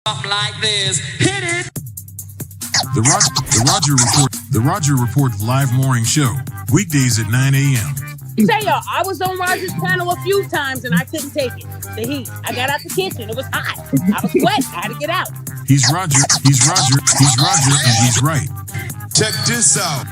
Like this. Hit it. The Roger Report live morning show, weekdays at 9 a.m. Say y'all, I was on Roger's panel a few times and I couldn't take it. The heat. I got out the kitchen. It was hot. I was sweating. I had to get out. He's Roger, and he's right. Check this out.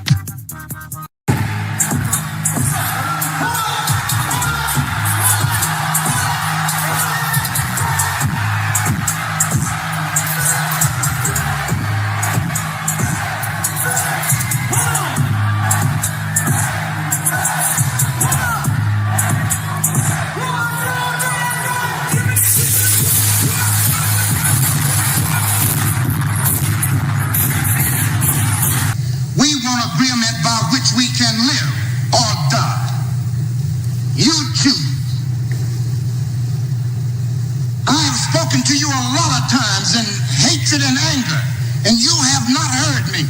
We can live or die. You choose. I have spoken to you a lot of times in hatred and anger, and you have not heard me.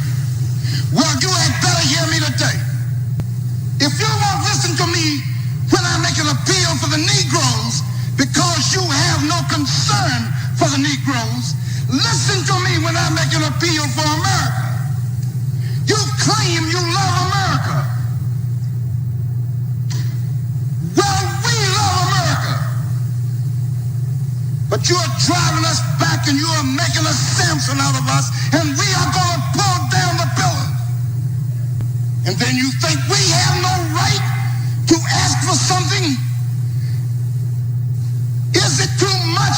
Well, you had better hear me today. If you won't listen to me when I make an appeal for the Negroes because you have no concern for the Negroes, listen to me when I make an appeal for America. You claim you love America. Well, we love America. But you are driving us back and you are making a Samson out of us, and we are going to pull down the pillars. And then you think we have no right to ask for something? Is it too much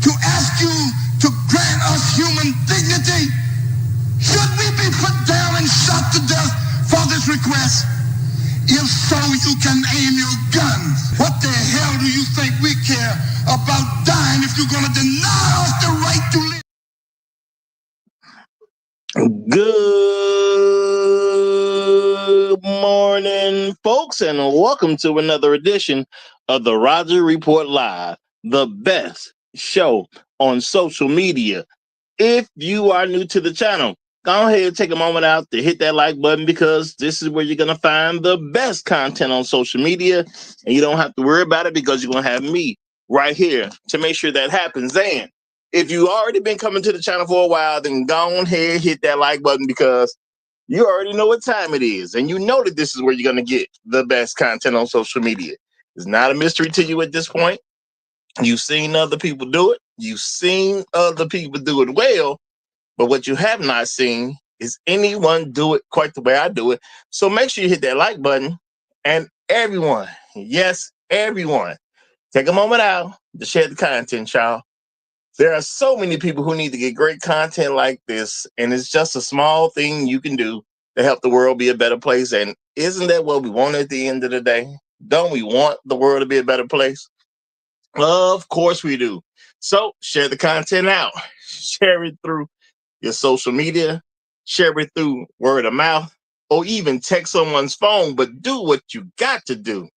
to ask you to grant us human dignity? Should we be put down and shot to death for this request? If so, you can aim your guns. What the hell do you think we care about dying if you're going to deny us the right to live? Good morning, folks, and welcome to another edition of the Roger Report Live, the best show on social media. If you are new to the channel, go ahead and take a moment out to hit that like button, because this is where you're going to find the best content on social media, and you don't have to worry about it because you're going to have me right here to make sure that happens. And if you already been coming to the channel for a while, then go ahead, hit that like button, because you already know what time it is, and you know that this is where you're going to get the best content on social media. It's not a mystery to you at this point. You've seen other people do it. You've seen other people do it well. But what you have not seen is anyone do it quite the way I do it. So make sure you hit that like button. And everyone, yes, everyone, take a moment out to share the content, y'all. There are so many people who need to get great content like this, and it's just a small thing you can do to help the world be a better place. And isn't that what we want at the end of the day? Don't we want the world to be a better place? Of course we do. So share the content out. Share it through your social media, share it through word of mouth, or even text someone's phone, but do what you got to do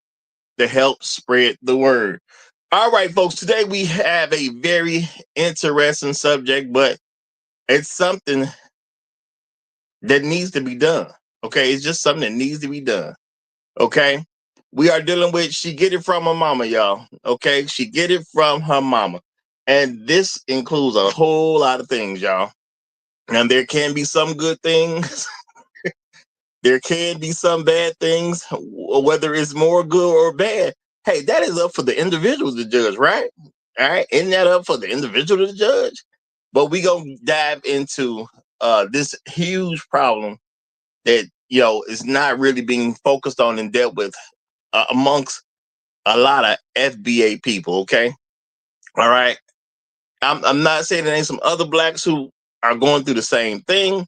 to help spread the word. All right, folks, today we have a very interesting subject, but it's something that needs to be done. Okay, it's just something that needs to be done. Okay, we are dealing with, she get it from her mama, y'all. Okay, she get it from her mama. And this includes a whole lot of things, y'all. And there can be some good things. There can be some bad things, whether it's more good or bad. Hey, that is up for the individual to judge, right? All right. Isn't that up for the individual to judge? But we're going to dive into this huge problem that, is not really being focused on and dealt with amongst a lot of FBA people. Okay. All right. I'm not saying there ain't some other blacks who are going through the same thing,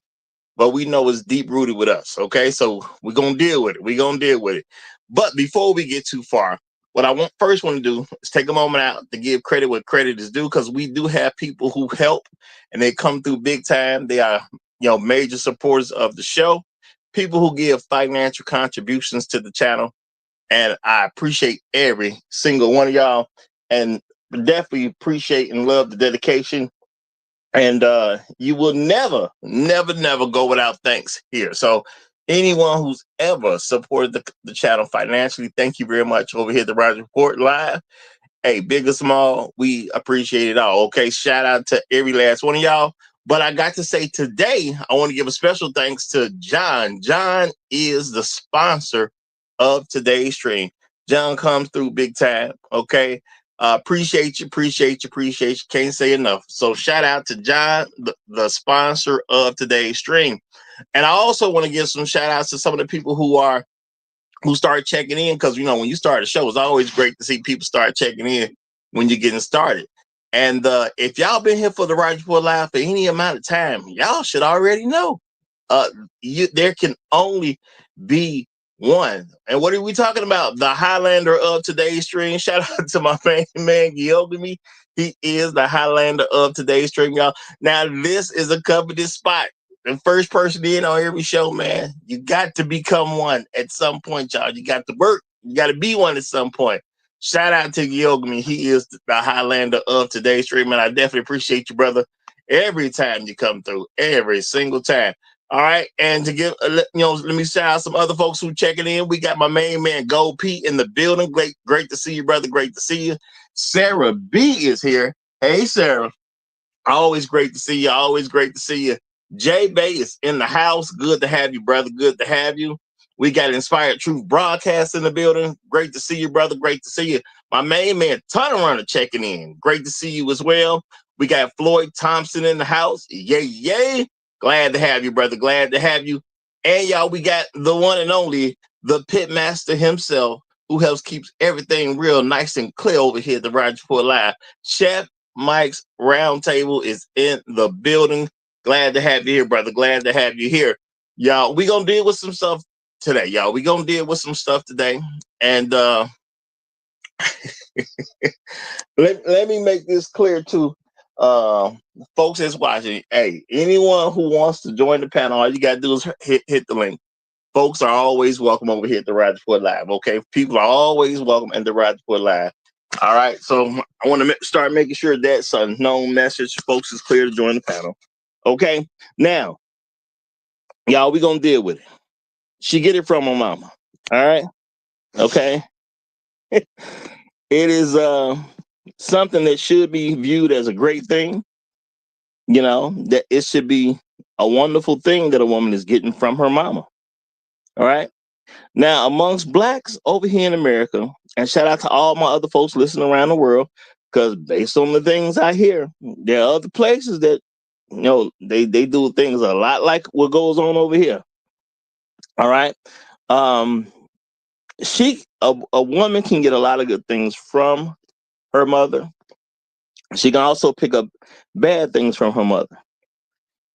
but we know it's deep rooted with us. Okay, so we're gonna deal with it. But before we get too far, what I first want to do is take a moment out to give credit where credit is due, because we do have people who help and they come through big time. They are, major supporters of the show, people who give financial contributions to the channel, and I appreciate every single one of y'all, and definitely appreciate and love the dedication. And you will never go without thanks here. So anyone who's ever supported the channel financially, thank you very much over here at the Roger Report Live. Hey, big or small, we appreciate it all. Okay, shout out to every last one of y'all. But I got to say today, I want to give a special thanks to John. John is the sponsor of today's stream. John comes through big time. Okay. Appreciate you, appreciate you, appreciate you. Can't say enough. So shout out to John, the sponsor of today's stream. And I also want to give some shout outs to some of the people who start checking in, because when you start a show, it's always great to see people start checking in when you're getting started. And if y'all been here for the Roger Report Live for any amount of time, y'all should already know there can only be one. And what are we talking about? The Highlander of today's stream. Shout out to my man Giyogami. He is the Highlander of today's stream, y'all. Now, this is a coveted spot. The first person in on every show, man. You got to become one at some point, y'all. You got to work. You got to be one at some point. Shout out to Giyogami. He is the Highlander of today's stream, and I definitely appreciate you, brother, every time you come through, every single time. All right, and to give let me shout out some other folks who checking in. We got my main man Gold Pete in the building. Great to see you, brother. Great to see you. Sarah B is here. Hey, Sarah. Always great to see you. Always great to see you. Jay Bay is in the house. Good to have you, brother. Good to have you. We got Inspired Truth Broadcast in the building. Great to see you, brother. Great to see you. My main man, Tunnel Runner, checking in. Great to see you as well. We got Floyd Thompson in the house. Yay, yay. Glad to have you, brother. Glad to have you. And y'all, we got the one and only, the Pitmaster himself, who helps keeps everything real nice and clear over here at the Roger Report Live. Chef Mike's Roundtable is in the building. Glad to have you here, brother. Glad to have you here. Y'all, we gonna deal with some stuff today, y'all. We gonna deal with some stuff today. And let me make this clear too. Folks that's watching, hey, anyone who wants to join the panel, all you gotta do is hit the link. Folks are always welcome over here at the Roger Report Live. Okay, people are always welcome at the Roger Report Live. All right, so I want to start making sure that's a known message. Folks is clear to join the panel. Okay, now, y'all, we gonna deal with it. She get it from her mama. All right, okay. It is something that should be viewed as a great thing. That it should be a wonderful thing that a woman is getting from her mama. All right. Now, amongst blacks over here in America, and shout out to all my other folks listening around the world, because based on the things I hear, there are other places that they do things a lot like what goes on over here. All right. A woman can get a lot of good things from her mother. She can also pick up bad things from her mother.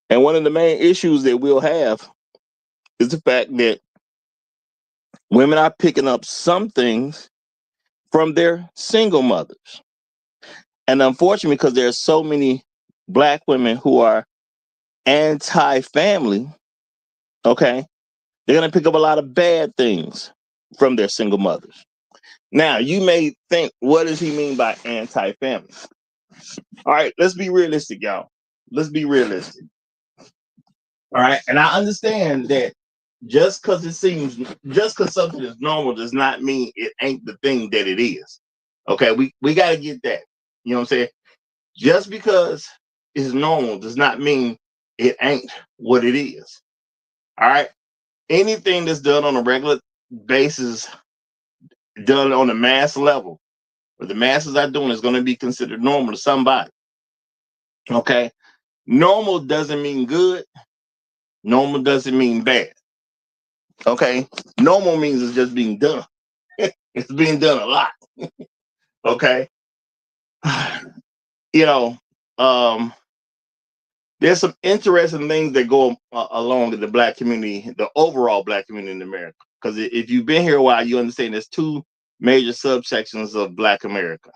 And one of the main issues that we'll have is the fact that women are picking up some things from their single mothers. And unfortunately, because there are so many black women who are anti-family, okay, they're going to pick up a lot of bad things from their single mothers. Now, you may think, what does he mean by anti-family? All right, let's be realistic, y'all. Let's be realistic. All right, and I understand that just because something is normal does not mean it ain't the thing that it is. Okay, we got to get that. You know what I'm saying? Just because it's normal does not mean it ain't what it is. All right. Anything that's done on a regular basis, done on a mass level, what the masses are doing is going to be considered normal to somebody. Okay. Normal doesn't mean good. Normal doesn't mean bad. Okay. Normal means it's just being done. It's being done a lot. Okay. There's some interesting things that go along in the black community, the overall black community in America. Because if you've been here a while, you understand there's two major subsections of black America.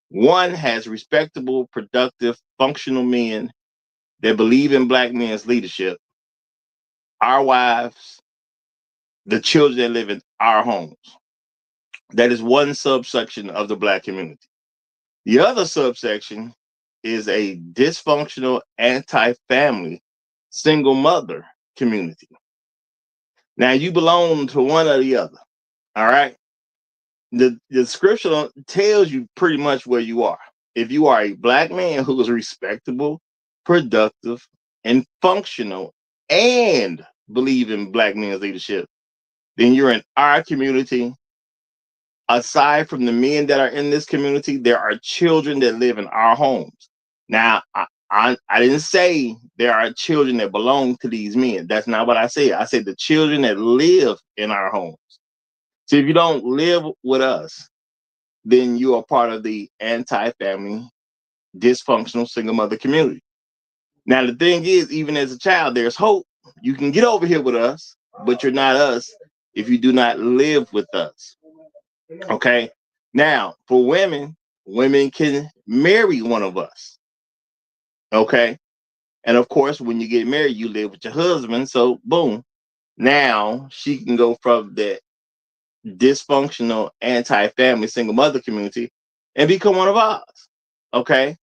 One has respectable, productive, functional men that believe in black men's leadership, our wives, the children that live in our homes. That is one subsection of the black community. The other subsection is a dysfunctional, anti-family, single mother community. Now, you belong to one or the other, all right? The scripture tells you pretty much where you are. If you are a black man who is respectable, productive, and functional, and believe in black men's leadership, then you're in our community. Aside from the men that are in this community, there are children that live in our homes. Now, I didn't say there are children that belong to these men. That's not what I said. I said the children that live in our homes. So if you don't live with us, then you are part of the anti-family, dysfunctional single mother community. Now, the thing is, even as a child, there's hope. You can get over here with us, but you're not us if you do not live with us. Okay. Now, for women, women can marry one of us. Okay. And of course, when you get married, you live with your husband. So, boom. Now she can go from that dysfunctional anti-family single mother community and become one of ours. Okay.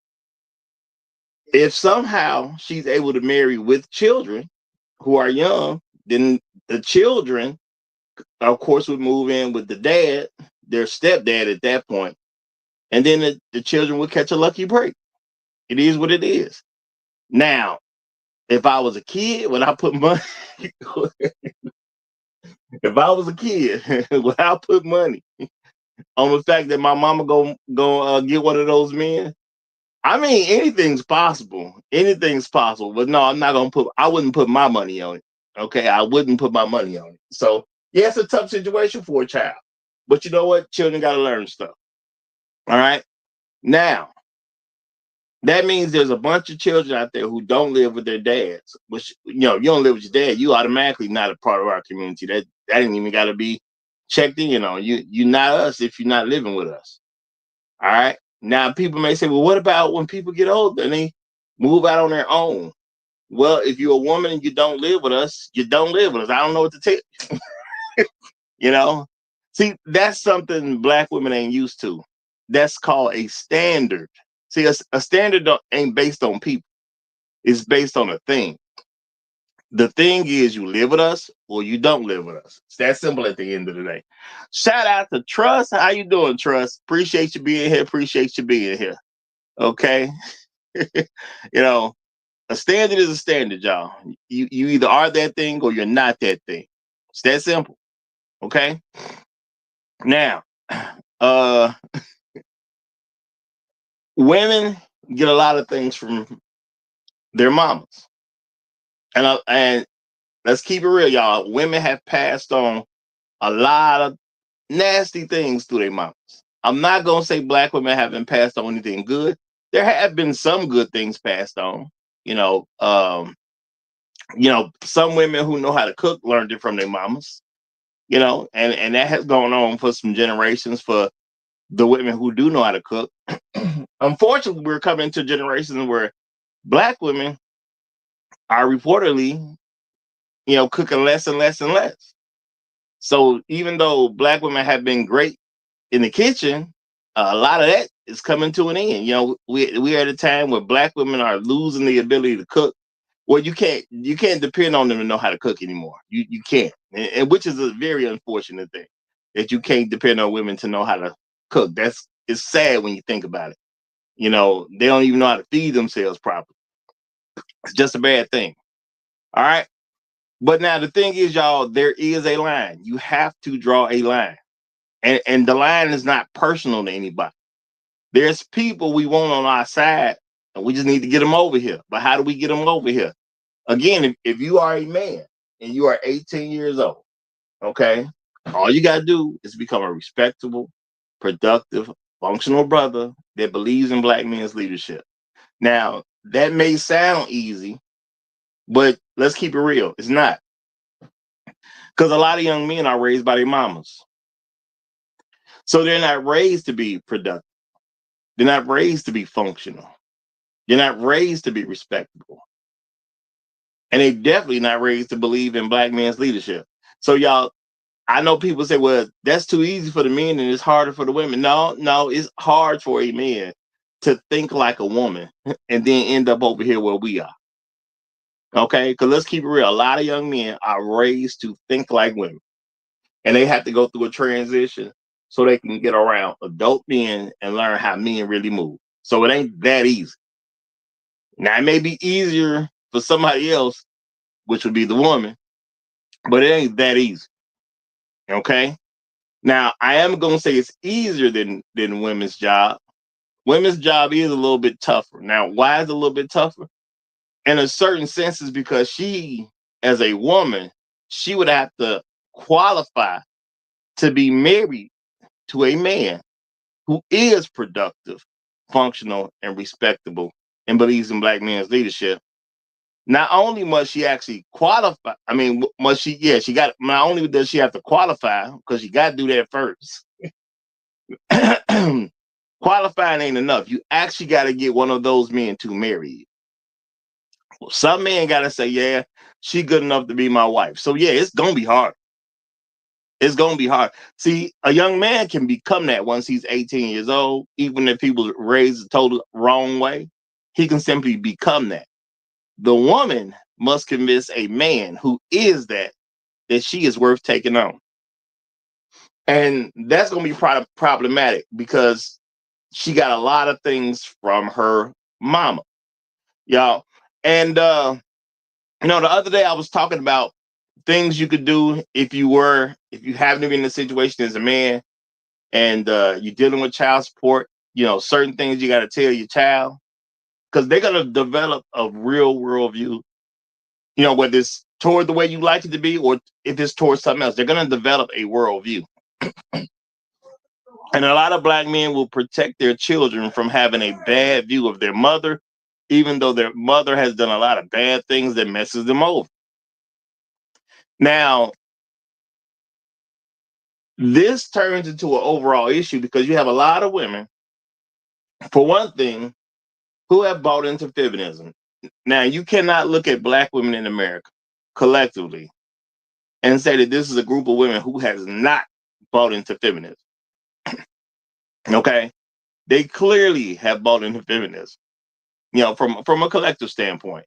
If somehow she's able to marry with children who are young, then the children, of course, would move in with the dad, their stepdad at that point, and then the children would catch a lucky break. It is what it is. Now, if I was a kid, would I put money? If I was a kid, would I put money on the fact that my mama go get one of those men? I mean, anything's possible. Anything's possible. But no, I'm not gonna put. I wouldn't put my money on it. Okay, I wouldn't put my money on it. So yeah, it's a tough situation for a child. But you know what? Children got to learn stuff. All right. Now, that means there's a bunch of children out there who don't live with their dads. Which, you know, you don't live with your dad, you automatically not a part of our community. That ain't even got to be checked in on. You're not us if you're not living with us. All right. Now, people may say, well, what about when people get older and they move out on their own? Well, if you're a woman and you don't live with us, you don't live with us. I don't know what to tell you. You know, see, that's something black women ain't used to. That's called a standard. See, a standard ain't based on people. It's based on a thing. The thing is, you live with us or you don't live with us. It's that simple at the end of the day. Shout out to Trust. How you doing, Trust? Appreciate you being here. Appreciate you being here. Okay. You know, a standard is a standard, y'all. You either are that thing or you're not that thing. It's that simple. Okay. Now, uh, women get a lot of things from their mamas, and let's keep it real, y'all. Women have passed on a lot of nasty things to their mamas. I'm not gonna say black women haven't passed on anything good. There have been some good things passed on. You know, some women who know how to cook learned it from their mamas. You know, and that has gone on for some generations for the women who do know how to cook. Unfortunately, we're coming into generations where black women are reportedly, cooking less and less and less. So even though black women have been great in the kitchen, a lot of that is coming to an end. You know, we're at a time where black women are losing the ability to cook. Well, you can't depend on them to know how to cook anymore. You can't, and which is a very unfortunate thing that you can't depend on women to know how to cook. It's sad when you think about it. You know, they don't even know how to feed themselves properly. It's just a bad thing. All right. But now the thing is, y'all, there is a line. You have to draw a line. And the line is not personal to anybody. There's people we want on our side, and we just need to get them over here. But how do we get them over here? Again, if you are a man and you are 18 years old, okay, all you got to do is become a respectable, productive, functional brother that believes in black men's leadership. Now, that may sound easy, but let's keep it real. It's not. Because a lot of young men are raised by their mamas. So they're not raised to be productive. They're not raised to be functional. They're not raised to be respectable. And they definitely not raised to believe in black men's leadership. So y'all, I know people say, well, that's too easy for the men and it's harder for the women. No, it's hard for a man to think like a woman and then end up over here where we are. Okay? Because let's keep it real. A lot of young men are raised to think like women. And they have to go through a transition so they can get around adult men and learn how men really move. So it ain't that easy. Now, it may be easier for somebody else, which would be the woman, but it ain't that easy. Okay? Now, I am going to say it's easier than women's job. Women's job is a little bit tougher. Now, why is it a little bit tougher? In a certain sense, is because she, as a woman, she would have to qualify to be married to a man who is productive, functional, and respectable and believes in black men's leadership. Not only must she actually qualify, I mean, must she, yeah, she got, not only does she have to qualify, because you got to do that first. Qualifying ain't enough. You actually got to get one of those men to marry you. Well, some men got to say, yeah, she good enough to be my wife. So yeah, it's going to be hard. It's going to be hard. See, a young man can become that once he's 18 years old, even if he was raised the total wrong way, he can simply become that. The woman must convince a man who is that she is worth taking on. And that's going to be problematic because she got a lot of things from her mama, y'all. And, the other day I was talking about things you could do if you happen to be in a situation as a man and you're dealing with child support, certain things you got to tell your child because they're going to develop a real world view, whether it's toward the way you like it to be or if it's towards something else, they're going to develop a world view. And a lot of black men will protect their children from having a bad view of their mother, even though their mother has done a lot of bad things that messes them over. Now, this turns into an overall issue because you have a lot of women, for one thing, who have bought into feminism. Now, you cannot look at black women in America collectively and say that this is a group of women who has not bought into feminism. Okay? They clearly have bought into feminism, from a collective standpoint.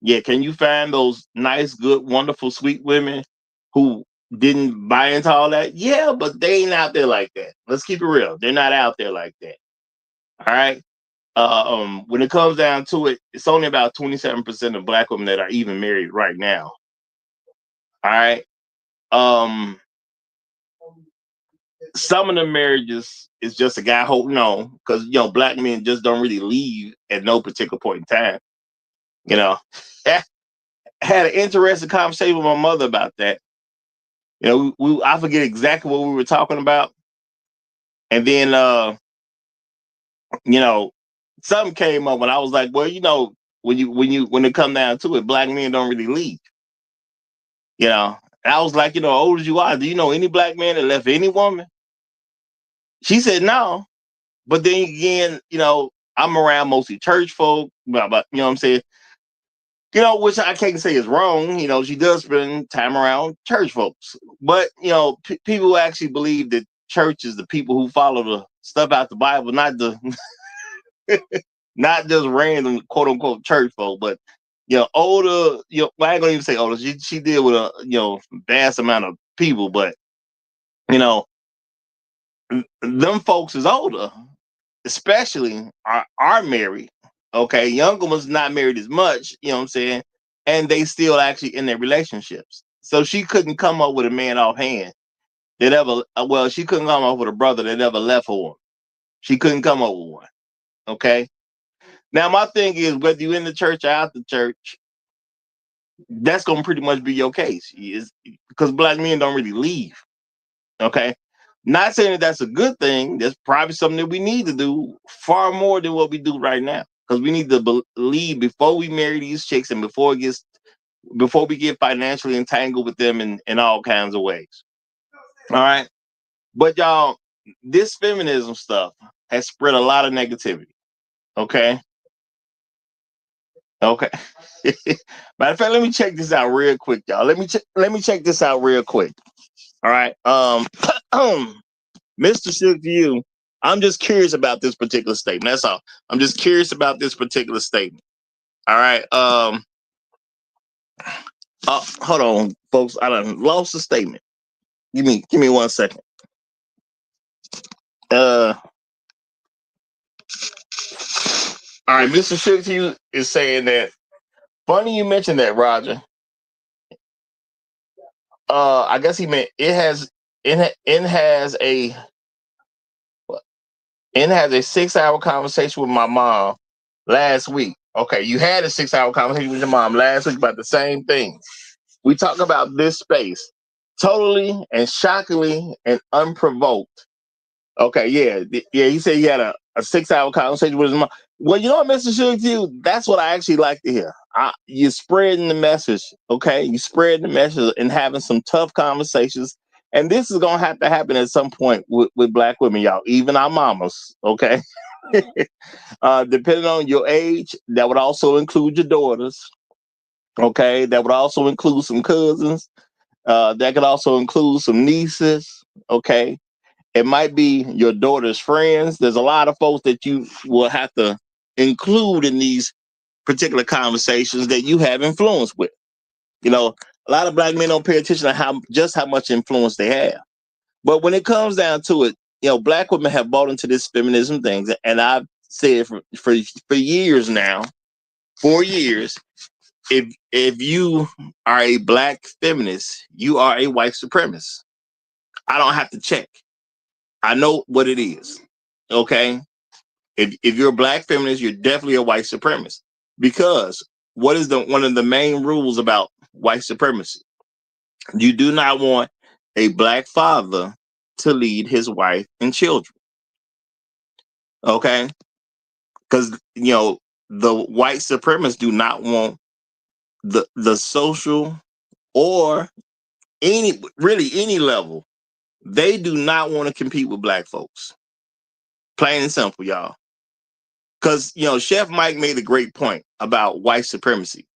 Yeah, can you find those nice, good, wonderful, sweet women who didn't buy into all that? Yeah, but they ain't out there like that. Let's keep it real. They're not out there like that. All right. When it comes down to it, it's only about 27% of black women that are even married right now. All right. Some of the marriages is just a guy holding on because black men just don't really leave at no particular point in time. Had an interesting conversation with my mother about that. I forget exactly what we were talking about, and then something came up, and I was like, well, when it come down to it, black men don't really leave. And I was like, old as you are, do you know any black man that left any woman? She said no, but then again, I'm around mostly church folk, but you know what I'm saying. Which I can't say is wrong. She does spend time around church folks. But, people who actually believe that church is the people who follow the stuff out the Bible, not not just random quote unquote church folk, but, older, well, I ain't gonna even say older. She deal with a, vast amount of people, but, them folks is older, especially are married. Okay, younger ones not married as much, you know what I'm saying? And they still actually in their relationships. So she couldn't come up with a man offhand that ever, she couldn't come up with a brother that ever left for her. She couldn't come up with one. Okay. Now, my thing is, whether you're in the church or out the church, that's going to pretty much be your case. Is because black men don't really leave. Okay. Not saying that that's a good thing. That's probably something that we need to do far more than what we do right now. Because we need to believe before we marry these chicks and before we get financially entangled with them in all kinds of ways. All right. But y'all, this feminism stuff has spread a lot of negativity. Okay. Okay. Matter of fact, let me check this out real quick, y'all. Let me check this out real quick. All right. Mr. Shook to you. I'm just curious about this particular statement. That's all. I'm just curious about this particular statement. All right. Hold on, folks. I done lost the statement. Give me 1 second. All right, Mr. Shifty is saying that. Funny you mentioned that, Roger. I guess he meant it has a 6 hour conversation with my mom last week. Okay, you had a 6 hour conversation with your mom last week about the same thing. We talk about this space totally and shockingly and unprovoked. Okay, yeah. He said he had a 6 hour conversation with his mom. Well, you know what, Mr. Sugar, that's what I actually like to hear. You're spreading the message, okay? You spreading the message and having some tough conversations. And this is gonna have to happen at some point with black women, y'all, even our mamas, okay? Depending on your age, that would also include your daughters, okay? That would also include some cousins. That could also include some nieces, okay? It might be your daughter's friends. There's a lot of folks that you will have to include in these particular conversations that you have influence with. You know, a lot of black men don't pay attention to how much influence they have. But when it comes down to it, black women have bought into this feminism thing, and I've said for years now, 4 years, if you are a black feminist, you are a white supremacist. I don't have to check. I know what it is. Okay. If you're a black feminist, you're definitely a white supremacist. Because what is one of the main rules about white supremacy? You do not want a black father to lead his wife and children. Okay? Because the white supremacists do not want the social or any level. They do not want to compete with black folks. Plain and simple, y'all. Because, Chef Mike made a great point about white supremacy.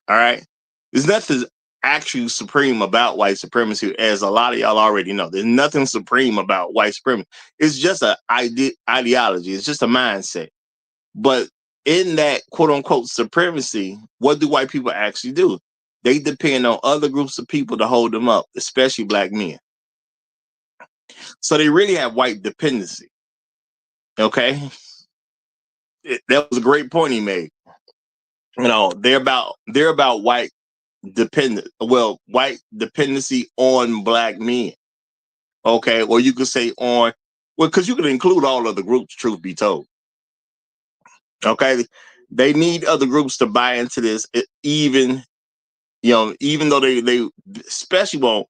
All right. There's nothing actually supreme about white supremacy, as a lot of y'all already know. There's nothing supreme about white supremacy. It's just an ideology. It's just a mindset. But in that quote unquote supremacy, what do white people actually do? They depend on other groups of people to hold them up, especially black men. So they really have white dependency. Okay. That was a great point he made. They're about white dependency on black men. Okay. Or you could say because you could include all other groups, truth be told. Okay. They need other groups to buy into this, even though they especially want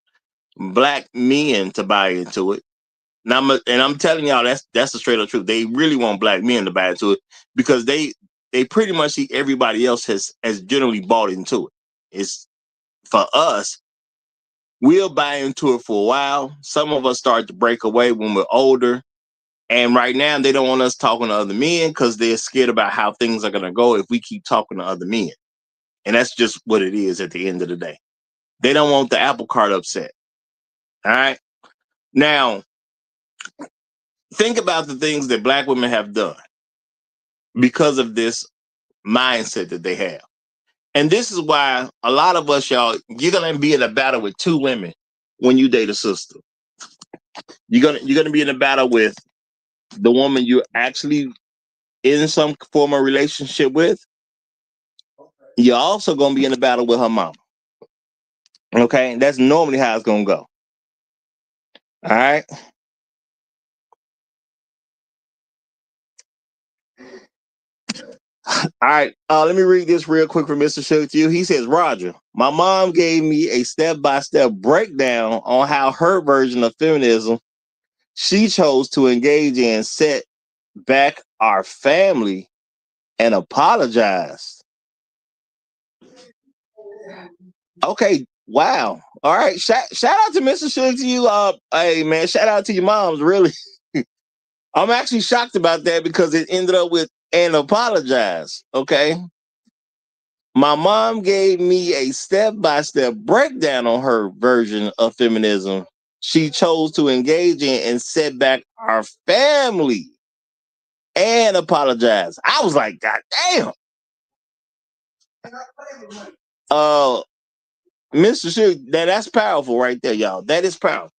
black men to buy into it. And I'm telling y'all, that's the straight up truth. They really want black men to buy into it because they pretty much see everybody else has generally bought into it. It's for us, we'll buy into it for a while. Some of us start to break away when we're older. And right now, they don't want us talking to other men because they're scared about how things are going to go if we keep talking to other men. And that's just what it is at the end of the day. They don't want the apple cart upset. All right. Now, think about the things that black women have done because of this mindset that they have. And this is why a lot of us, y'all, you're going to be in a battle with two women when you date a sister. You're gonna be in a battle with the woman you're actually in some form of relationship with. You're also gonna be in a battle with her mom. Okay, that's normally how it's gonna go. All right. All right. Let me read this real quick from Mr. Shook to you. He says, Roger, my mom gave me a step-by-step breakdown on how her version of feminism she chose to engage in set back our family and apologized. Okay. Wow. All right. Shout out to Mr. Shook to you. Hey man, shout out to your moms. Really. I'm actually shocked about that because it ended up with an apologize. Okay. My mom gave me a step-by-step breakdown on her version of feminism she chose to engage in and set back our family and apologize. I was like, God damn. Mr. Shook, that's powerful right there, y'all. That is powerful.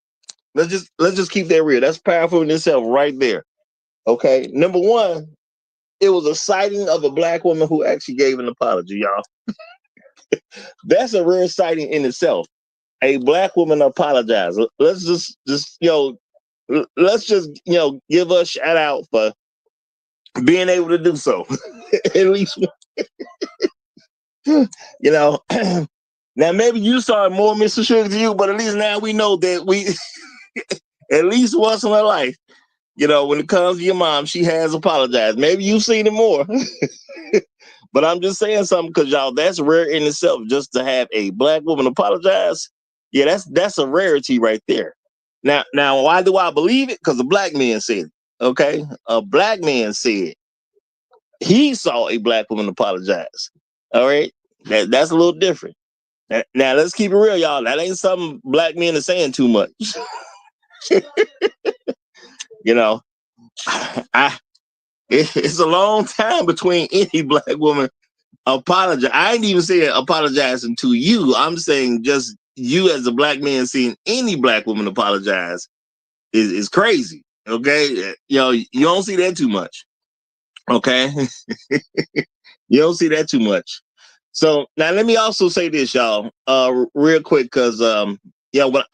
Let's just keep that real. That's powerful in itself right there. Okay. Number one, it was a sighting of a black woman who actually gave an apology, y'all. That's a rare sighting in itself. A black woman apologized. Let's just let's just give us a shout out for being able to do so. At least now maybe you saw it more, Mr. Sugar, to you, but at least now we know that we at least once in our life, when it comes to your mom, she has apologized. Maybe you've seen it more. But I'm just saying something because y'all, that's rare in itself. Just to have a black woman apologize, yeah, that's a rarity right there. Now, why do I believe it? Because a black man said it. Okay, a black man said he saw a black woman apologize. All right, that's a little different. Now let's keep it real, y'all. That ain't something black men are saying too much. It's a long time between any black woman apologize. I ain't even saying apologizing to you. I'm saying just you as a black man seeing any black woman apologize is crazy. Okay, you don't see that too much. Okay, you don't see that too much. So now let me also say this, y'all, real quick, because when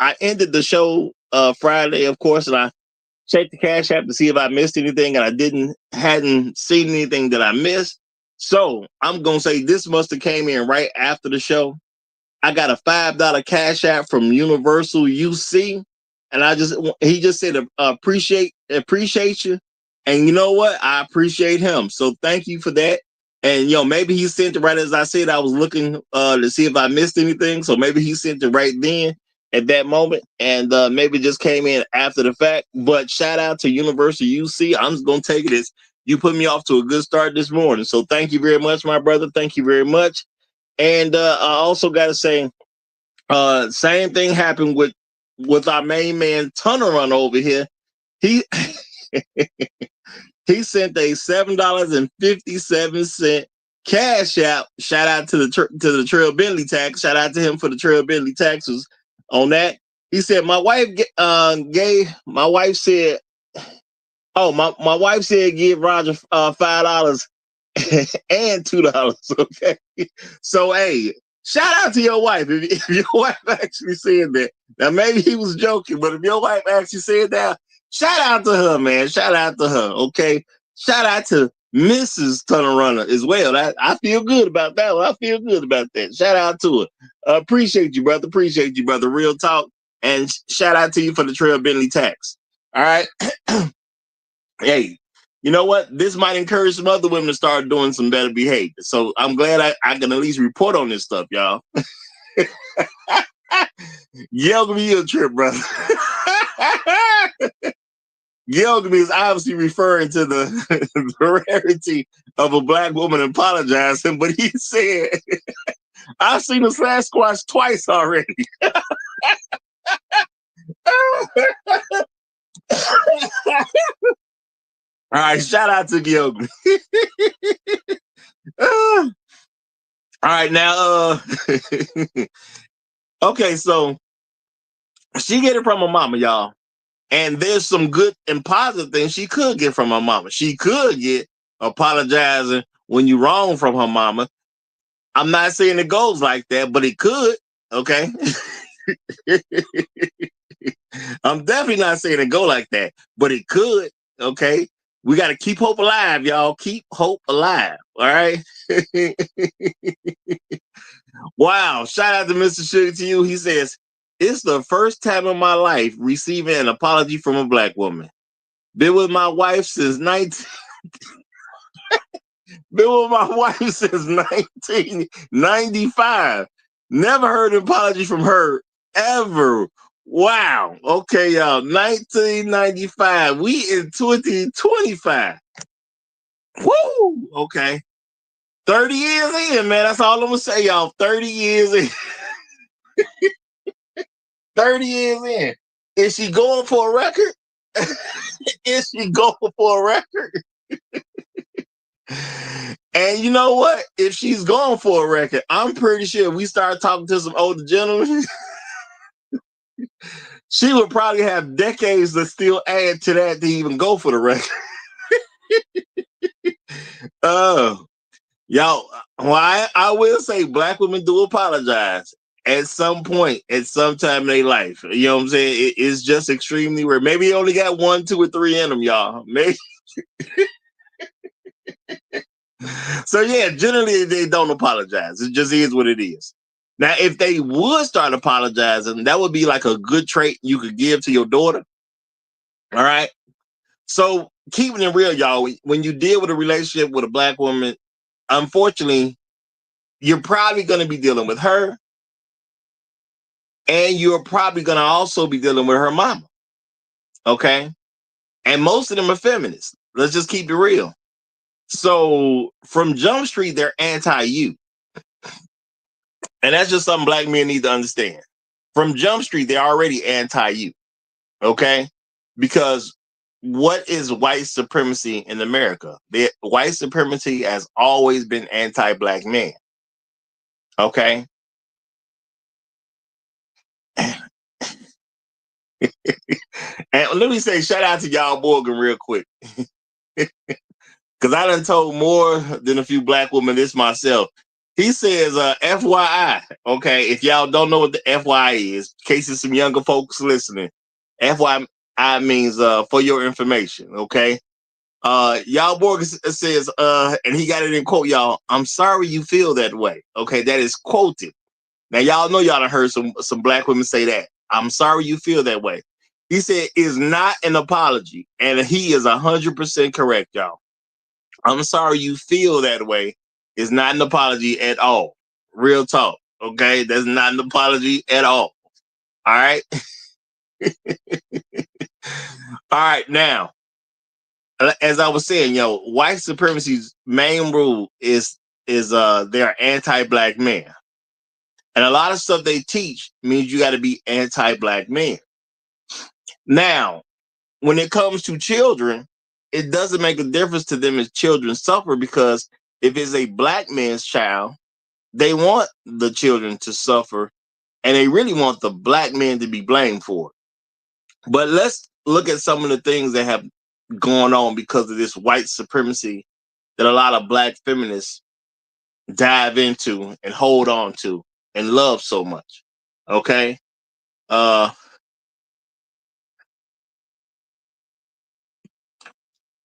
I ended the show Friday, of course, and I checked the Cash App to see if I missed anything, and I hadn't seen anything that I missed. So I'm gonna say this must have came in right after the show. I got a $5 Cash App from Universal UC, and he just said appreciate you, and you know what? I appreciate him. So thank you for that. And maybe he sent it right as I said. I was looking to see if I missed anything, so maybe he sent it right then at that moment, and maybe just came in after the fact. But shout out to Universal UC. I'm just gonna take it as you put me off to a good start this morning. So thank you very much, my brother. Thank you very much. And I also got to say, same thing happened with our main man Tunnel Run over here. He he sent a $7.57 Cash App. Shout out to the Trail Bentley tax. Shout out to him for the Trail Bentley taxes on that. He said my wife said, oh, my wife said give Roger $5 and $2. Okay, so hey, shout out to your wife if your wife actually said that. Now maybe he was joking, but if your wife actually said that, shout out to her, man. Shout out to her. Okay, shout out to Mrs. Tunnel Runner as well. I feel good about that one. I feel good about that. Shout out to her. Appreciate you, brother. Appreciate you, brother. Real talk. And shout out to you for the Trail Bentley tax. All right. Hey, you know what? This might encourage some other women to start doing some better behavior. So I'm glad I can at least report on this stuff, y'all. Yell to me a trip, brother. Yell to me is obviously referring to the rarity of a black woman apologizing, but he said, I've seen a Sasquatch twice already. All right, shout out to Gilby. All right, now, okay, so she get it from her mama, y'all. And there's some good and positive things she could get from her mama. She could get apologizing when you're wrong from her mama. I'm not saying it goes like that, but it could, okay? I'm definitely not saying it go like that, but it could, okay? We got to keep hope alive, y'all. Keep hope alive, all right? Wow. Shout out to Mr. Sugar to you. He says, it's the first time in my life receiving an apology from a black woman. Been with my wife since 1995. Never heard an apology from her ever. Wow. Okay, y'all. 1995. We in 2025. Woo! Okay. 30 years in, man. That's all I'm going to say, y'all. 30 years in. 30 years in. Is she going for a record? Is she going for a record? And you know what? If she's going for a record, I'm pretty sure if we start talking to some older gentlemen, She would probably have decades to still add to that to even go for the record. Y'all, well, I will say black women do apologize at some point, at some time in their life. You know what I'm saying? It's just extremely rare. Maybe you only got 1, 2, or 3 in them, y'all. Maybe. So yeah, generally they don't apologize. It just is what it is. Now, if they would start apologizing, that would be like a good trait you could give to your daughter. All right. So keeping it real, y'all, when you deal with a relationship with a black woman, unfortunately, you're probably going to be dealing with her, and you're probably going to also be dealing with her mama. Okay. And most of them are feminists. Let's just keep it real. So from Jump Street, they're anti-you. And that's just something black men need to understand. From Jump Street, they're already anti-you. Okay. Because what is white supremacy in America? White supremacy has always been anti-black men. Okay. And let me say shout out to y'all Morgan real quick. Because I done told more than a few black women this myself. He says, FYI, okay, if y'all don't know what the FYI is, in case there's some younger folks listening, FYI means for your information, okay? Y'all Morgan says, and he got it in quote, y'all, I'm sorry you feel that way. Okay, that is quoted. Now, y'all know y'all done heard some black women say that. I'm sorry you feel that way. He said, is not an apology. And he is 100% correct, y'all. I'm sorry you feel that way is not an apology at all. Real talk. Okay, that's not an apology at all. All right. All right. Now, as I was saying, white supremacy's main rule is they're anti-black men. And a lot of stuff they teach means you got to be anti-black men. Now, when it comes to children, it doesn't make a difference to them if children suffer, because if it's a black man's child, they want the children to suffer, and they really want the black man to be blamed for it. But let's look at some of the things that have gone on because of this white supremacy that a lot of black feminists dive into and hold on to and love so much. Okay.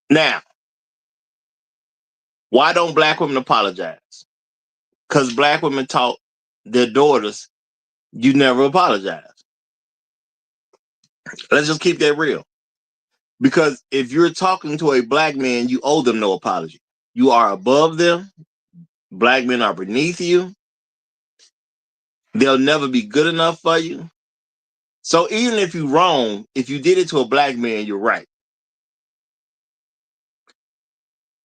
Now, why don't black women apologize? Because black women taught their daughters, you never apologize. Let's just keep that real. Because if you're talking to a black man, you owe them no apology. You are above them. Black men are beneath you. They'll never be good enough for you. So even if you're wrong, if you did it to a black man, you're right.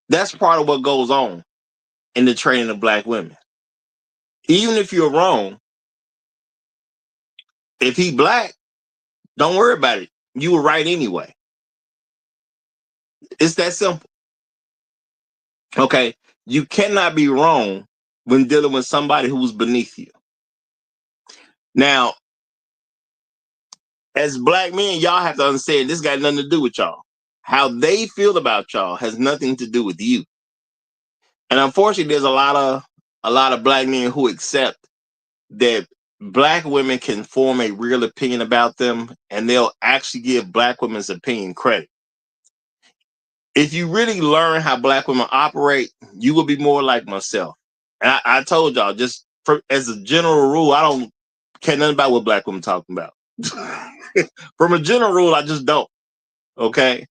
That's part of what goes on in the training of black women. Even if you're wrong, if he black, don't worry about it. You were right anyway. It's that simple. Okay. You cannot be wrong when dealing with somebody who's beneath you. Now, as black men, y'all have to understand this got nothing to do with y'all. How they feel about y'all has nothing to do with you. And unfortunately, there's a lot of black men who accept that black women can form a real opinion about them, and they'll actually give black women's opinion credit. If you really learn how black women operate, you will be more like myself. And I told y'all, just as a general rule, I don't care nothing about what black women talking about. From a general rule, I just don't. Okay?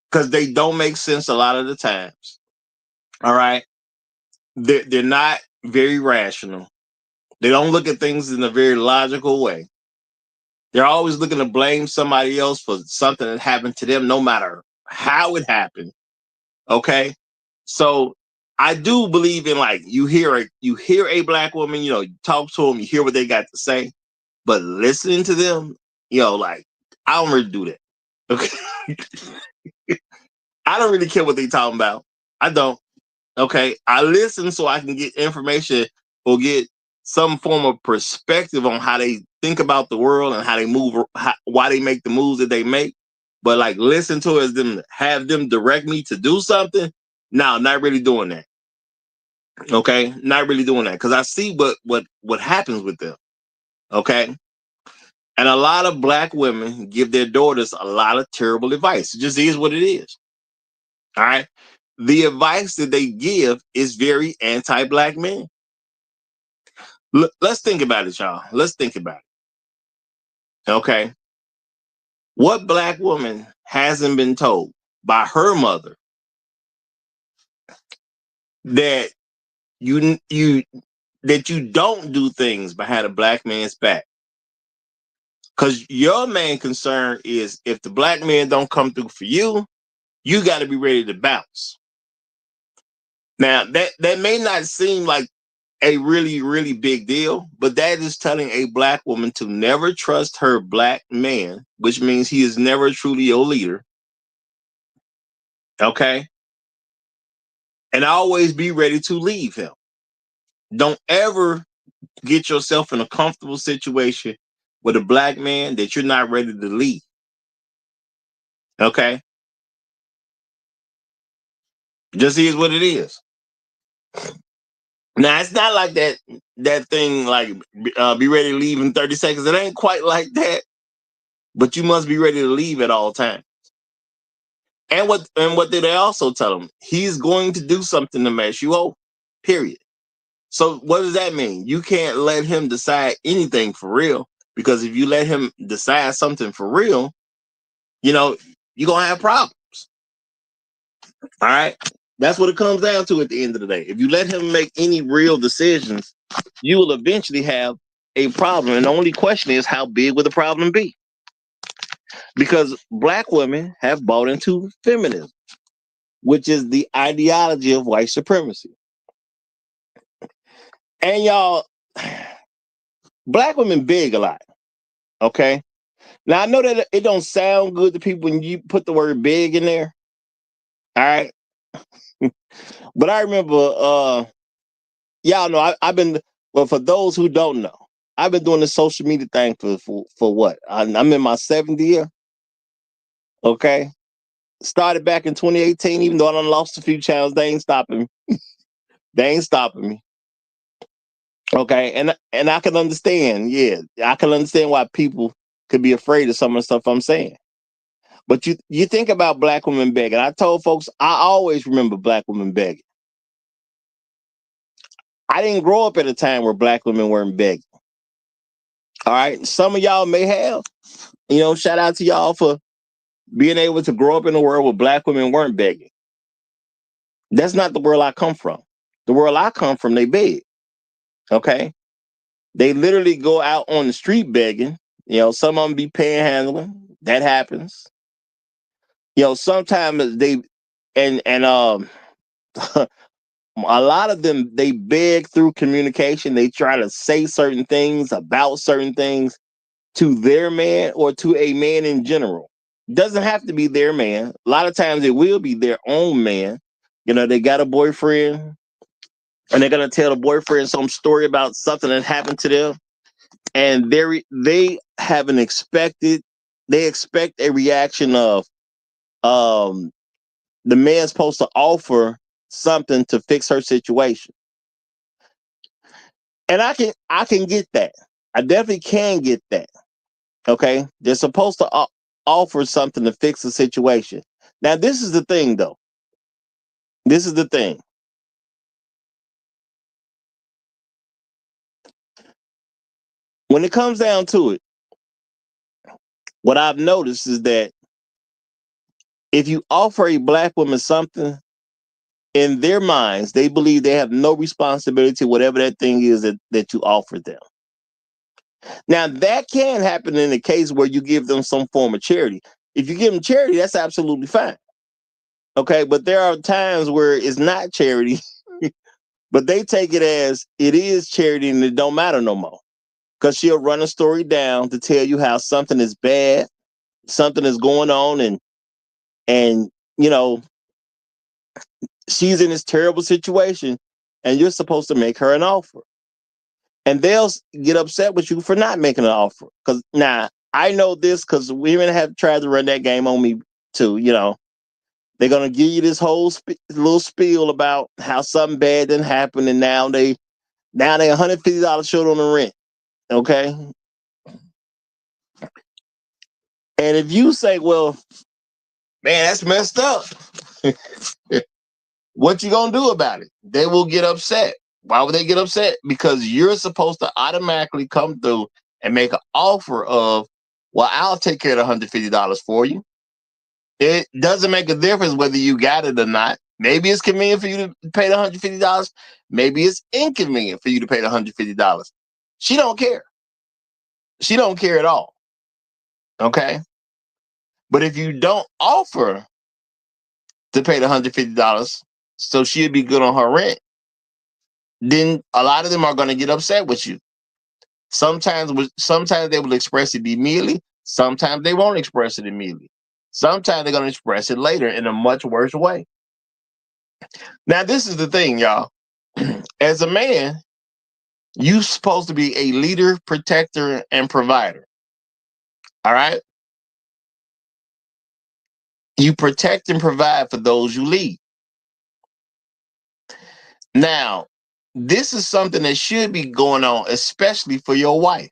Because they don't make sense a lot of the times. All right? They're not very rational. They don't look at things in a very logical way. They're always looking to blame somebody else for something that happened to them, no matter how it happened. Okay? So I do believe in, like, you hear a black woman, you talk to them, you hear what they got to say, but listening to them, like, I don't really do that. Okay. I don't really care what they talking about. I don't. Okay. I listen so I can get information or get some form of perspective on how they think about the world and how they move, why they make the moves that they make. But like listen to it as them, have them direct me to do something. No, not really doing that. Okay, not really doing that because I see what happens with them. Okay, and a lot of black women give their daughters a lot of terrible advice. It just is what it is. All right, the advice that they give is very anti-black men. Let's think about it, y'all. Let's think about it. Okay, what black woman hasn't been told by her mother that you don't do things behind a black man's back? Because your main concern is if the black man don't come through for you, you got to be ready to bounce. Now, that may not seem like a really, really big deal, but that is telling a black woman to never trust her black man, which means he is never truly your leader. Okay? And always be ready to leave him. Don't ever get yourself in a comfortable situation with a black man that you're not ready to leave. Okay? Just is what it is. Now it's not like that thing like be ready to leave in 30 seconds. It ain't quite like that, but you must be ready to leave at all times. And what did they also tell him? He's going to do something to mess you over. Period. So what does that mean? You can't let him decide anything for real, because if you let him decide something for real, you're gonna have problems. All right. That's what it comes down to at the end of the day. If you let him make any real decisions, you will eventually have a problem. And the only question is, how big will the problem be? Because black women have bought into feminism, which is the ideology of white supremacy. And y'all, black women beg a lot. Okay. Now I know that it don't sound good to people when you put the word big in there. All right. But I remember y'all know I've been, well, for those who don't know, I've been doing the social media thing for what? I'm in my 7th year. Okay. Started back in 2018, even though I done lost a few channels, they ain't stopping me. They ain't stopping me. Okay. And I can understand, I can understand why people could be afraid of some of the stuff I'm saying. But you think about black women begging. I told folks I always remember black women begging. I didn't grow up at a time where black women weren't begging. All right. Some of y'all may have. Shout out to y'all for being able to grow up in a world where black women weren't begging. That's not the world I come from. The world I come from, they beg. Okay. They literally go out on the street begging. Some of them be panhandling. That happens. Sometimes they and a lot of them, they beg through communication. They try to say certain things about certain things to their man or to a man in general. Doesn't have to be their man. A lot of times it will be their own man. They got a boyfriend and they're going to tell the boyfriend some story about something that happened to them. And they expect a reaction of the man's supposed to offer something to fix her situation. And I can get that. I definitely can get that. Okay. They're supposed to offer something to fix the situation. Now, this is the thing, though. This is the thing. When it comes down to it, what I've noticed is that if you offer a black woman something, in their minds, they believe they have no responsibility, whatever that thing is that you offer them. Now, that can happen in a case where you give them some form of charity. If you give them charity, that's absolutely fine. Okay, but there are times where it's not charity, but they take it as it is charity and it don't matter no more. Because she'll run a story down to tell you how something is bad, something is going on, and she's in this terrible situation, and you're supposed to make her an offer. And they'll get upset with you for not making an offer. Because now I know this because women have tried to run that game on me too. They're gonna give you this whole little spiel about how something bad didn't happen, and now they $150 short on the rent. Okay. And if you say, well, man, that's messed up. What you gonna do about it? They will get upset. Why would they get upset? Because you're supposed to automatically come through and make an offer of, well, I'll take care of the $150 for you. It doesn't make a difference whether you got it or not. Maybe it's convenient for you to pay the $150. Maybe it's inconvenient for you to pay the $150. She don't care. She don't care at all. Okay. But if you don't offer to pay the $150, so she'll be good on her rent, then a lot of them are going to get upset with you. Sometimes they will express it immediately. Sometimes they won't express it immediately. Sometimes they're going to express it later in a much worse way. Now, this is the thing, y'all. As a man, you're supposed to be a leader, protector, and provider. All right? You protect and provide for those you lead. Now, this is something that should be going on, especially for your wife.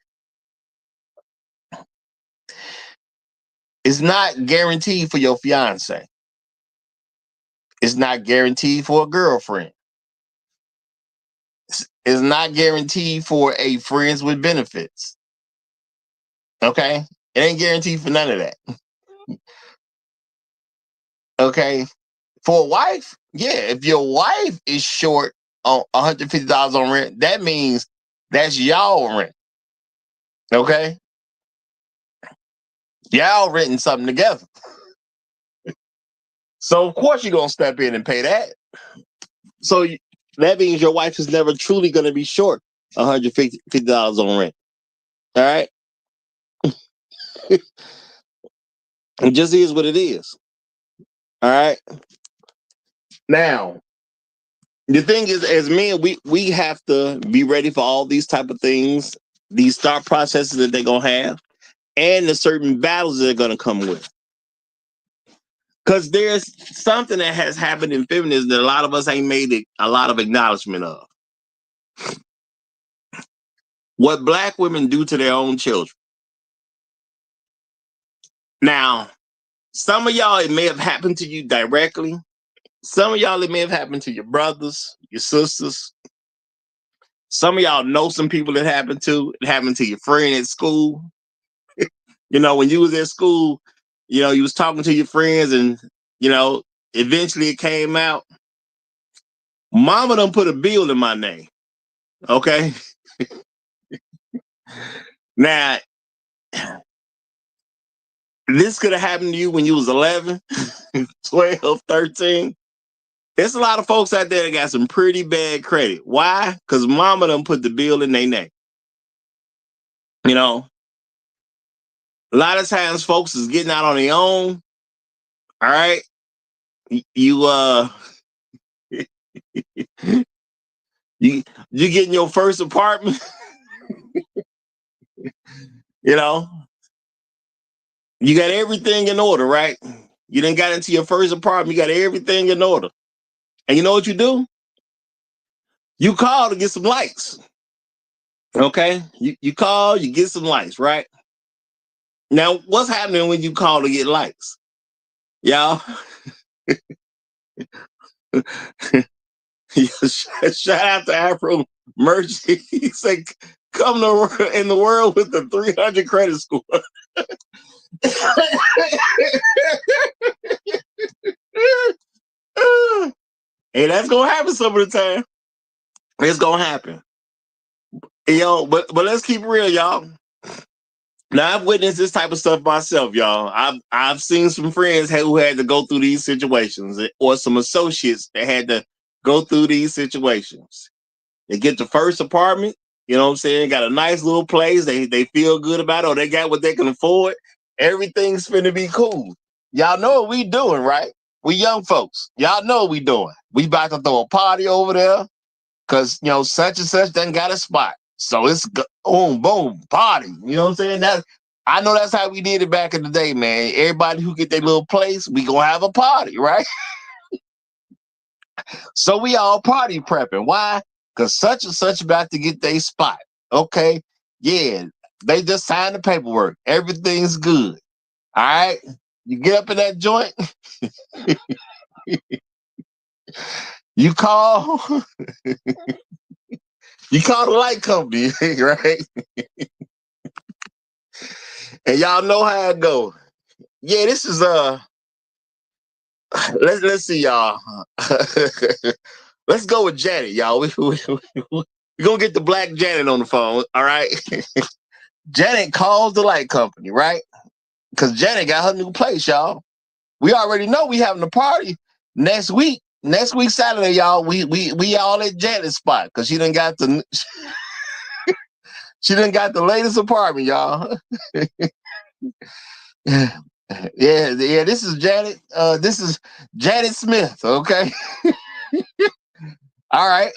It's not guaranteed for your fiance. It's not guaranteed for a girlfriend. It's not guaranteed for a friends with benefits. Okay? It ain't guaranteed for none of that. Okay? For a wife, yeah, if your wife is short on $150 on rent, that means that's y'all rent. Okay? Y'all renting something together. So, of course, you're going to step in and pay that. So, that means your wife is never truly going to be short $150 on rent. All right? It just is what it is. All right? Now, the thing is, as men, we have to be ready for all these type of things, these thought processes that they're going to have, and the certain battles that they're going to come with. Because there's something that has happened in feminism that a lot of us ain't made a lot of acknowledgement of. What Black women do to their own children. Now, some of y'all, it may have happened to you directly. Some of y'all, it may have happened to your brothers, your sisters. Some of y'all know some people that happened to. It happened to your friend at school. When you was at school, you was talking to your friends and, eventually it came out. Mama done put a bill in my name. Okay? Now, this could have happened to you when you was 11, 12, 13. There's a lot of folks out there that got some pretty bad credit. Why? Because mama done put the bill in their name. A lot of times folks is getting out on their own. All right. You getting your first apartment. You got everything in order, right? You done got into your first apartment. You got everything in order. And you know what you do? You call to get some likes. Okay? You call, you get some likes, right? Now, what's happening when you call to get likes? Y'all? Shout out to Afro Merch. He said, come in the world with the 300 credit score. Hey, that's gonna happen some of the time. It's gonna happen. But let's keep it real, y'all. Now, I've witnessed this type of stuff myself, y'all. I've seen some friends who had to go through these situations, or some associates that had to go through these situations. They get the first apartment, you know what I'm saying? Got a nice little place. They feel good about it, or they got what they can afford. Everything's finna be cool. Y'all know what we doing, right? We young folks. Y'all know what we doing. We about to throw a party over there because, such and such done got a spot. So it's boom, boom, party. You know what I'm saying? That I know that's how we did it back in the day, man. Everybody who get their little place, we gonna have a party, right? So we all party prepping. Why? Because such and such about to get their spot. Okay. Yeah. They just signed the paperwork. Everything's good. All right. You get up in that joint, you call you call the light company, right? And y'all know how it go. Yeah, this is let's see y'all. Let's go with Janet, y'all. We're gonna get the black Janet on the phone, all right? Janet calls the light company, right? Because Janet got her new place, y'all. We already know we having a party next week. Next week Saturday, y'all. We all at Janet's spot because she done got the latest apartment, y'all. Yeah. This is Janet. This is Janet Smith. Okay. All right.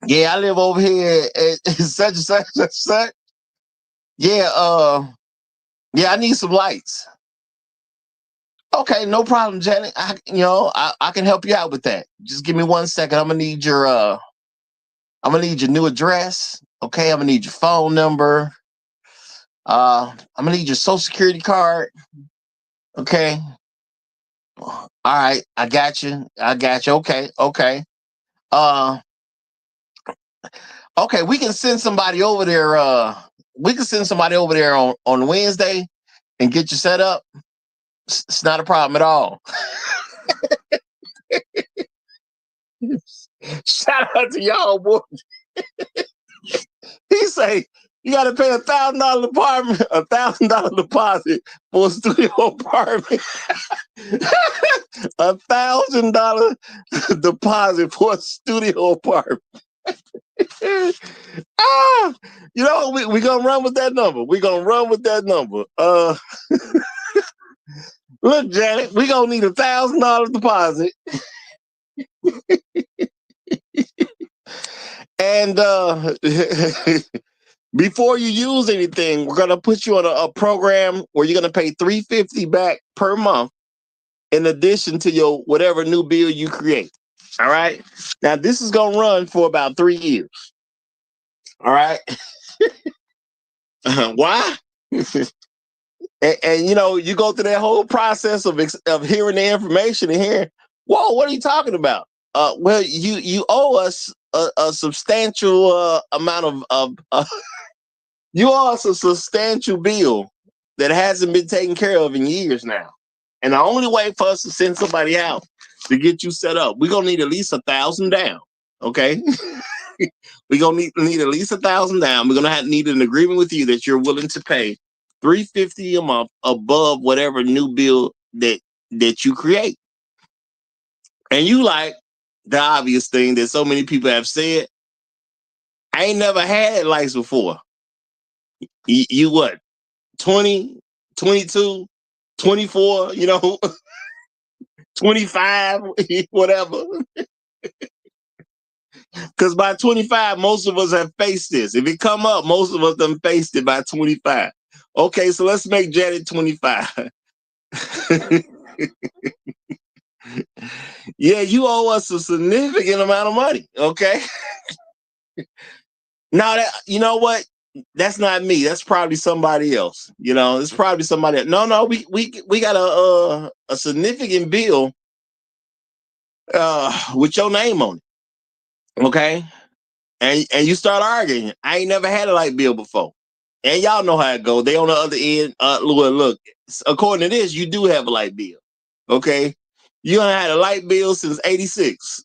Yeah, I live over here at such and such and such. Yeah. Yeah, I need some lights. Okay, no problem, Janet. I can help you out with that. Just give me 1 second. I'm gonna need your new address. Okay, I'm gonna need your phone number. I'm gonna need your social security card. Okay. All right, I got you. Okay. Okay, we can send somebody over there. We can send somebody over there on Wednesday and get you set up. It's not a problem at all. Shout out to y'all, boy. He say you got to pay $1,000 deposit for a studio apartment. $1,000 deposit for a studio apartment. We gonna run with that number. Look, Janet, we gonna need $1,000 deposit. And before you use anything, we're gonna put you on a program where you're gonna pay $350 back per month in addition to your whatever new bill you create. All right. Now this is gonna run for about 3 years. All right. Why? And you go through that whole process of hearing the information and hearing, whoa, what are you talking about? Well, you owe us a substantial amount of you owe us a substantial bill that hasn't been taken care of in years now. And the only way for us to send somebody out to get you set up, we're gonna need at least $1,000 down. Okay. We're gonna need at least $1,000 down. We're gonna need an agreement with you that you're willing to pay $350 a month above whatever new bill that you create. And you like the obvious thing that so many people have said, I ain't never had lights before. You what? 20, 22, 24, 25, whatever. Because by 25, most of us have faced this. If it come up, most of us done faced it by 25. Okay, so let's make Janet 25. Yeah, you owe us a significant amount of money. Okay. Now that you know what? That's not me. That's probably somebody else. It's probably somebody else. No, we got a significant bill with your name on it. Okay. And you start arguing. I ain't never had a light bill before. And y'all know how it goes. They on the other end. Look, according to this, you do have a light bill. Okay. You done had a light bill since 86.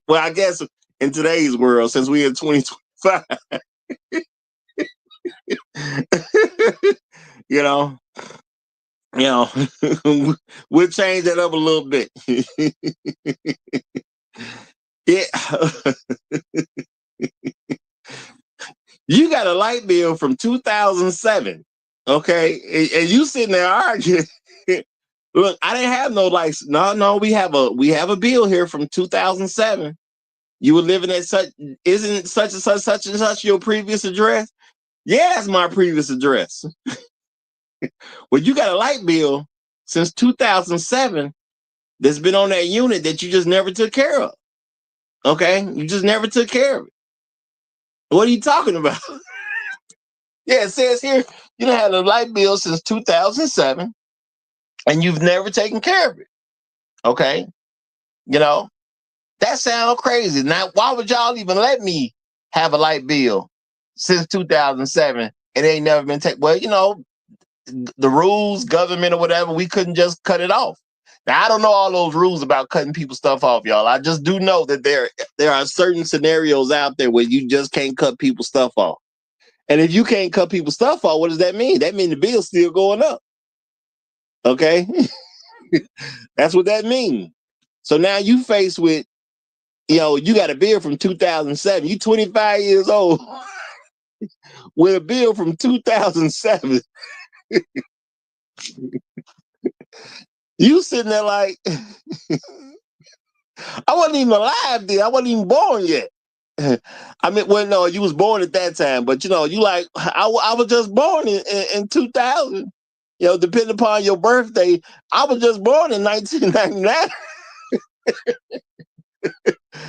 Well, I guess in today's world, since we're in 2025. We'll change that up a little bit. Yeah. You got a light bill from 2007. Okay. And you sitting there arguing. Look, I didn't have no lights. No, we have a bill here from 2007. You were living at isn't such and such your previous address? Yeah, it's my previous address. Well, you got a light bill since 2007 that's been on that unit that you just never took care of. Okay? You just never took care of it. What are you talking about? Yeah, it says here, you done had a light bill since 2007 and you've never taken care of it. Okay? You know, that sounds crazy. Now, why would y'all even let me have a light bill since 2007 and it ain't never been taken? Well, you know, the rules, government or whatever, we couldn't just cut it off. Now, I don't know all those rules about cutting people's stuff off, y'all. I just do know that there are certain scenarios out there where you just can't cut people's stuff off. And if you can't cut people's stuff off, what does that mean? That means the bill's still going up. Okay? That's what that means. So now you faced with, you know, you got a bill from 2007. You 25 years old with a bill from 2007. You sitting there like, I wasn't even alive then. I wasn't even born yet. I mean, well, no, you was born at that time, but you know, you like, I was just born in 2000. You know, depending upon your birthday, I was just born in 1999.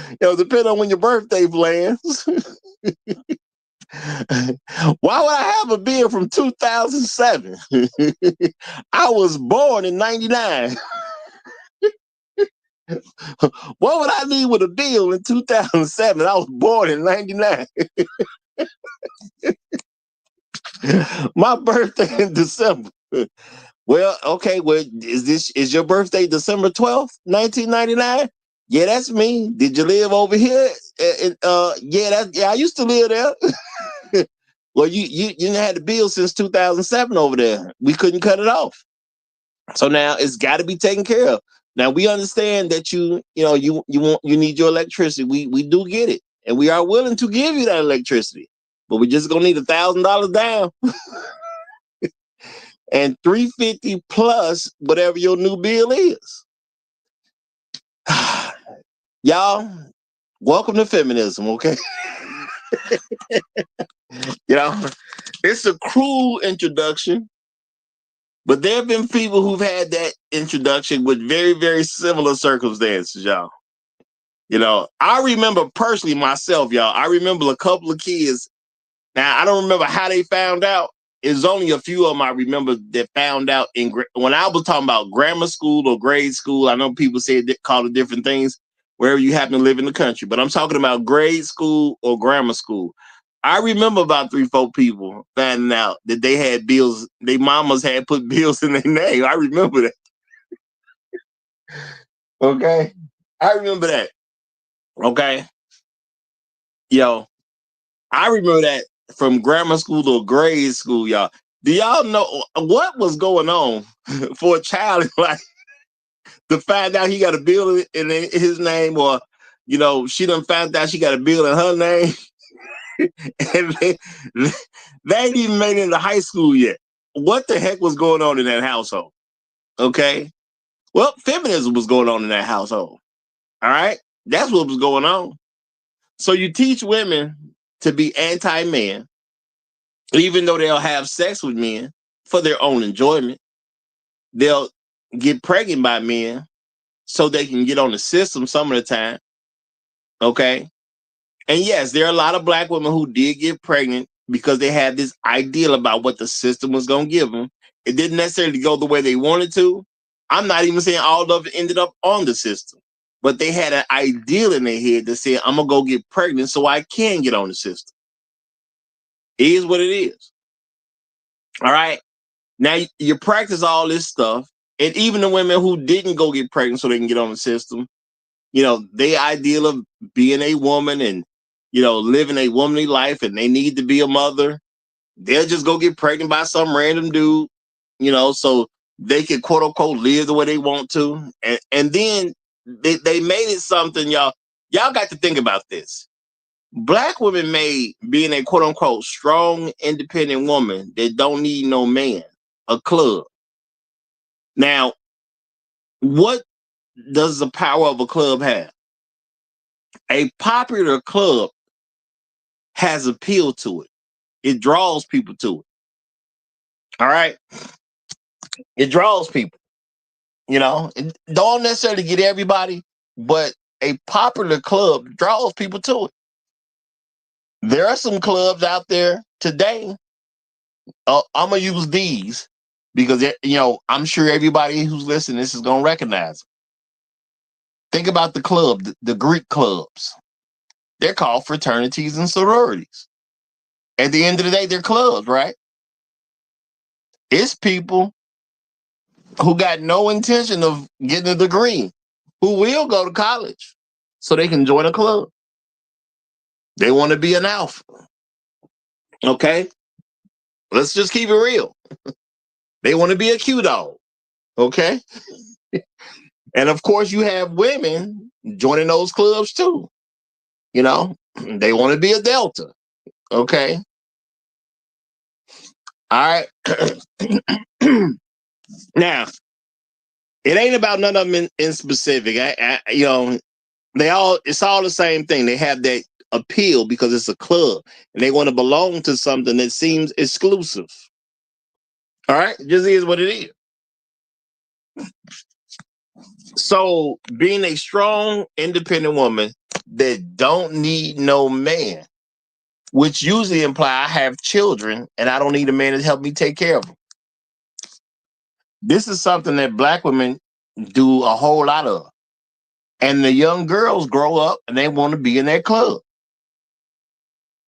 You know, depending on when your birthday lands. Why would I have a bill from 2007? I was born in 99. What would I need with a bill in 2007? I was born in 99. My birthday in December. Well, okay, well, is your birthday December 12th, 1999? Yeah, that's me. Did you live over here? Yeah, I used to live there. Well, you had the bill since 2007 over there. We couldn't cut it off. So now it's got to be taken care of. Now we understand that you need your electricity. We do get it, and we are willing to give you that electricity, but we just gonna need $1,000 down, and $350 plus whatever your new bill is. Y'all, welcome to feminism, okay? You know, it's a cruel introduction. But there have been people who've had that introduction with very, very similar circumstances, y'all. You know, I remember personally myself, y'all. I remember a couple of kids. Now, I don't remember how they found out. It's only a few of them I remember that found out when I was talking about grammar school or grade school. I know people call it different things wherever you happen to live in the country, but I'm talking about grade school or grammar school. I remember about 3-4 people finding out that they had bills. Their mamas had put bills in their name. I remember that. Okay. I remember that. Okay. Yo, I remember that from grammar school to grade school, y'all. Do y'all know what was going on for a child like to find out he got a bill in his name, or, you know, she done found out she got a bill in her name? And they ain't even made it into high school yet. What the heck was going on in that household? Okay. Well, feminism was going on in that household. All right. That's what was going on. So you teach women to be anti-man, even though they'll have sex with men for their own enjoyment. They'll get pregnant by men so they can get on the system some of the time. Okay. And yes, there are a lot of Black women who did get pregnant because they had this ideal about what the system was going to give them. It didn't necessarily go the way they wanted to. I'm not even saying all of it ended up on the system, but they had an ideal in their head that said, I'm going to go get pregnant so I can get on the system. It is what it is. All right. Now you practice all this stuff. And even the women who didn't go get pregnant so they can get on the system, you know, their ideal of being a woman and, you know, living a womanly life, and they need to be a mother, they'll just go get pregnant by some random dude, you know, so they can quote unquote live the way they want to. And then they made it something, y'all. Y'all got to think about this. Black women made being a quote unquote strong, independent woman that don't need no man a club. Now, what does the power of a club have? A popular club has appeal to it. It draws people to it. All right. It draws people. You know, it don't necessarily get everybody, but a popular club draws people to it. There are some clubs out there today. I'm gonna use these because I'm sure everybody who's listening to this is gonna recognize them. Think about the club, the Greek clubs. They're called fraternities and sororities. At the end of the day, they're clubs, right? It's people who got no intention of getting a degree, who will go to college so they can join a club. They want to be an alpha. Okay? Let's just keep it real. They want to be a Q dog. Okay? And of course, you have women joining those clubs too. You know, they want to be a Delta. Okay? All right. Now, it ain't about none of them in specific. It's all the same thing. They have that appeal because it's a club and they want to belong to something that seems exclusive. All right, it just is what it is. So being a strong, independent woman that don't need no man, which usually imply I have children and I don't need a man to help me take care of them. This is something that Black women do a whole lot of. And the young girls grow up and they want to be in that club.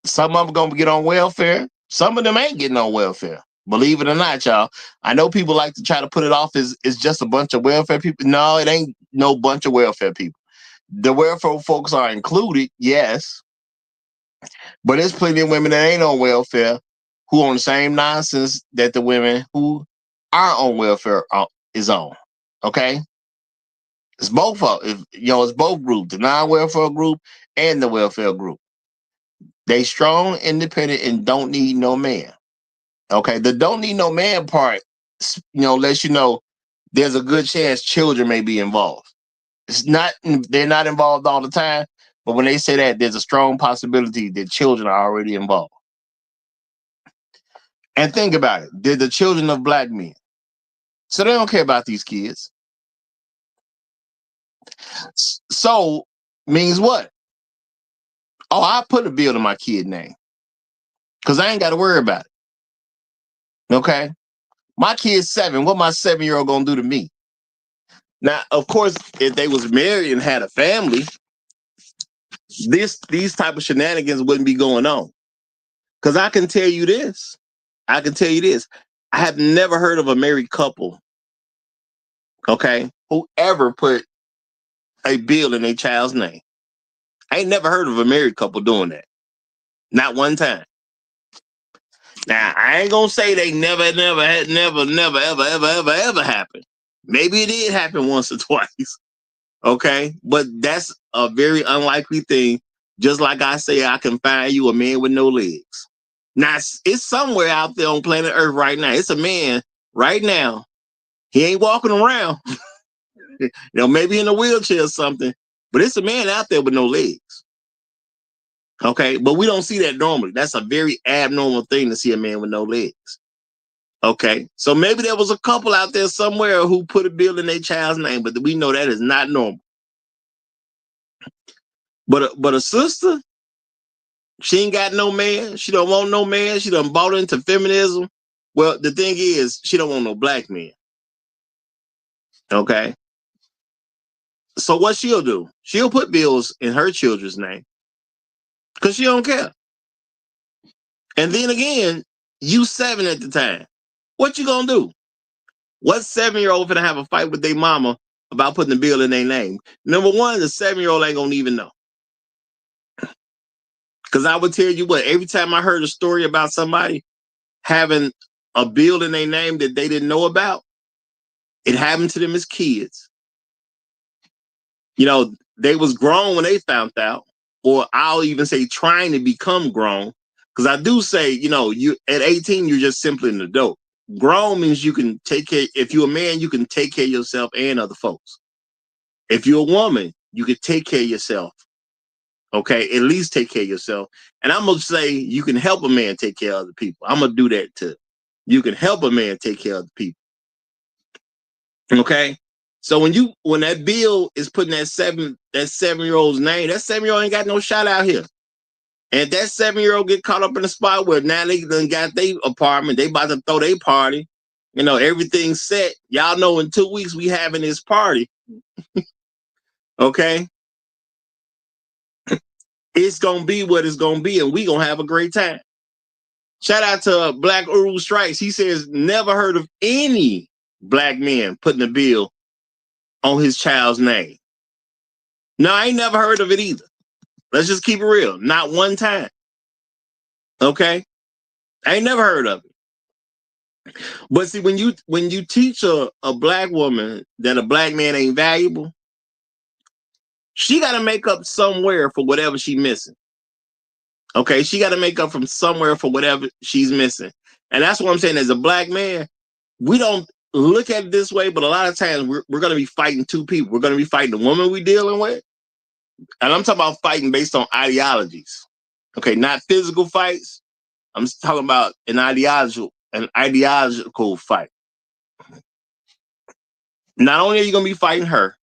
Some of them going to get on welfare. Some of them ain't getting on welfare. Believe it or not, y'all. I know people like to try to put it off as it's just a bunch of welfare people. No, it ain't no bunch of welfare people. The welfare folks are included, yes. But there's plenty of women that ain't on welfare who on the same nonsense that the women who are on welfare is on. Okay? It's both it's both groups, the non-welfare group and the welfare group. They strong, independent, and don't need no man. Okay, the don't need no man part, lets you know there's a good chance children may be involved. They're not involved all the time, but when they say that, there's a strong possibility that children are already involved. And think about it, they're the children of Black men. So they don't care about these kids. So means what? Oh, I put a bill to my kid name because I ain't got to worry about it. Okay? My kid's 7. What my 7-year-old gonna do to me? Now, of course, if they was married and had a family, these type of shenanigans wouldn't be going on. Because I can tell you this. I have never heard of a married couple, okay, who ever put a bill in their child's name. I ain't never heard of a married couple doing that. Not one time. Now, I ain't gonna say they never, ever happened. Maybe it did happen once or twice. Okay, but that's a very unlikely thing. Just like I say, I can find you a man with no legs. Now, it's somewhere out there on planet Earth right now. It's a man right now. He ain't walking around, maybe in a wheelchair or something, but it's a man out there with no legs. Okay, but we don't see that normally. That's a very abnormal thing to see a man with no legs. Okay, so maybe there was a couple out there somewhere who put a bill in their child's name, but we know that is not normal. But a sister, she ain't got no man. She don't want no man. She done bought into feminism. Well, the thing is, she don't want no Black man. Okay. So what she'll do? She'll put bills in her children's name because she don't care. And then again, you 7 at the time. What you gonna do? What 7-year-old finna have a fight with their mama about putting the bill in their name? Number one, the 7-year-old ain't gonna even know. Because I would tell you what, every time I heard a story about somebody having a bill in their name that they didn't know about, it happened to them as kids. They was grown when they found out, or I'll even say trying to become grown. Because I do say, you at 18, you're just simply an adult. Grown means you can take care. If you're a man, you can take care of yourself and other folks. If you're a woman, you can take care of yourself Okay, at least take care of yourself. And I'm gonna say you can help a man take care of other people. I'm gonna do that too. You can help a man take care of other people. Okay. So when that bill is putting that 7-year-old's name, that 7-year-old ain't got no shot out here. And if that 7-year-old get caught up in a spot where now they done got their apartment, they about to throw their party, everything's set. Y'all know in 2 weeks we having this party. Okay. It's gonna be what it's gonna be, and we gonna have a great time. Shout out to Black Uru Strikes. He says never heard of any black men putting a bill on his child's name. No, I ain't never heard of it either. Let's just keep it real. Not one time. Okay? I ain't never heard of it. But see, when you teach a black woman that a black man ain't valuable, she got to make up somewhere for whatever she's missing. Okay? She got to make up from somewhere for whatever she's missing. And that's what I'm saying. As a black man, we don't look at it this way, but a lot of times we're going to be fighting two people. We're going to be fighting the woman we're dealing with. And I'm talking about fighting based on ideologies. Okay, not physical fights. I'm talking about an ideological fight. Not only are you going to be fighting her,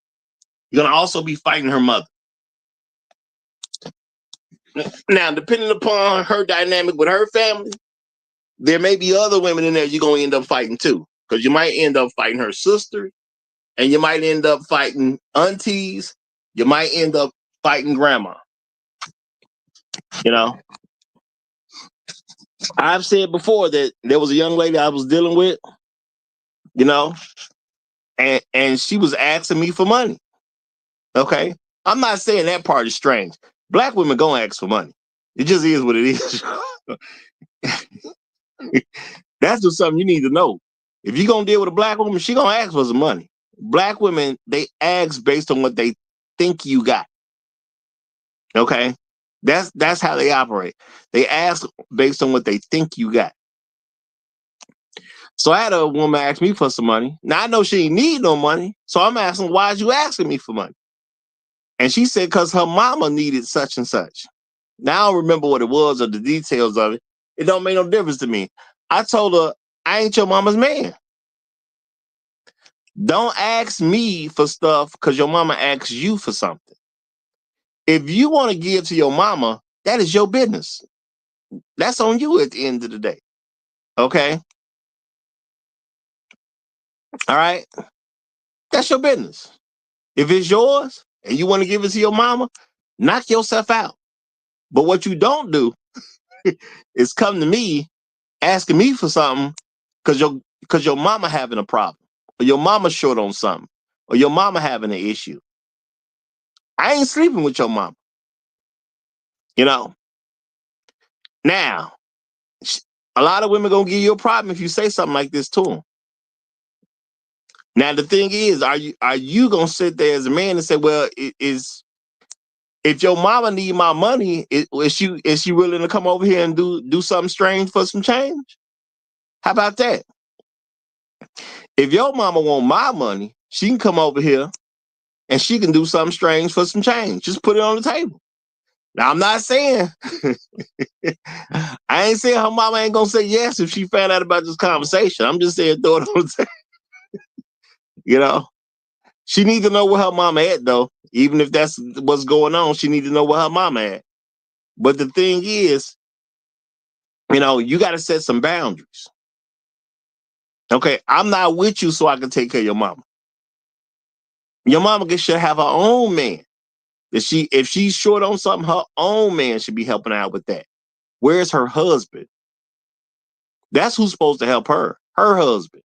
you're going to also be fighting her mother. Now, depending upon her dynamic with her family, there may be other women in there you're going to end up fighting too. Because you might end up fighting her sister, and you might end up fighting aunties. You might end up fighting grandma. I've said before that there was a young lady I was dealing with, and she was asking me for money. Okay? I'm not saying that part is strange. Black women gonna ask for money. It just is what it is. That's just something you need to know. If you're gonna deal with a black woman, she gonna ask for some money. Black women, they ask based on what they think you got. Okay? That's how they operate. They ask based on what they think you got. So I had a woman ask me for some money. Now I know she ain't need no money. So I'm asking, why'd you asking me for money? And she said, because her mama needed such and such. Now I don't remember what it was or the details of it. It don't make no difference to me. I told her, I ain't your mama's man. Don't ask me for stuff because your mama asks you for something. If you want to give to your mama, that is your business. That's on you at the end of the day. Okay? All right? That's your business. If it's yours and you want to give it to your mama, knock yourself out. But what you don't do is come to me asking me for something because your mama having a problem, or your mama short on something, or your mama having an issue. I ain't sleeping with your mama. Now, a lot of women gonna give you a problem if you say something like this to them. Now the thing is, are you gonna sit there as a man and say, well, if your mama need my money, is she willing to come over here and do something strange for some change? How about that? If your mama want my money, she can come over here and she can do something strange for some change. Just put it on the table. Now, I'm not saying, I ain't saying her mama ain't gonna say yes if she found out about this conversation. I'm just saying throw it on the table. She need to know where her mama at, though. Even if that's what's going on, she need to know where her mama at. But the thing is, you got to set some boundaries. Okay, I'm not with you so I can take care of your mama. Your mama should have her own man. If she's short on something, her own man should be helping out with that. Where's her husband? That's who's supposed to help her husband.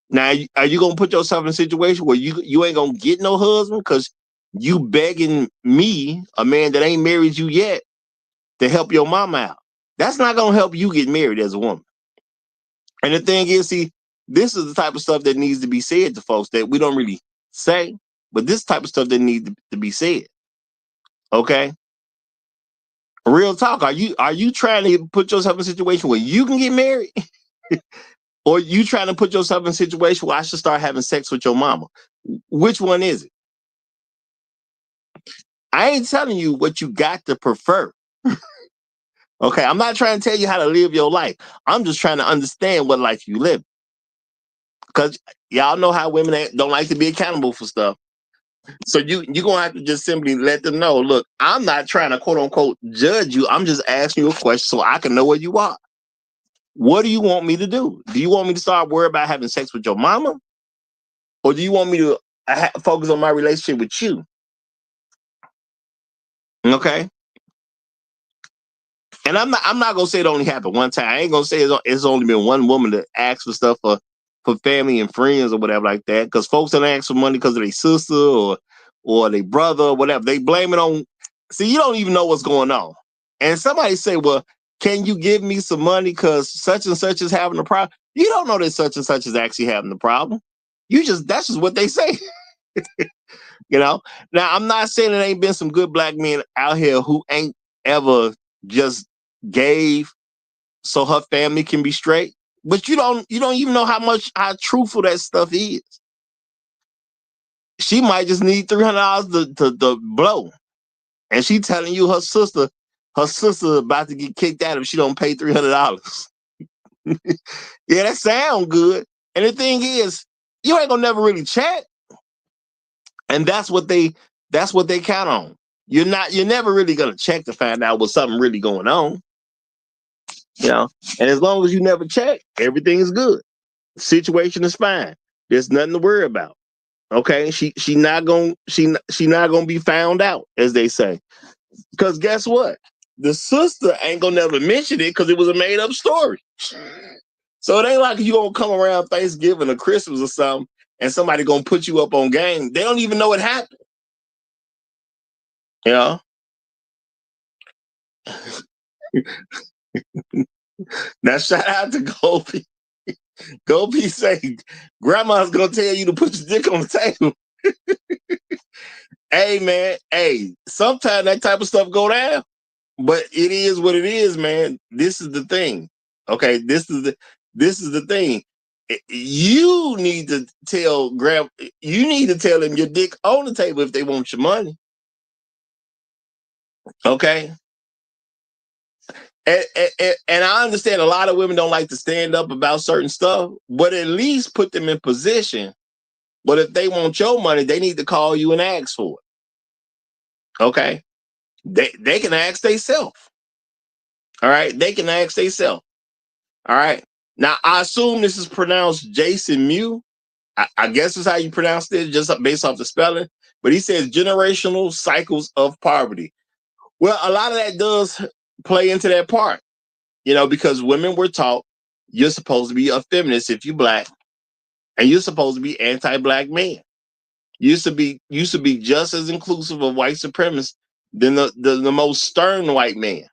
Now, are you gonna put yourself in a situation where you ain't gonna get no husband because you begging me, a man that ain't married you yet, to help your mama out? That's not gonna help you get married as a woman. And the thing is, see, this is the type of stuff that needs to be said to folks that we don't really say, but this type of stuff that needs to be said. Okay? Real talk. Are you trying to put yourself in a situation where you can get married? Or you trying to put yourself in a situation where I should start having sex with your mama? Which one is it? I ain't telling you what you got to prefer. Okay, I'm not trying to tell you how to live your life. I'm just trying to understand what life you live. Because y'all know how women don't like to be accountable for stuff. So you're going to have to just simply let them know, look, I'm not trying to quote unquote judge you. I'm just asking you a question so I can know where you are. What do you want me to do? Do you want me to start worrying about having sex with your mama? Or do you want me to focus on my relationship with you? Okay. And I'm not gonna say it only happened one time. I ain't gonna say it's only been one woman that asked for stuff for family and friends or whatever like that. Because folks don't ask for money because of their sister or their brother or whatever. They blame it on. See, you don't even know what's going on. And somebody say, "Well, can you give me some money because such and such is having a problem?" You don't know that such and such is actually having the problem. That's just what they say. You know. Now, I'm not saying there ain't been some good black men out here who ain't ever just gave so her family can be straight, but you don't even know how truthful that stuff is. She might just need $300 to blow, and she telling you her sister about to get kicked out if she don't pay $300. Yeah, that sound good. And the thing is, you ain't gonna never really check, and that's what they count on. You're never really gonna check to find out what's something really going on. You know, and as long as you never check, everything is good. Situation is fine. There's nothing to worry about. Okay, she not gonna be found out, as they say. Because guess what? The sister ain't gonna never mention it because it was a made up story. So it ain't like you gonna come around Thanksgiving or Christmas or something and somebody gonna put you up on game. They don't even know it happened. You know. Now shout out to Goldie. Goldie say, "Grandma's gonna tell you to put your dick on the table." Hey man, hey, sometimes that type of stuff go down, but it is what it is, man. This is the thing. Okay, this is the thing. You need to tell them your dick on the table if they want your money. Okay. And I understand a lot of women don't like to stand up about certain stuff, but at least put them in position. But if they want your money, they need to call you and ask for it. Okay. They can ask themselves. All right. They can ask themselves. All right. Now, I assume this is pronounced Jason Mew. I guess is how you pronounce it, just based off the spelling. But he says generational cycles of poverty. Well, a lot of that does play into that part, you know, because women were taught you're supposed to be a feminist if you're black, and you're supposed to be anti-black men. Used to be just as inclusive of white supremacists than the most stern white man,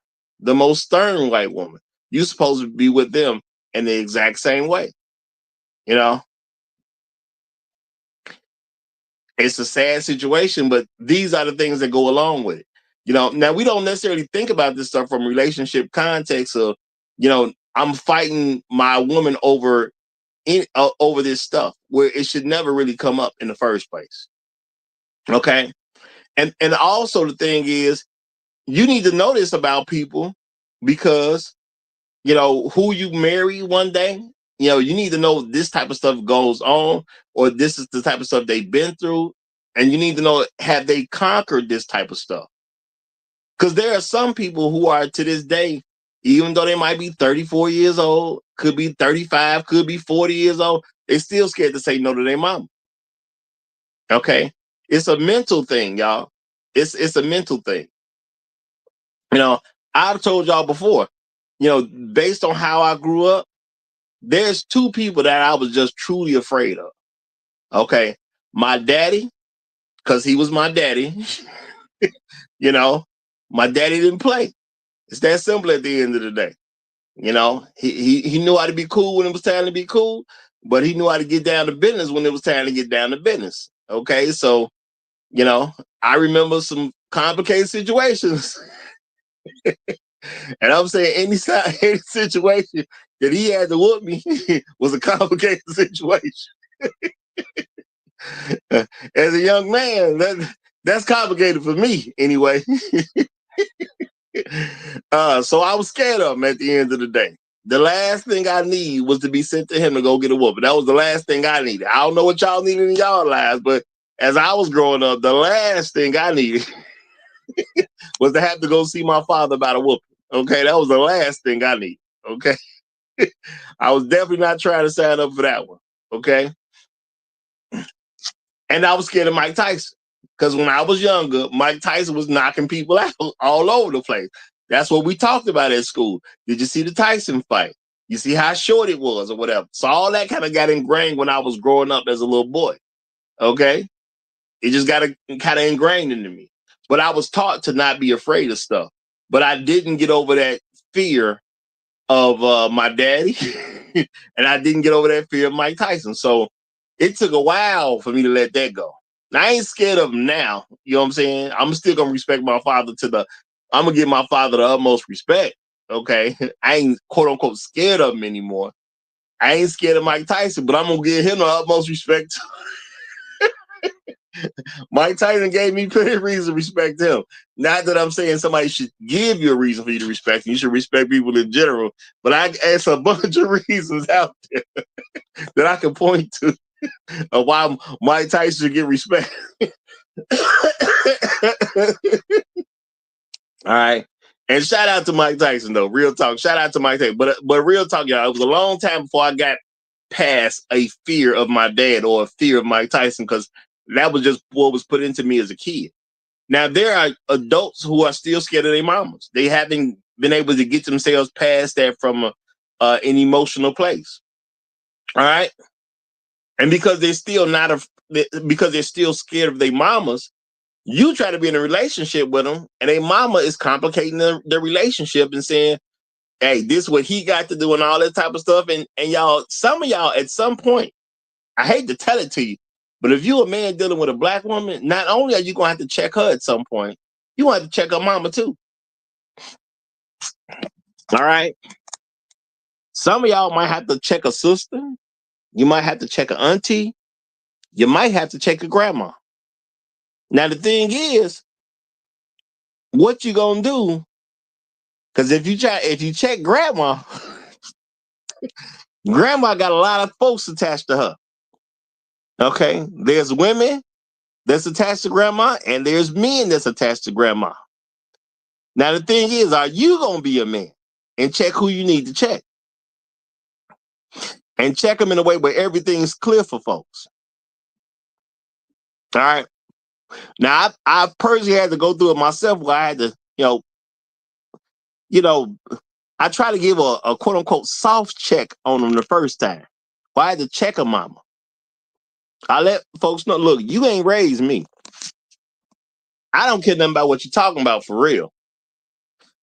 the most stern white woman. You're supposed to be with them in the exact same way. You know, it's a sad situation, but these are the things that go along with it. You know, now we don't necessarily think about this stuff from relationship context of, you know, I'm fighting my woman over this stuff where it should never really come up in the first place. Okay. And also the thing is, you need to know this about people because, you know, who you marry one day, you know, you need to know this type of stuff goes on, or this is the type of stuff they've been through. And you need to know, have they conquered this type of stuff? Because there are some people who are to this day, even though they might be 34 years old, could be 35, could be 40 years old, they still scared to say no to their mom. Okay. It's a mental thing, y'all. It's a mental thing. You know, I've told y'all before, you know, based on how I grew up, there's two people that I was just truly afraid of. Okay. My daddy, because he was my daddy. You know, my daddy didn't play. It's that simple at the end of the day. You know, he knew how to be cool when it was time to be cool, but he knew how to get down to business when it was time to get down to business. Okay. So, you know, I remember some complicated situations. And I'm saying any situation that he had to whoop me was a complicated situation. As a young man, That's complicated for me anyway. So I was scared of him at the end of the day. The last thing I need was to be sent to him to go get a whooping. That was the last thing I needed. I don't know what y'all needed in y'all lives, but as I was growing up, the last thing I needed was to have to go see my father about a whooping. Okay, that was the last thing I needed. Okay. I was definitely not trying to sign up for that one. Okay. And I was scared of Mike Tyson. Because when I was younger, Mike Tyson was knocking people out all over the place. That's what we talked about at school. Did you see the Tyson fight? You see how short it was or whatever. So all that kind of got ingrained when I was growing up as a little boy. Okay. It just got kind of ingrained into me. But I was taught to not be afraid of stuff. But I didn't get over that fear of my daddy. And I didn't get over that fear of Mike Tyson. So it took a while for me to let that go. Now, I ain't scared of him now. You know what I'm saying? I'm still going to respect my father I'm going to give my father the utmost respect. Okay. I ain't quote unquote scared of him anymore. I ain't scared of Mike Tyson, but I'm going to give him the utmost respect. Mike Tyson gave me plenty of reason to respect him. Not that I'm saying somebody should give you a reason for you to respect him. You should respect people in general. But I ask a bunch of reasons out there that I can point to of why Mike Tyson should get respect. All right. And shout out to Mike Tyson, though. Real talk. Shout out to Mike Tyson. But real talk, y'all, it was a long time before I got past a fear of my dad or a fear of Mike Tyson, because that was just what was put into me as a kid. Now, there are adults who are still scared of their mamas. They haven't been able to get themselves past that from an emotional place. All right. And because they're still because they're still scared of their mamas, you try to be in a relationship with them, and a mama is complicating the relationship and saying, hey, this is what he got to do and all that type of stuff. And y'all, some of y'all at some point, I hate to tell it to you, but if you're a man dealing with a black woman, not only are you going to have to check her at some point, you want to have to check her mama too. All right. Some of y'all might have to check a sister. You might have to check an auntie. You might have to check a grandma. Now, the thing is, what you going to do? Because if you check grandma, grandma got a lot of folks attached to her. Okay. There's women that's attached to grandma, and there's men that's attached to grandma. Now, the thing is, are you going to be a man and check who you need to check? And check them in a way where everything's clear for folks. All right. Now, I personally had to go through it myself where I had to, I try to give a quote unquote soft check on them the first time. Well, I had to check a mama. I let folks know, look, you ain't raised me. I don't care nothing about what you're talking about for real.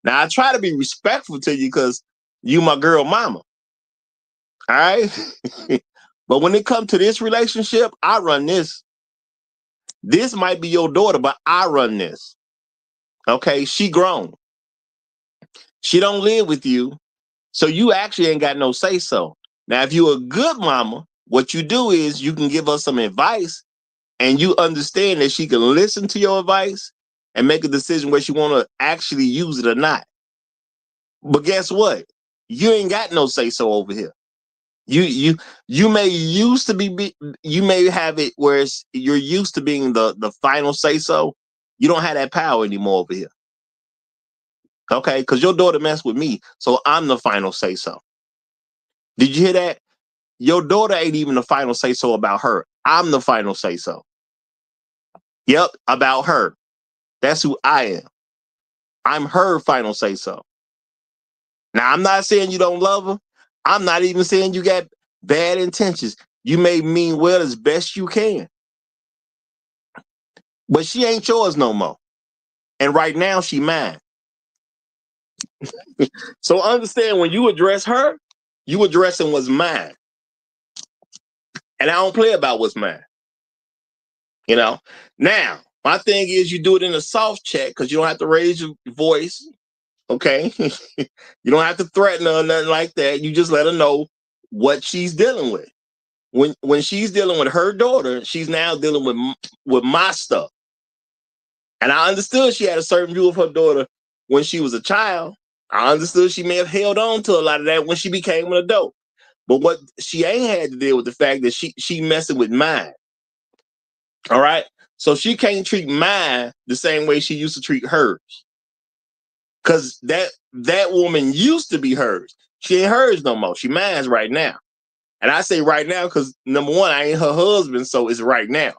Now, I try to be respectful to you because you my girl mama. All right. But when it comes to this relationship, I run this. This might be your daughter, but I run this. Okay. She grown. She don't live with you. So you actually ain't got no say so. Now, if you're a good mama, what you do is you can give her some advice and you understand that she can listen to your advice and make a decision whether she want to actually use it or not. But guess what? You ain't got no say so over here. You may used to be you may have it where you're used to being the final say so. You don't have that power anymore over here. Okay, because your daughter messed with me, so I'm the final say so. Did you hear that? Your daughter ain't even the final say so about her. I'm the final say so. Yep, about her. That's who I am. I'm her final say so. Now, I'm not saying you don't love her. I'm not even saying you got bad intentions. You may mean well as best you can. But she ain't yours no more. And right now, she mine. So understand, when you address her, you addressing what's mine. And I don't play about what's mine. Now, my thing is you do it in a soft check because you don't have to raise your voice. Okay. You don't have to threaten her or nothing like that. You just let her know what she's dealing with. When she's dealing with her daughter, she's now dealing with my stuff. And I understood she had a certain view of her daughter when she was a child. I understood she may have held on to a lot of that when she became an adult. But what she ain't had to deal with the fact that she messing with mine. All right. So she can't treat mine the same way she used to treat hers. Because that woman used to be hers. She ain't hers no more. She mine's right now. And I say right now because, number one, I ain't her husband, so it's right now.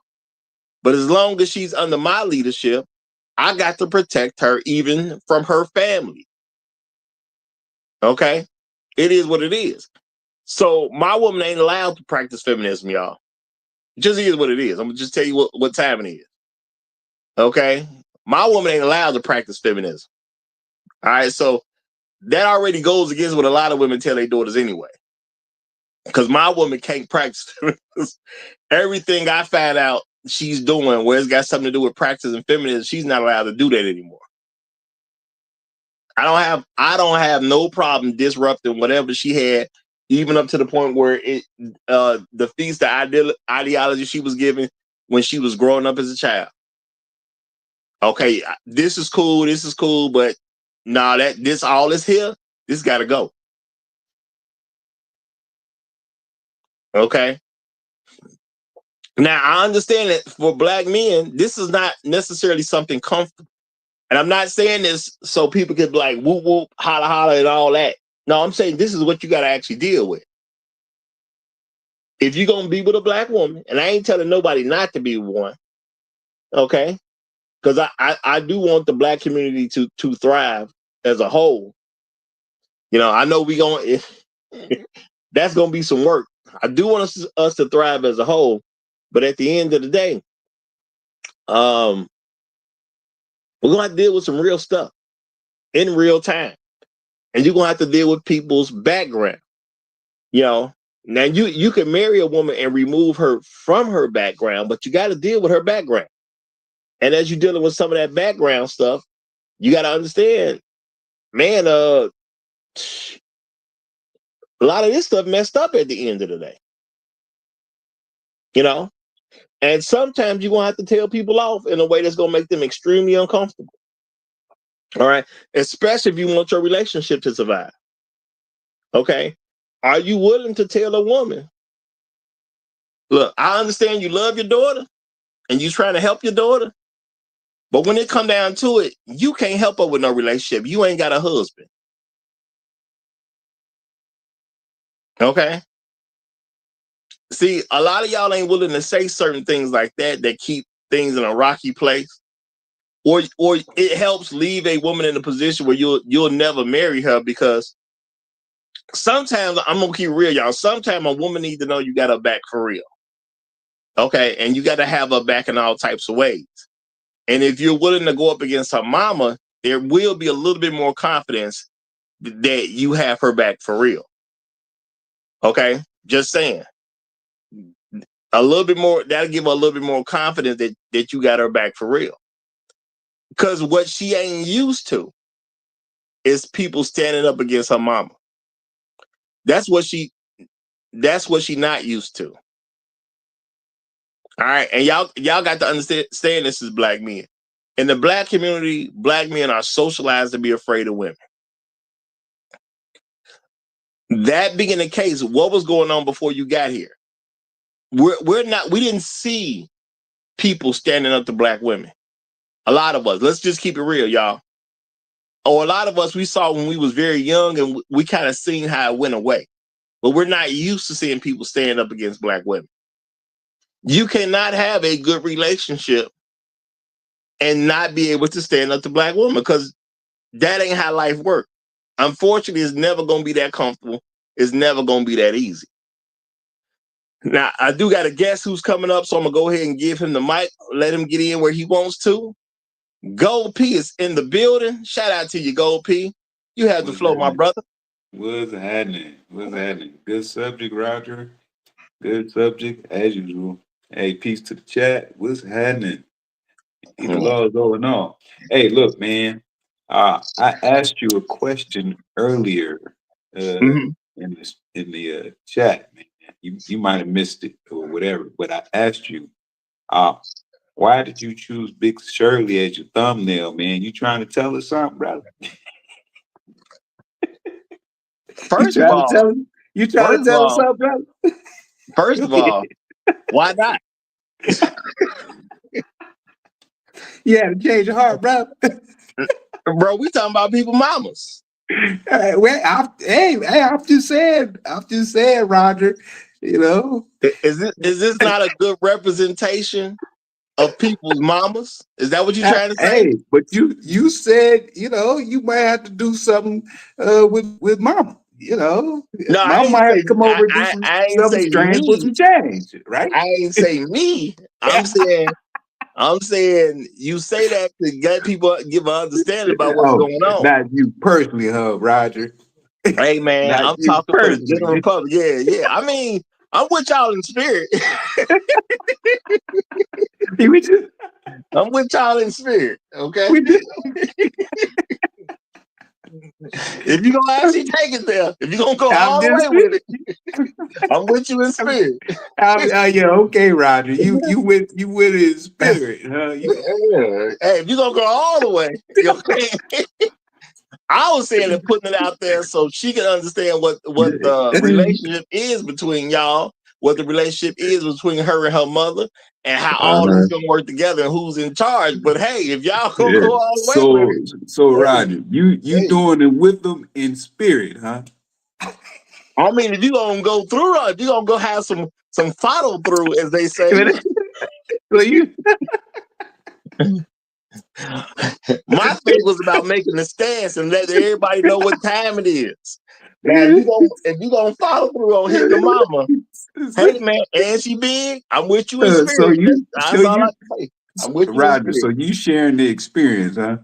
But as long as she's under my leadership, I got to protect her even from her family. Okay? It is what it is. So my woman ain't allowed to practice feminism, y'all. It just is what it is. I'm going to just tell you what time it is. Okay? My woman ain't allowed to practice feminism. All right? So that already goes against what a lot of women tell their daughters anyway. Because my woman can't practice feminism. Everything I find out she's doing where it's got something to do with practicing feminism, she's not allowed to do that anymore. I don't have no problem disrupting whatever she had, even up to the point where the feast of ideology she was given when she was growing up as a child. Okay, this is cool, but this all is here. This got to go. Okay. Now I understand that for Black men, this is not necessarily something comfortable. And I'm not saying this so people could be like whoop whoop, holla holla, and all that. No, I'm saying this is what you got to actually deal with. If you're gonna be with a Black woman, and I ain't telling nobody not to be one, okay? Because I do want the Black community to thrive as a whole. You know, I know that's gonna be some work. I do want us to thrive as a whole, but at the end of the day, we're gonna have to deal with some real stuff in real time. And you're gonna have to deal with people's background. You know, now you can marry a woman and remove her from her background, but you got to deal with her background. And as you're dealing with some of that background stuff, you got to understand, man, a lot of this stuff messed up at the end of the day. You know, and sometimes you're gonna have to tell people off in a way that's gonna make them extremely uncomfortable. All right, especially if you want your relationship to survive. Okay, are you willing to tell a woman, look, I understand you love your daughter and you trying to help your daughter, but when it come down to it, you can't help her with no relationship. You ain't got a husband. Okay. See, a lot of y'all ain't willing to say certain things like that keep things in a rocky place. Or it helps leave a woman in a position where you'll never marry her, because sometimes, I'm gonna keep real, y'all. Sometimes a woman needs to know you got her back for real. Okay, and you got to have her back in all types of ways. And if you're willing to go up against her mama, there will be a little bit more confidence that you have her back for real. Okay, just saying. A little bit more, that'll give her a little bit more confidence that you got her back for real. Because what she ain't used to is people standing up against her mama. That's what she not used to. All right. And y'all got to understand this is Black men. In the Black community, Black men are socialized to be afraid of women. That being the case, what was going on before you got here? We didn't see people standing up to Black women. A lot of us, let's just keep it real, y'all. Or a lot of us we saw when we was very young, and we kind of seen how it went away. But we're not used to seeing people stand up against Black women. You cannot have a good relationship and not be able to stand up to Black women, because that ain't how life works. Unfortunately, it's never going to be that comfortable. It's never going to be that easy. Now, I do got a guest who's coming up, so I'm going to go ahead and give him the mic, let him get in where he wants to. Gold P is in the building. Shout out to you, Gold P. You have the flow, my brother. What's happening? What's happening? Good subject, Roger. Good subject, as usual. Hey, peace to the chat. What's happening? The law is going on. Hey, look, man. I asked you a question earlier Mhm. in the chat, man. You might have missed it or whatever, but I asked you, Why did you choose Big Shirley as your thumbnail, man? You trying to tell us something, brother? First of all, You trying to tell us something, brother? First of all, why not? You had to change your heart, brother. Bro, we talking about people mamas. Well, I'm just saying, Roger. You know, Is this not a good representation of people's mamas? Is that what you're trying to say? Hey, but you said, you know, you might have to do something with mama. You know, No, mama might have to come over and do I ain't something say strange me. with some change, right? I ain't say me. I'm saying you say that to get people give an understanding about what's going on. Not you personally, Roger. Hey man, I'm talking for the general public. Yeah. I mean, I'm with y'all in spirit. I'm with y'all in spirit. Okay. If you're gonna actually take it there, if you're gonna go all the way with it, I'm with you in spirit. Yeah, okay, Roger. You with his spirit, huh? Hey, if you're gonna go all the way, okay. I was saying and putting it out there so she can understand what the relationship is between y'all, what the relationship is between her and her mother, and how all this is gonna work together and who's in charge. But hey, if y'all gonna go all the way with it, so Roger, you doing it with them in spirit, huh? I mean, if you gonna go through, if you gonna go have some follow through, as they say. So you. My thing was about making the stance and letting everybody know what time it is. Now, if you gonna follow through on hitting the mama, hey man, and she big, I'm with you in spirit. That's all I can say. I'm with you, Roger. So you sharing the experience, huh?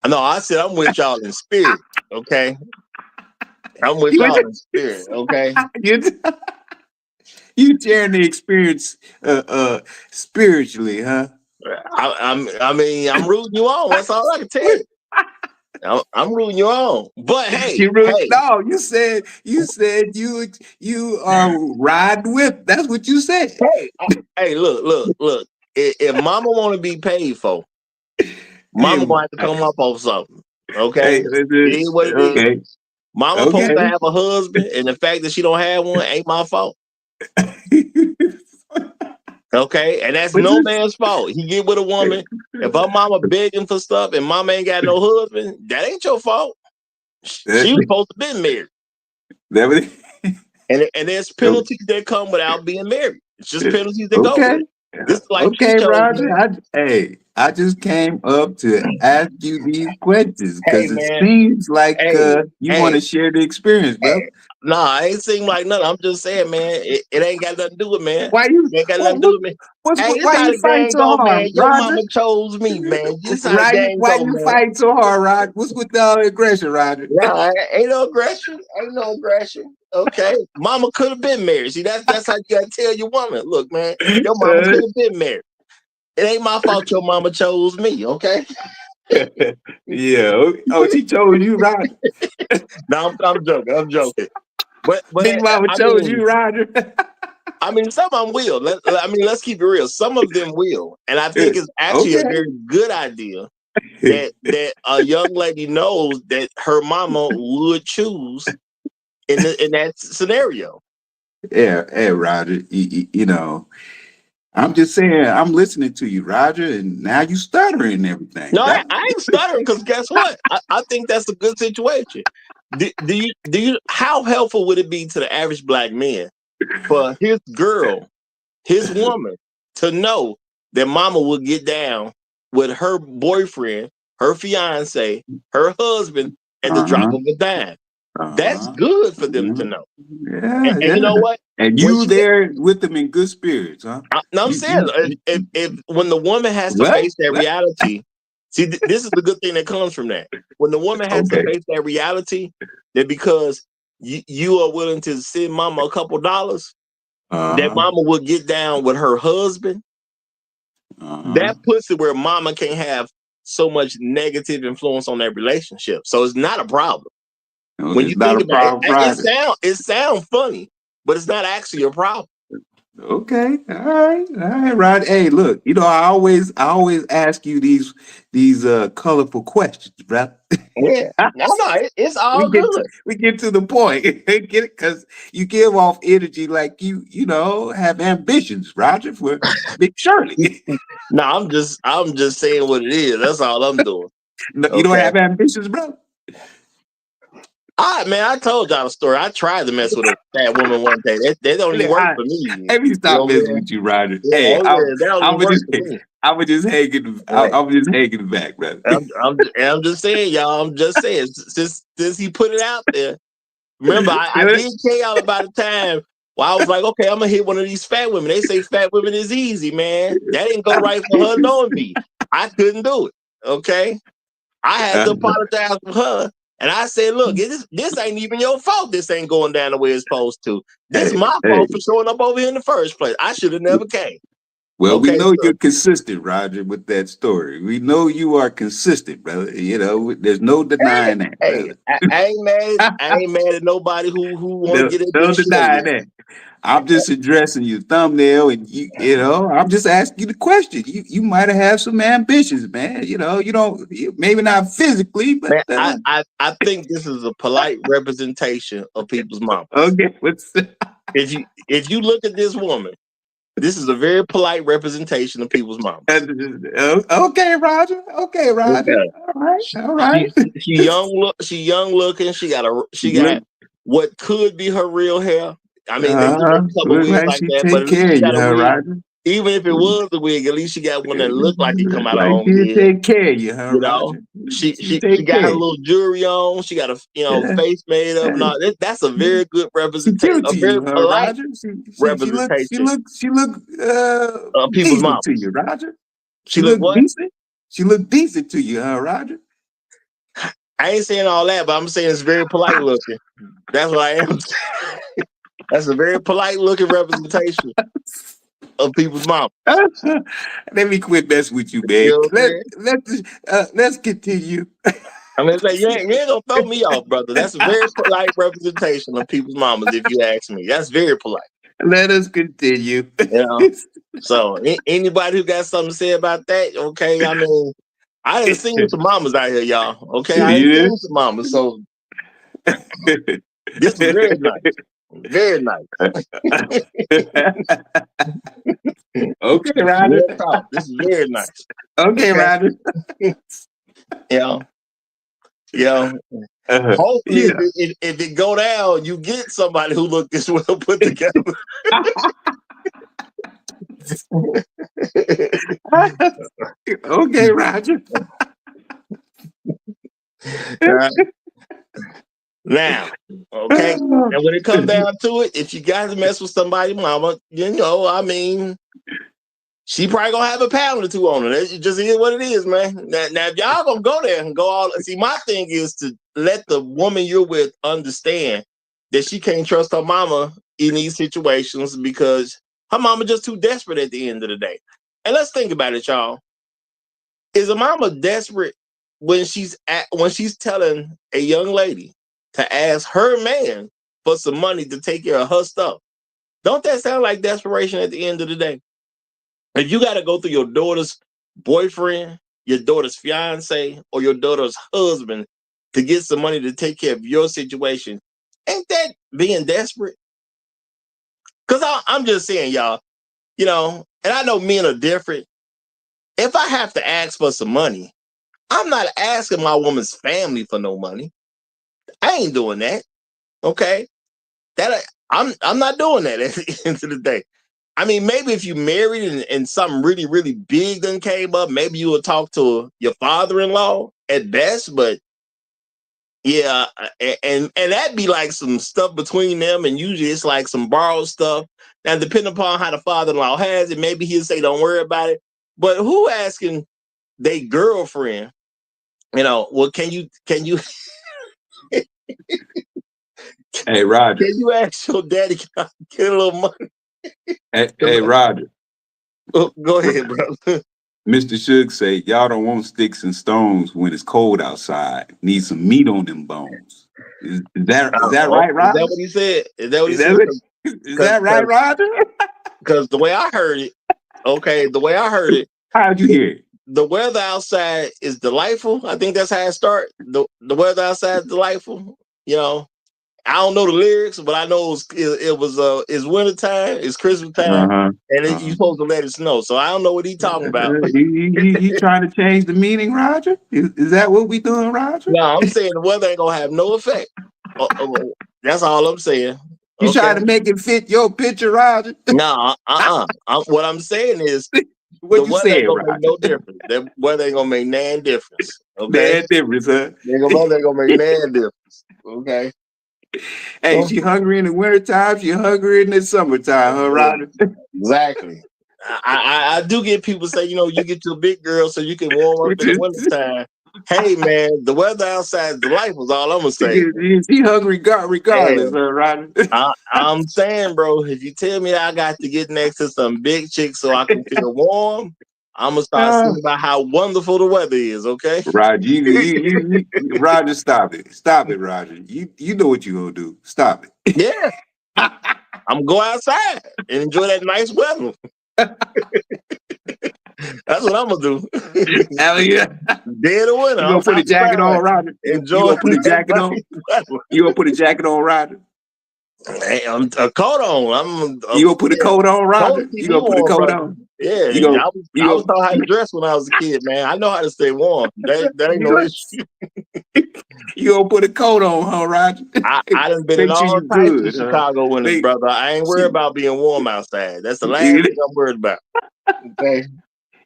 No, I said I'm with y'all in spirit. Okay, I'm with y'all in spirit. Okay, you sharing the experience, spiritually, huh? I mean, I'm rooting you on. That's all I can tell you. I'm rooting you on. But hey, no, you said you are riding with. That's what you said. Hey, look. If mama want to be paid for, mama gonna have to come up on something. Okay, it is what it is. Mama supposed to have a husband, and the fact that she don't have one ain't my fault. Okay, and that's no man's fault. He get with a woman. If her mama begging for stuff and mama ain't got no husband, that ain't your fault. She was supposed to be married. And there's penalties that come without being married. It's just penalties that go with it. This is like Roger. I just came up to ask you these questions because it seems like you want to share the experience, bro. Nah, it ain't seem like nothing. I'm just saying, man, it ain't got nothing to do with me. Why you? It ain't got nothing to do with me. Why you fight so hard, man? Your Roger? mama chose me, man. This how the game Why go, you man. fight so hard, Roger? What's with the aggression, Roger? Nah, ain't no aggression. Ain't no aggression. Okay, mama could have been married. See, that's how you gotta tell your woman. Look, man, your mama could have been married. It ain't my fault your mama chose me. Okay. Yeah. Oh, she chose you, Roger. No, I'm joking. But Big mama chose you, Roger. I mean, some of them will. Let's keep it real. Some of them will, and I think it's actually a very good idea that a young lady knows that her mama would choose in that scenario. Yeah, hey, Roger. You know, I'm just saying. I'm listening to you, Roger, and now you stuttering and everything. No, I ain't stuttering because guess what? I think that's a good situation. Do you? How helpful would it be to the average black man for his girl, his woman, to know that mama will get down with her boyfriend, her fiance, her husband at the drop of a dime? That's good for them to know. Yeah, and you know what? And you there with them in good spirits, huh? I'm saying if when the woman has to face that reality, see, this is the good thing that comes from that. When the woman has to face that reality, that because you are willing to send mama a couple dollars, that mama will get down with her husband. That puts it where mama can't have so much negative influence on that relationship. So it's not a problem. When you think about it, it sounds funny, but it's not actually a problem. Okay, all right, Rod. Hey, look, I always ask you these colorful questions, bro. Yeah. No, it's we all get to, good. we get to the point. Get it? Because you give off energy like you have ambitions, Roger, for Big Shirley. No, I'm just saying what it is. That's all I'm doing. No, you don't Okay. have ambitions, bro. All right, man. I told y'all the story. I tried to mess with a fat woman one day. That don't even work for me. Let me You stop know what I'm messing saying? with you, Roger. Yeah, Hey, yeah, that don't I'm even gonna work just for me. Right. I'm just hanging back, brother. I'm just saying, y'all. I'm just saying. Since he put it out there. Remember, I did tell y'all about a time where I was like, okay, I'm gonna hit one of these fat women. They say fat women is easy, man. That didn't go right for her knowing me. I couldn't do it. Okay. I had to apologize for her. And I said, look, this ain't even your fault. This ain't going down the way it's supposed to. This is my Hey. fault for showing up over here in the first place. I should have never came. Well, we Okay, know so you're consistent, Roger, with that story. We know you are consistent, brother. There's no denying that, hey, brother. I ain't mad. I ain't mad at nobody who want to No, get it no big short denying with. that. I'm just addressing your thumbnail, and I'm just asking you the question. You might have some ambitions, man. Maybe not physically, but Man, I think this is a polite representation of people's mamas. okay. If you look at this woman, this is a very polite representation of people's mamas. Okay, Roger. Okay, Roger. Okay. All right. She young looking. She got what could be her real hair. I mean, they do make a couple Look wigs like like she that, but take at least care she of you, got a huh, wig. Roger? Even if it was a wig, at least she got one that looked like it come out her Like own she head. take care of you, huh, You know, Roger? she She she she take got care her of you. little jewelry on. She got a face made up and all. That's a very good She representation, cute a to very you, huh, polite Roger? representation. She look Of people's decent to mamas. you, Roger. She She look look what? decent. She look decent to you, huh, Roger? I ain't saying all that, but I'm saying it's very polite looking. That's what I am. That's a very polite looking representation of people's mamas. Let me quit messing with you, You man. know what I'm saying? Let's continue. I mean, it's like, you ain't gonna throw me off, brother. That's a very polite representation of people's mamas, if you ask me. That's very polite. Let us continue. You know. So anybody who got something to say about that, okay? I mean, I didn't see some mamas out here, y'all. Okay, I ain't Yeah. seen some mamas. So this is very nice. Very nice. Okay, Roger. Real talk. This is very nice. Okay, Okay. Roger. Yeah. Yeah. Hopefully, Yeah. if it go down, you get somebody who look this well put together. Okay, Roger. Now, okay. And when it comes down to it, if you guys mess with somebody, mama, I mean, she probably gonna have a pound or two on her. It just is what it is, man. Now if y'all gonna go there and go all, see, my thing is to let the woman you're with understand that she can't trust her mama in these situations because her mama just too desperate at the end of the day. And let's think about it, y'all. Is a mama desperate when she's telling a young lady to ask her man for some money to take care of her stuff? Don't that sound like desperation at the end of the day? If you got to go through your daughter's boyfriend, your daughter's fiance, or your daughter's husband to get some money to take care of your situation, ain't that being desperate? Because I'm just saying, y'all, and I know men are different. If I have to ask for some money, I'm not asking my woman's family for no money. I ain't doing that. Okay, I'm not doing that at the end of the day. I mean, maybe if you married and something really, really big then came up, maybe you would talk to your father-in-law at best. But yeah, and that'd be like some stuff between them, and usually it's like some borrowed stuff. Now, depending upon how the father-in-law has it, maybe he'll say, "Don't worry about it." But who asking they girlfriend? Well, can you Hey, Roger. can you ask your daddy, can I get a little money? Hey, Roger. Go ahead, bro. Mr. Suge say, y'all don't want sticks and stones when it's cold outside. Need some meat on them bones. Is that right, Is that Roger? what he said? Is that what he Is said? that, is that right, Roger? because the way I heard it, How'd you hear it? the weather outside is delightful. I think that's how it starts. The weather outside is delightful. You know, I don't know the lyrics, but I know it's winter time, it's Christmas time, and you're supposed to let it snow. So I don't know what he's talking about. He trying to change the meaning, Roger? Is that what we doing, Roger? No, I'm saying the weather ain't gonna have no effect. That's all I'm saying. You trying to make it fit your picture, Roger? No, what I'm saying is What the you weather saying, ain't gonna Roger? make no difference. The weather ain't gonna make nan difference. Okay, Bad difference, huh? the weather ain't gonna make nan difference. Okay. Hey, she hungry in the wintertime, she hungry in the summertime, huh, Roger? Exactly. I do get people say, you get your big girl so you can warm up in the wintertime. Hey man, the weather outside is delightful is all I'm gonna say. She hungry regardless, huh, Roger? I'm saying, bro, if you tell me I got to get next to some big chicks so I can feel warm, I'm gonna start thinking about how wonderful the weather is, okay? Roger, you Roger, stop it. Stop it, Roger. You know what you gonna do. Stop it. Yeah. I'm gonna go outside and enjoy that nice weather. That's what I'm gonna do. Hell yeah. Dead of winter. You gonna put a jacket on, Roger? Enjoy. You gonna put a jacket on? You gonna put a jacket on, Roger? Hey, I'm a coat on. You gonna put a coat on, Roger? You gonna put a coat on? Yeah, I was taught how to dress when I was a kid, man. I know how to stay warm. That ain't no issue. You gonna put a coat on, huh, Roger? I done been in all types of Chicago winters, brother. I ain't worried about being warm outside. That's the last thing I'm worried about. Okay.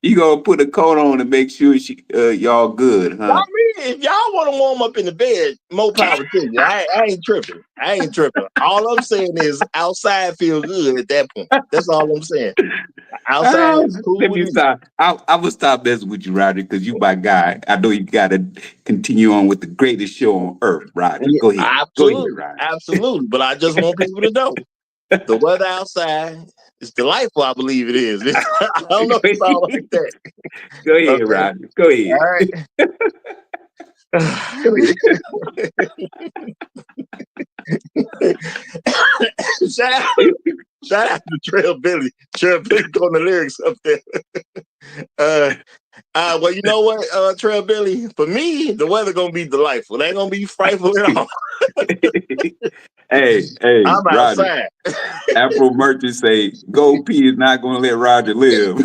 You gonna put a coat on to make sure y'all good, huh? I mean, if y'all want to warm up in the bed, more power to you. I ain't tripping. All I'm saying is outside feel good at that point. That's all I'm saying. Outside is cool. Let me stop. I'm gonna stop messing with you, Roger, because you my guy. I know you gotta continue on with the greatest show on earth, Roger. Yeah, go ahead. Absolutely. Go ahead, Roger. Absolutely. But I just want people to know the weather outside is delightful, I believe it is. I don't know if it's all like that. Go ahead, okay. Roger. Go ahead. All right. Shout out to Trail Billy. Trail Billy throwing the lyrics up there. Well, you know what, Trail Billy? For me, the weather gonna be delightful. It ain't gonna be frightful at all. Hey, I'm Roger. outside. Afro Merchant say, Gold P is not gonna let Roger live.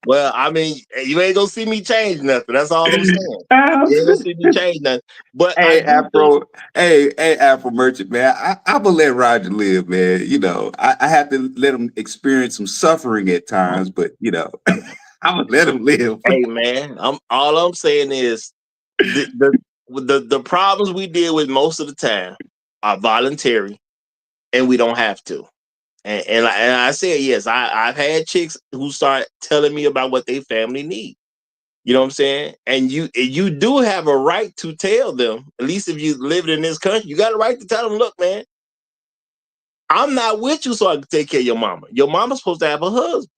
Well, I mean, you ain't gonna see me change nothing. That's all I'm saying. You ain't gonna see me change nothing. But hey, Afro Merchant, man, I'm gonna let Roger live, man. I have to let him experience some suffering at times, but I'm gonna let him live. Hey, man, all I'm saying is the problems we deal with most of the time are voluntary, and we don't have to. And I said, yes, I've had chicks who start telling me about what their family need. You know what I'm saying? And you do have a right to tell them, at least if you live in this country, you got a right to tell them, look, man, I'm not with you so I can take care of your mama. Your mama's supposed to have a husband.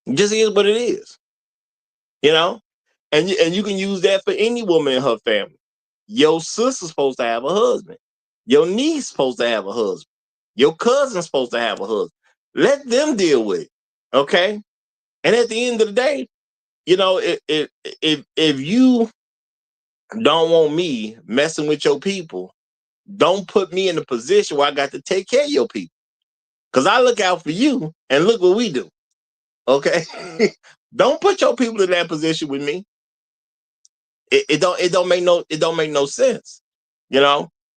It just is what it is. And you can use that for any woman in her family. Your sister's supposed to have a husband. Your niece supposed to have a husband. Your cousin's supposed to have a husband. Let them deal with it, okay? And at the end of the day, if you don't want me messing with your people, don't put me in a position where I got to take care of your people. Because I look out for you, and look what we do, okay? Don't put your people in that position with me. It don't make no sense,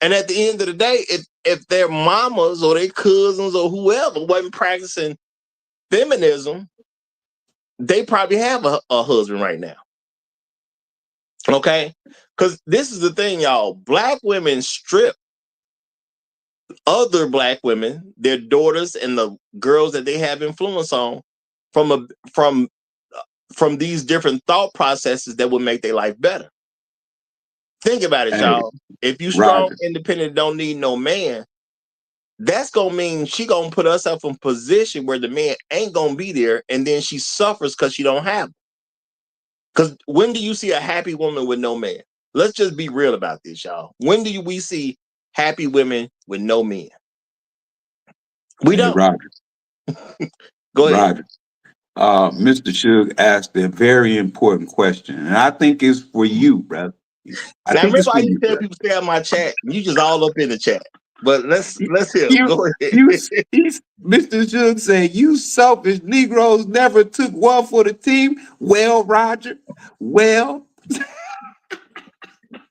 And at the end of the day, if their mamas or their cousins or whoever wasn't practicing feminism, they probably have a husband right now. Okay? Because this is the thing, y'all. Black women strip other black women, their daughters and the girls that they have influence on, from these different thought processes that would make their life better. Think about it, y'all. If you strong, independent, don't need no man, that's gonna mean she gonna put herself in a position where the man ain't gonna be there, and then she suffers because she don't have him. Because when do you see a happy woman with no man? Let's just be real about this, y'all. When do we see happy women with no men? We Hey, don't. Roger. Go ahead. Roger. Mr. Suge asked a very important question, and I think it's for you, brother. I Now think remember it's how for you you, tell brother. people stay out my chat? You just all up in the chat. But let's hear. You, Go ahead. Mr. Suge said, you selfish Negroes never took one for the team. Well, Roger, well,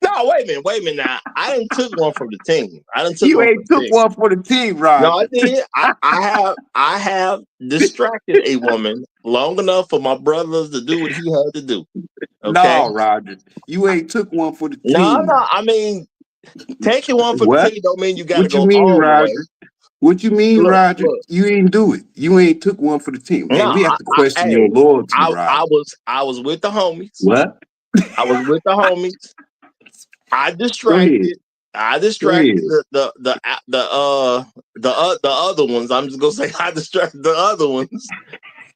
No, wait a minute now. I didn't took one from the team. I didn't took you one from ain't the took team. one for the team, No, I Roger. did. I have distracted a woman long enough for my brothers to do what he had to do. Okay. No, Roger, you ain't took one for the No, team. I mean, taking one for the What? team don't mean you got to What you go mean, all the way. Roger? What you mean, Look, Roger? You ain't do it. You ain't took one for the team. Hey, no, we have to question your hey, loyalty, Roger. I was with the homies. What? I was with the homies. I Go ahead. distracted. I Go distracted ahead. the other ones. I'm just gonna say I distracted the other ones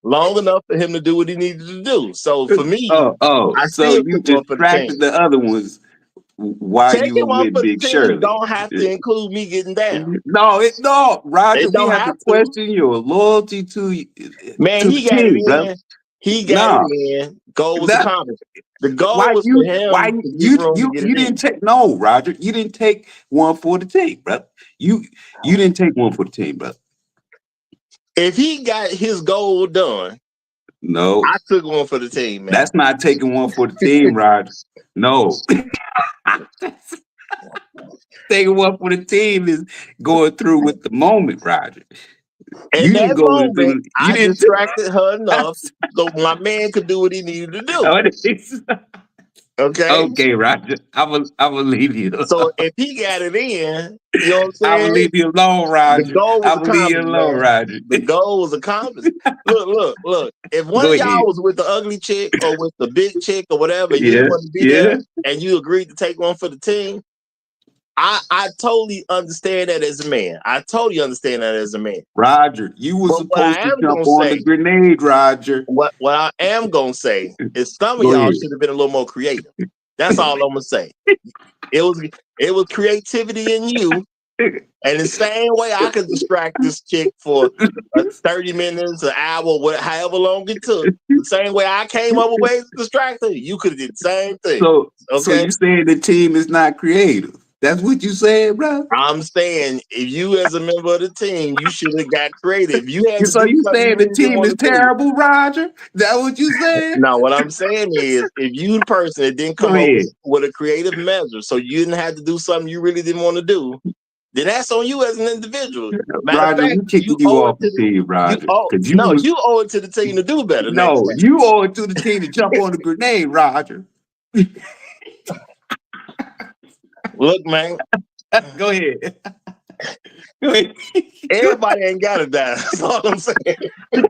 long enough for him to do what he needed to do. So for me, I So still you took one for the team. distracted the other ones while you Taking were one with for the Big team Shirley. don't have to include me getting down. No, Roger. It We don't have to have to. question your loyalty to Man, the he got it team, bro. in. He got it No, in. Goal was that accomplished. The goal was for him to give room to get you it in. didn't take no, Roger. You didn't take one for the team, bro. You didn't take one for the team, bro. If he got his goal done, No, I took one for the team, man. that's not taking one for the team, Roger. No. Taking one for the team is going through with the moment, Roger. In You didn't that go moment, into you I didn't distracted her enough so my man could do what he needed to do. Okay? Okay, Roger. I will leave you. So if he got it in, you know what I'm I will saying? leave you alone, The Roger. goal I was will leave you accomplished, alone, man. Roger. The goal was accomplished. Look. If one Go of ahead. y'all was with the ugly chick or with the big chick or whatever, and you Yeah, didn't want to be yeah. there and you agreed to take one for the team, I totally understand that as a man. I totally understand that as a man. Roger, you were But what I supposed to am jump gonna on the say, grenade, Roger. what I am gonna say is some of Go y'all ahead. should have been a little more creative. That's all I'm gonna say. It was creativity in you. And the same way I could distract this chick for 30 minutes, an hour, however long it took, the same way I came up with ways to distract her, you could have did the same thing. So Okay? you saying the team is not creative? That's what you said, bro. I'm saying if you as a member of the team, you should have got creative. If you had to So do you something you saying the really didn't team want is to do. terrible, Roger? That what you saying? Now, what I'm saying is, if you the person that didn't Go come up ahead. with a creative measure, so you didn't have to do something you really didn't want to do, then that's on you as an individual. Matter of Roger, fact, we kicking you you owe it off to the team, you Roger. owe Because no, you owe it to the team to do better next no, time. you owe it to the team to jump on the grenade, Roger. Look, man, Go ahead. Go ahead. everybody ain't got to die. That's all I'm saying.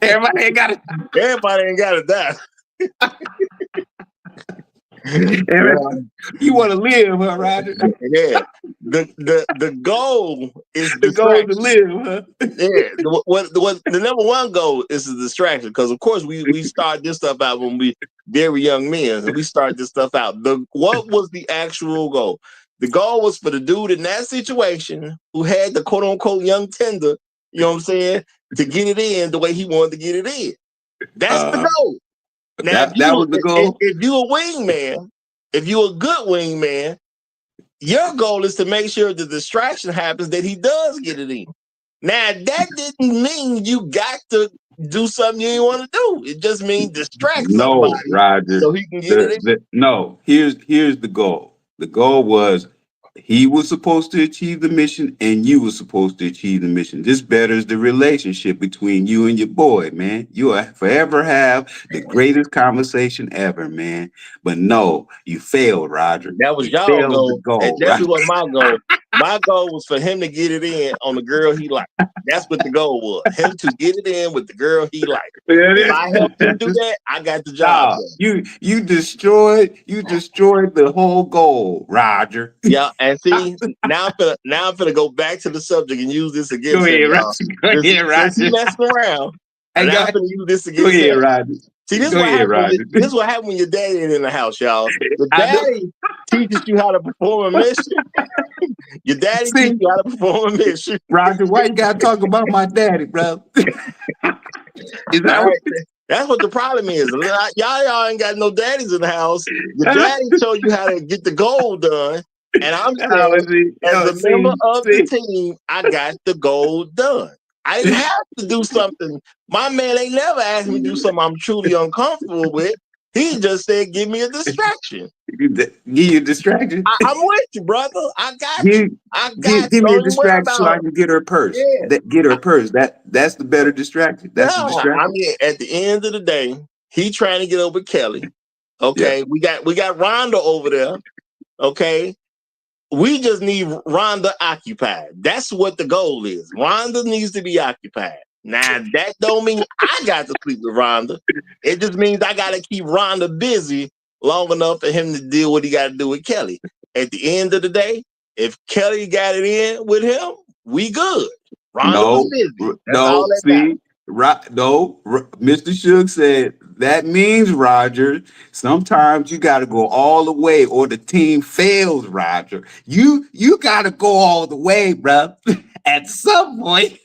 Everybody ain't got it. Everybody ain't got to die. You want to live, huh, Roger? Yeah. The goal is The goal is to distraction. live, huh? Yeah, the number one goal is the distraction, because of course we start this stuff out when we very young men, and we start this stuff out. What was the actual goal? The goal was for the dude in that situation who had the quote unquote young tender, you know what I'm saying, to get it in the way he wanted to get it in. That's the goal. Now, That was the goal. if you a wingman, if you a good wingman, your goal is to make sure the distraction happens that he does get it in. Now, that didn't mean you got to do something you didn't want to do. It just means distract No, somebody Roger. so he can get it in. No, here's the goal. The goal was he was supposed to achieve the mission and you were supposed to achieve the mission. This betters the relationship between you and your boy, man. You will forever have the greatest conversation ever, man. But no, you failed, Roger. That was You y'all failed the goal. That goal, definitely Roger. wasn't my goal. My goal was for him to get it in on the girl he liked. That's what the goal was. Him to get it in with the girl he liked. If I helped him do that, I got the job Nah, done. you destroyed the whole goal, Roger. Yeah, and see, now I'm gonna go back to the subject and use this Go against him, ahead, y'all. Roger. Go ahead, Since he Roger. messing around, I and now I'm got. gonna use this Go against ahead, him. Roger. See, this is Go what ahead, happens. Roger. This is what happens when your daddy ain't in the house, y'all. The I know. daddy teaches you how to perform a mission, Your daddy See? teach you how to perform a mission. Roger, why you gotta talk about my daddy, bro? Is that All what? right. That's what the problem is. Y'all ain't got no daddies in the house. Your daddy told you how to get the goal done. And I'm saying, as a member of the team, I got the goal done. I didn't have to do something. My man ain't never asked me to do something I'm truly uncomfortable with. He just said, give me a distraction. Give you a distraction? I'm with you, brother. I got you. Give me a distraction so I can get her purse. Yeah. Get her purse. That's the better distraction. That's the distraction. I mean, at the end of the day, he trying to get over Kelly. Okay, yeah. we got Rhonda over there. Okay, we just need Rhonda occupied. That's what the goal is. Rhonda needs to be occupied. Now that don't mean I got to sleep with Rhonda. It just means I got to keep Rhonda busy long enough for him to deal what he got to do with Kelly. At the end of the day, if Kelly got it in with him, we good. Rhonda was busy. That's all that matters. Mr. Suge said that means, Roger, sometimes you got to go all the way or the team fails, Roger. You got to go all the way, bro. At some point.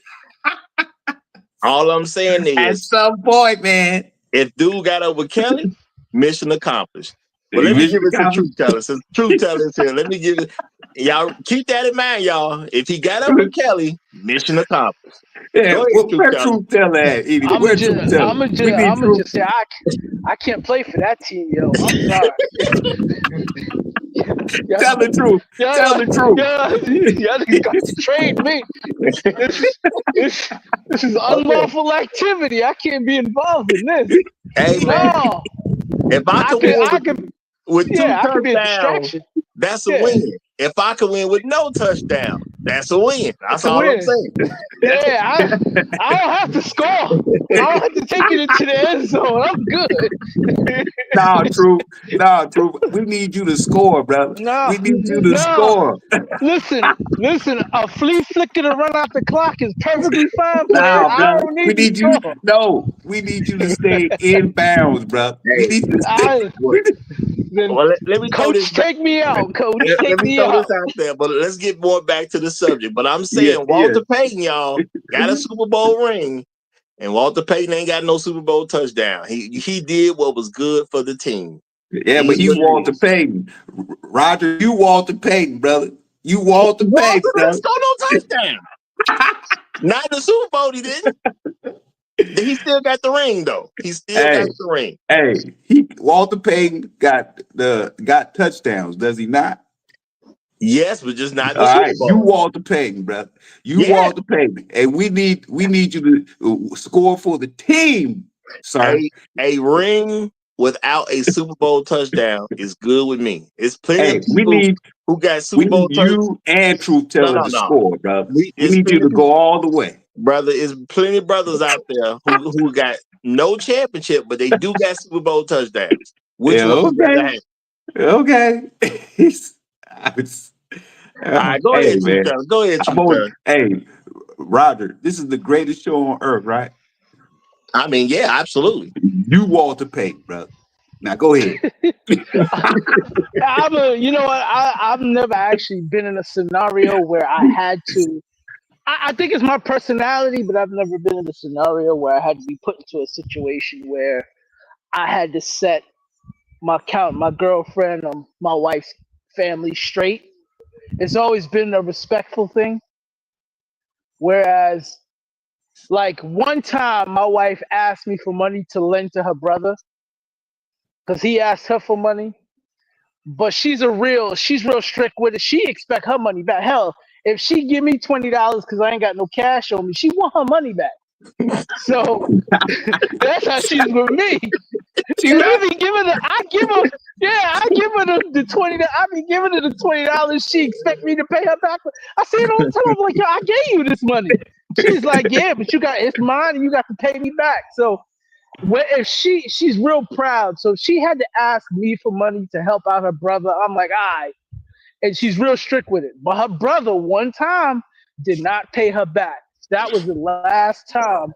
All I'm saying is, at some point, man. If dude got over Kelly, mission accomplished. But let me give it to Truth Teller. Since Truth Teller is here, let me give it. Y'all keep that in mind, y'all. If he got over Kelly, mission accomplished. Yeah, where Truth Teller at? I'm just say I can't play for that team, yo. I'm sorry. Tell the truth. Tell the truth. Y'all got to trade me. This is unlawful activity. I can't be involved in this. Hey man, no. If I could with 2 touchdowns, that's a win. If I could win with no touchdown, that's a win. That's all I'm saying. Yeah, I don't have to score. I don't have to take it into the end zone. I'm good. Nah, true. We need you to score, brother. We need you to score. Listen. A flea flicker to run out the clock is perfectly fine. Nah, bro. We need you to stay in bounds, bro. We need you to let me Coach, take me out. Coach, let me throw this out there, but let's get more back to the subject. But I'm saying Walter Payton, y'all, got a Super Bowl ring, and Walter Payton ain't got no Super Bowl touchdown. He did what was good for the team. Yeah, but he's Walter Payton. Roger, you Walter Payton, brother. You Walter Payton. Didn't score no touchdown. Not in the Super Bowl, he didn't. He still got the ring, though. He still got the ring. Hey, Walter Payton got touchdowns, does he not? Yes, but just not the Super Bowl. You Walter Payton, brother. Walter Payton. And we need you to score for the team, sir. A ring without a Super Bowl touchdown is good with me. It's plenty of people who got Super Bowl touchdowns. You and Truth Teller to score, brother. We need you to go all the way. Brother, there's plenty of brothers out there who got no championship, but they do got Super Bowl touchdowns. Which one would you rather have? Okay. All right, go ahead, man. Go ahead, Hey, Roger, this is the greatest show on earth, right? I mean, yeah, absolutely. You Walter Payton, brother. Now go ahead. You know what? I've never actually been in a scenario where I had to. I think it's my personality, but I've never been in a scenario where I had to be put into a situation where I had to set my girlfriend or my wife's family straight. It's always been a respectful thing. Whereas, like one time, my wife asked me for money to lend to her brother because he asked her for money. But she's real strict with it. She expect her money back. Hell, if she give me $20 because I ain't got no cash on me, she want her money back. So that's how she's with me. I give her the $20. I be giving her the $20. She expect me to pay her back. I say it all the time. I'm like, yo, I gave you this money. She's like, yeah, but it's mine and you got to pay me back. So if she's real proud, so she had to ask me for money to help out her brother. I'm like, all right. And she's real strict with it. But her brother one time did not pay her back. That was the last time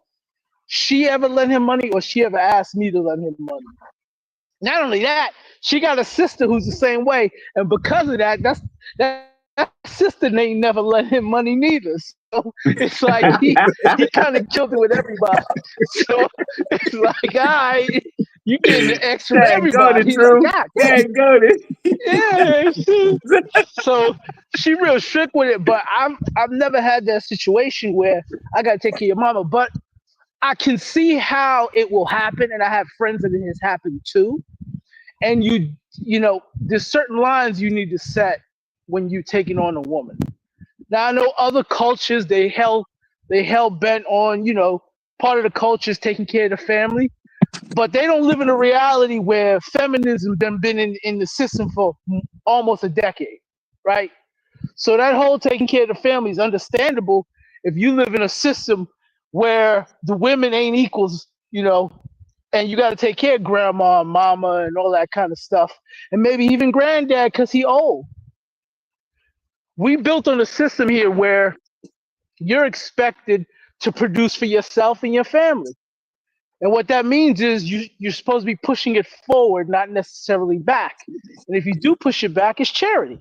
she ever lent him money or she ever asked me to lend him money. Not only that, she got a sister who's the same way. And because of that, that's sister ain't never lent him money neither. So it's like he kind of killed it with everybody. So it's like, all right, you getting the X from There go the everybody. He's like, truth. God There damn. go the. Yeah. So she real strict with it, but I've never had that situation where I gotta take care of your mama. But I can see how it will happen, and I have friends that it has happened too. And you know, there's certain lines you need to set when you're taking on a woman. Now I know other cultures they hell bent on, you know, part of the culture is taking care of the family, but they don't live in a reality where feminism been in the system for almost a decade, right? So that whole taking care of the family is understandable if you live in a system where the women ain't equals, you know, and you got to take care of grandma and mama and all that kind of stuff, and maybe even granddad because he old. We built on a system here where you're expected to produce for yourself and your family. And what that means is you're supposed to be pushing it forward, not necessarily back. And if you do push it back, it's charity.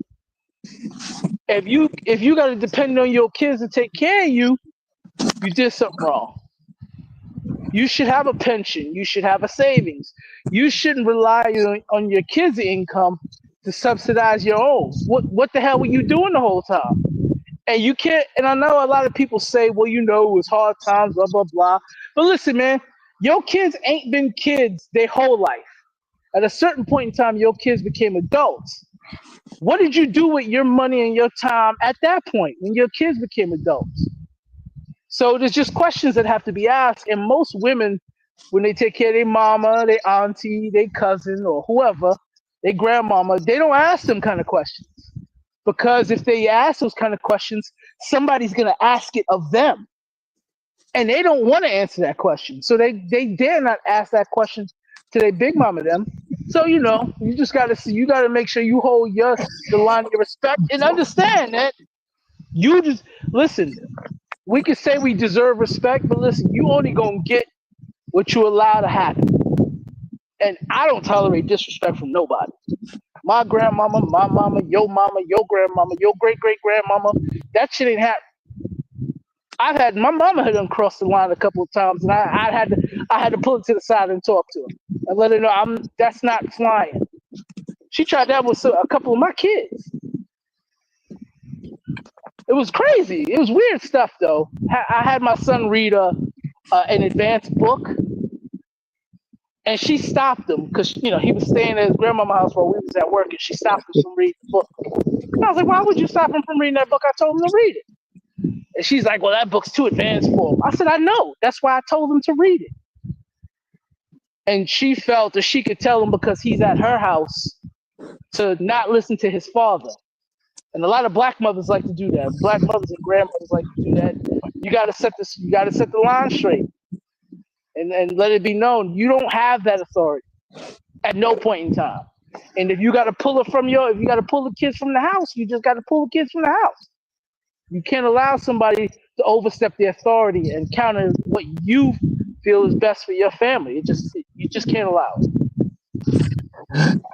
If you got to depend on your kids to take care of you, you did something wrong. You should have a pension. You should have a savings. You shouldn't rely on your kids' income to subsidize your own. What the hell were you doing the whole time? And you can't. And I know a lot of people say, well, you know, it was hard times, blah blah blah. But listen, man, your kids ain't been kids their whole life. At a certain point in time, your kids became adults. What did you do with your money and your time at that point when your kids became adults? So there's just questions that have to be asked. And most women, when they take care of their mama, their auntie, their cousin, or whoever, their grandmama, they don't ask them kind of questions. Because if they ask those kind of questions, somebody's going to ask it of them. And they don't want to answer that question. So they dare not ask that question to their big mama them. So, you know, you just got to see, you got to make sure you hold the line of your respect and understand that you just, listen, we can say we deserve respect, but listen, you only going to get what you allow to happen. And I don't tolerate disrespect from nobody. My grandmama, my mama, your grandmama, your great-great-grandmama, that shit ain't happening. My mama had crossed the line a couple of times, and I had to pull it to the side and talk to her and let her know that's not flying. She tried that with a couple of my kids. It was crazy. It was weird stuff, though. I had my son read an advanced book, and she stopped him because, you know, he was staying at his grandmama's house while we was at work, and she stopped him from reading the book. And I was like, why would you stop him from reading that book? I told him to read it. And she's like, well, that book's too advanced for him. I said, I know. That's why I told him to read it. And she felt that she could tell him because he's at her house to not listen to his father. And a lot of black mothers like to do that. Black mothers and grandmothers like to do that. You gotta set the line straight. And let it be known you don't have that authority at no point in time. And if you gotta pull the kids from the house, you just gotta pull the kids from the house. You can't allow somebody to overstep their authority and counter what you feel is best for your family. You just can't allow it.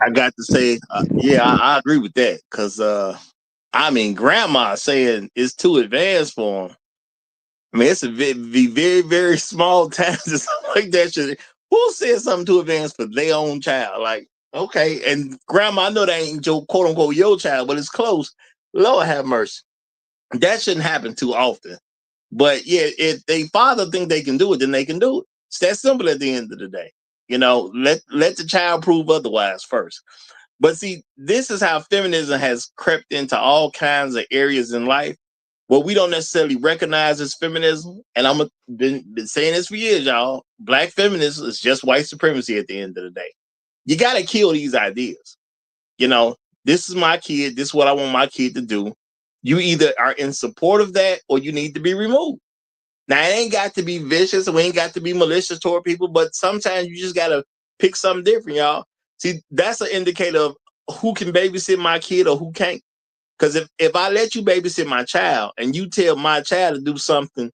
I got to say, I agree with that because, I mean, grandma saying it's too advanced for him. I mean, it's a very, very, very small time to something like that. Who said something too advanced for their own child? Like, okay, and grandma, I know that ain't your quote unquote your child, but it's close. Lord have mercy. That shouldn't happen too often. But yeah, if they father think they can do it, then they can do it. It's that simple at the end of the day. You know, let the child prove otherwise first. But see, this is how feminism has crept into all kinds of areas in life. What we don't necessarily recognize as feminism, and I'm been saying this for years, y'all. Black feminism is just white supremacy at the end of the day. You got to kill these ideas. You know, this is my kid. This is what I want my kid to do. You either are in support of that or you need to be removed. Now, it ain't got to be vicious. We ain't got to be malicious toward people, but sometimes you just got to pick something different, y'all. See, that's an indicator of who can babysit my kid or who can't. Because if I let you babysit my child and you tell my child to do something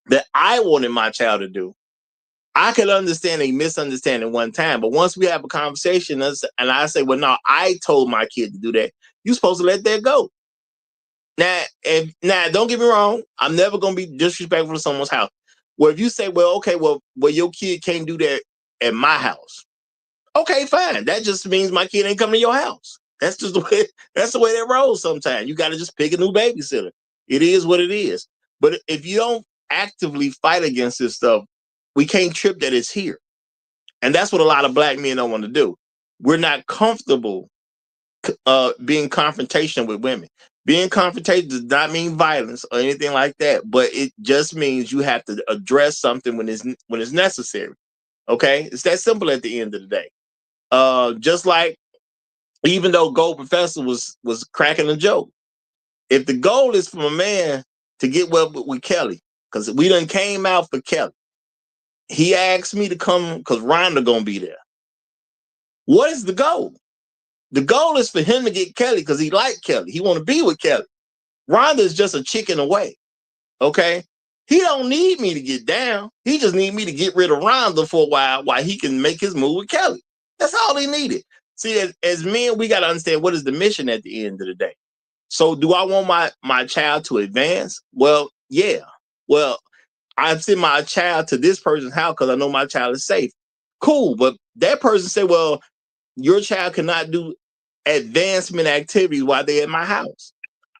that I wanted my child to do, I could understand a misunderstanding one time. But once we have a conversation and I say, well, no, I told my kid to do that, you're supposed to let that go. Now, don't get me wrong. I'm never gonna be disrespectful to someone's house. Well, if you say, well, okay, well, your kid can't do that at my house. Okay, fine. That just means my kid ain't coming to your house. That's just the way. That's the way that rolls. Sometimes you got to just pick a new babysitter. It is what it is. But if you don't actively fight against this stuff, we can't trip that it's here. And that's what a lot of black men don't want to do. We're not comfortable being confrontational with women. Being confrontational does not mean violence or anything like that, but it just means you have to address something when it's necessary. Okay, it's that simple at the end of the day. Just like, even though Gold Professor was cracking a joke, if the goal is for a man to get well with Kelly, because we done came out for Kelly, he asked me to come because Rhonda gonna be there. What is the goal? The goal is for him to get Kelly because he liked Kelly. He want to be with Kelly. Rhonda is just a chicken away. Okay? He don't need me to get down. He just need me to get rid of Rhonda for a while he can make his move with Kelly. That's all he needed. See, as men, we got to understand what is the mission at the end of the day. So do I want my child to advance? Well, yeah. Well, I send my child to this person's house because I know my child is safe. Cool. But that person said, well, your child cannot do advancement activities while they're at my house.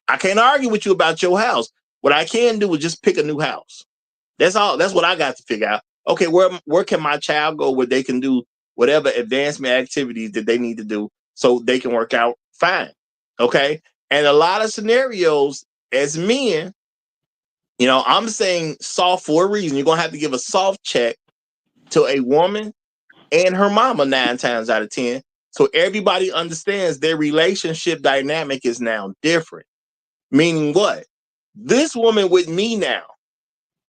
I can't argue with you about your house. What I can do is just pick a new house. That's all. That's what I got to figure out. Okay, where can my child go where they can do whatever advancement activities that they need to do so they can work out fine? Okay. And a lot of scenarios as men, I'm saying soft for a reason. You're going to have to give a soft check to a woman and her mama 9 times out of 10. So everybody understands their relationship dynamic is now different. Meaning what? This woman with me now.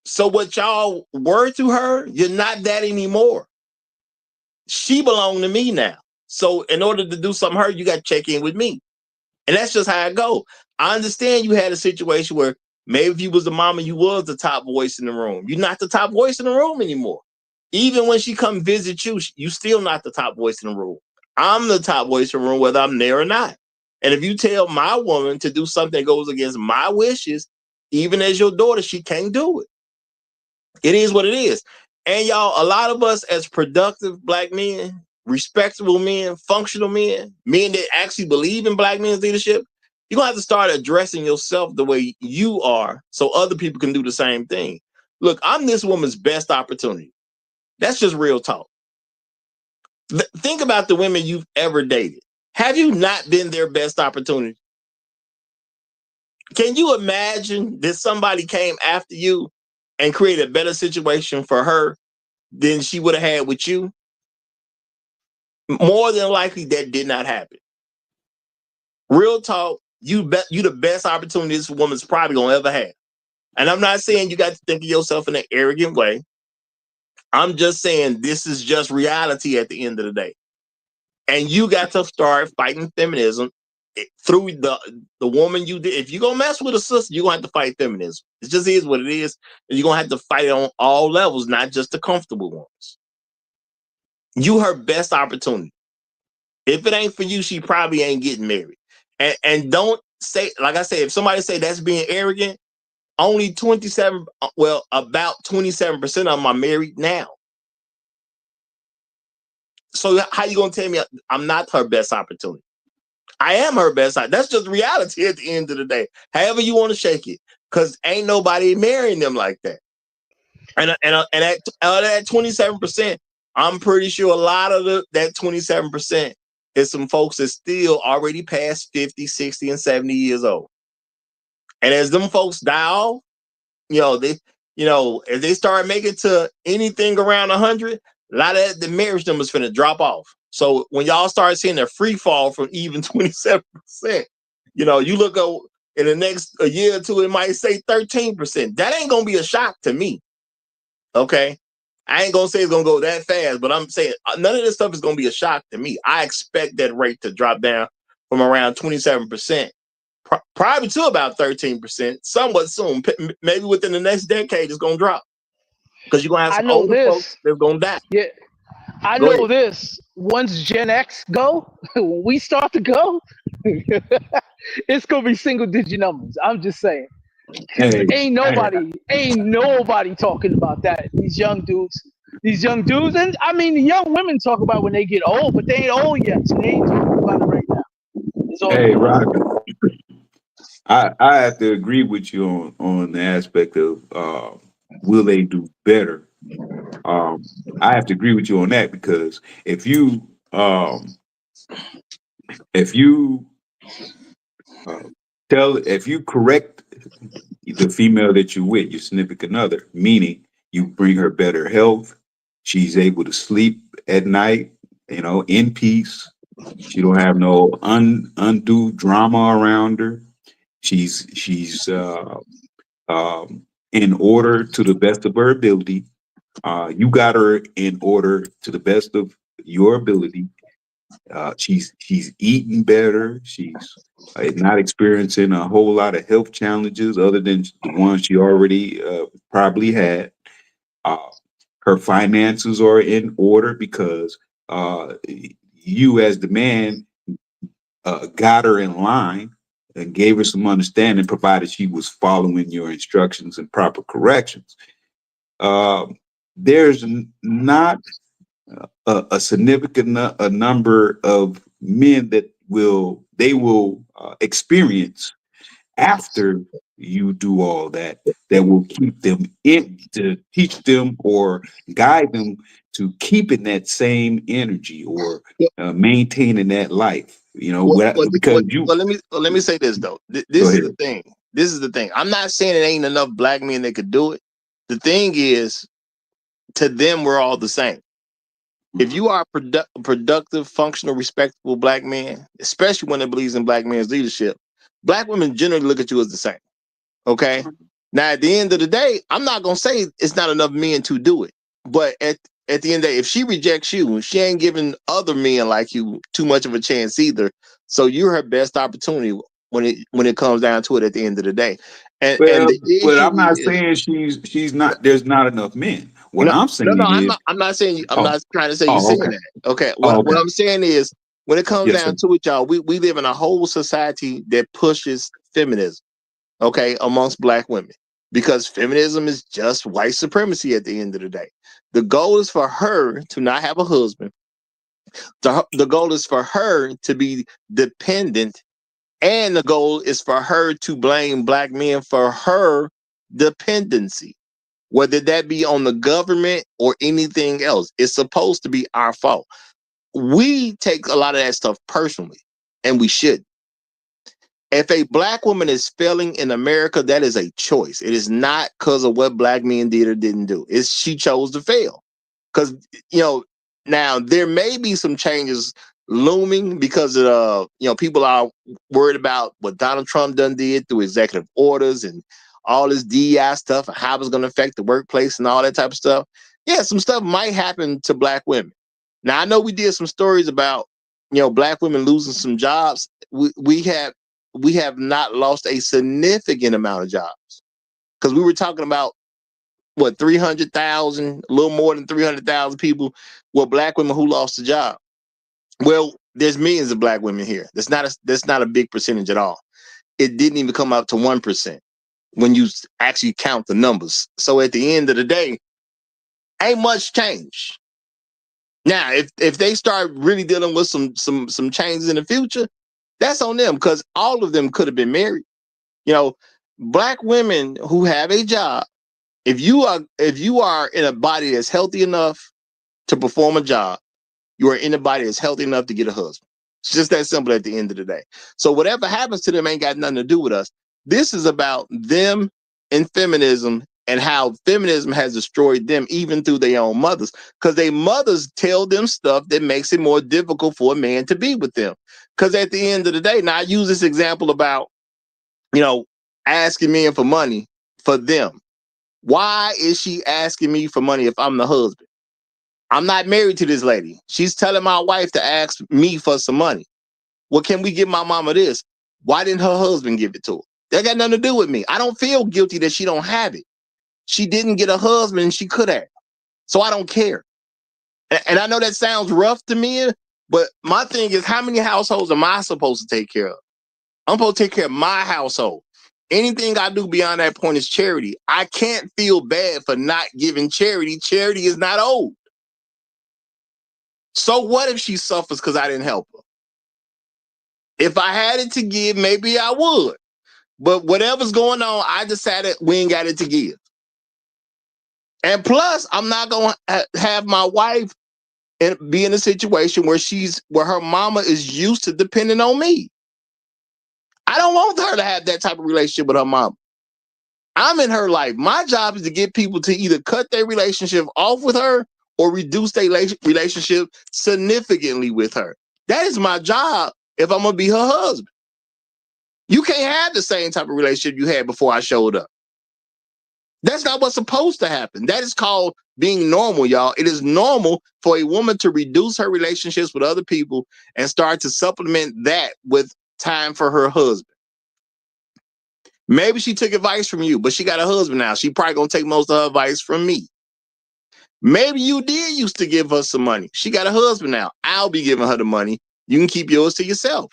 So what y'all were to her, you're not that anymore. She belonged to me now. So in order to do something her, you got to check in with me. And that's just how it go. I understand you had a situation where maybe if you was the mama, you was the top voice in the room. You're not the top voice in the room anymore. Even when she come visit you, you still not the top voice in the room. I'm the top voice in the room, whether I'm there or not. And if you tell my woman to do something that goes against my wishes, even as your daughter, she can't do it. It is what it is. And y'all, a lot of us as productive black men, respectable men, functional men that actually believe in black men's leadership, you're going to have to start addressing yourself the way you are so other people can do the same thing. Look, I'm this woman's best opportunity. That's just real talk. Think about the women you've ever dated. Have you not been their best opportunity? Can you imagine that somebody came after you and created a better situation for her than she would have had with you? More than likely, that did not happen. Real talk, you the best opportunity this woman's probably gonna ever have. And I'm not saying you got to think of yourself in an arrogant way. I'm just saying this is just reality at the end of the day. And you got to start fighting feminism through the woman you did. If you're gonna mess with a sister, you're gonna have to fight feminism. It just is what it is. And you're gonna have to fight it on all levels, not just the comfortable ones. You her best opportunity. If it ain't for you, she probably ain't getting married. And don't say, like I said, if somebody say that's being arrogant, only about 27% of them are married now. So how you gonna tell me I'm not her best opportunity? I am her best. That's just reality at the end of the day. However you want to shake it, because ain't nobody marrying them like that. And at 27%, I'm pretty sure a lot of that 27% is some folks that still already past 50, 60, and 70 years old. And as them folks die off, if they start making to anything around 100, a lot of the marriage numbers finna drop off. So when y'all start seeing a free fall from even 27%, you look up in the next a year or two, it might say 13%. That ain't gonna be a shock to me. Okay. I ain't gonna say it's gonna go that fast, but I'm saying none of this stuff is gonna be a shock to me. I expect that rate to drop down from around 27%, probably to about 13%, somewhat soon. Maybe within the next decade, it's gonna drop because you're gonna have some older folks that's gonna die. Yeah, I know this. Once Gen X go, when we start to go, It's gonna be single digit numbers. I'm just saying. Cause Hey, ain't nobody talking about that. These young dudes, and I mean the young women talk about when they get old, but they ain't old yet, so they ain't talking about it right now. It's all hey, good. Roger. I have to agree with you on the aspect of will they do better. I have to agree with you on that because if you uh, if you correct the female that you with, your significant other, meaning you bring her better health, she's able to sleep at night, in peace. She don't have no undue drama around her. She's in order to the best of her ability. You got her in order to the best of your ability. She's eating better. She's not experiencing a whole lot of health challenges other than the ones she already probably had. Uh, Her finances are in order because you, as the man, got her in line and gave her some understanding, provided she was following your instructions and proper corrections. Uh, there's not a significant a number of men that will experience after you do all that will keep them in to teach them or guide them to keeping that same energy or maintaining that life. Because you Let me say this though. go This is ahead. the thing. This is the thing. I'm not saying it ain't enough black men that could do it. The thing is, to them, we're all the same. If you are a productive, functional, respectable black man, especially when it believes in black man's leadership, black women generally look at you as the same. Okay. Now, at the end of the day, I'm not gonna say it's not enough men to do it, but at the end of the day, if she rejects you, she ain't giving other men like you too much of a chance either. So you're her best opportunity when it comes down to it. At the end of the day, and Well, the but issue I'm not is saying she's not. There's not enough men. What no, I'm no. saying is, I'm not saying. I'm oh, not trying to say you're oh, saying okay, that. Okay. oh, What okay, I'm saying is, when it comes yes, sir. down to it, y'all, we live in a whole society that pushes feminism. Okay, amongst black women, because feminism is just white supremacy at the end of the day. The goal is for her to not have a husband. The goal is for her to be dependent, and the goal is for her to blame black men for her dependency, whether that be on the government or anything else. It's supposed to be our fault. We take a lot of that stuff personally, and we should. If a black woman is failing in America, that is a choice. It is not because of what black men did or didn't do. It's she chose to fail. Because now there may be some changes looming because of people are worried about what Donald Trump done did through executive orders and all this DEI stuff and how it's going to affect the workplace and all that type of stuff. Yeah, some stuff might happen to black women. Now I know we did some stories about black women losing some jobs. We have not lost a significant amount of jobs because we were talking about what 300,000, a little more than 300,000 people were black women who lost a job. Well, there's millions of black women here. That's not a big percentage at all. It didn't even come up to 1% when you actually count the numbers. So at the end of the day, ain't much change. Now, if they start really dealing with some changes in the future, that's on them because all of them could have been married. Black women who have a job, if you are in a body that's healthy enough to perform a job, you are in a body that's healthy enough to get a husband. It's just that simple at the end of the day. So whatever happens to them ain't got nothing to do with us. This is about them and feminism and how feminism has destroyed them even through their own mothers. Because their mothers tell them stuff that makes it more difficult for a man to be with them. Because at the end of the day, now I use this example about asking men for money for them. Why is she asking me for money if I'm the husband? I'm not married to this lady. She's telling my wife to ask me for some money. Well, can we give my mama this? Why didn't her husband give it to her? That got nothing to do with me. I don't feel guilty that she don't have it. She didn't get a husband and she could have. So I don't care. And I know that sounds rough to me, But my thing is, how many households am I supposed to take care of? I'm supposed to take care of my household. Anything I do beyond that point is charity. I can't feel bad for not giving charity. Charity is not owed. So what if she suffers because I didn't help her? If I had it to give, maybe I would. But whatever's going on, I decided we ain't got it to give. And plus, I'm not going to have my wife be in a situation where her mama is used to depending on me. I don't want her to have that type of relationship with her mama. I'm in her life. My job is to get people to either cut their relationship off with her or reduce their relationship significantly with her. That is my job if I'm going to be her husband. You can't have the same type of relationship you had before I showed up. That's not what's supposed to happen. That is called being normal, y'all. It is normal for a woman to reduce her relationships with other people and start to supplement that with time for her husband. Maybe she took advice from you, but she got a husband now. She probably gonna take most of her advice from me. Maybe you did used to give her some money. She got a husband now. I'll be giving her the money. You can keep yours to yourself.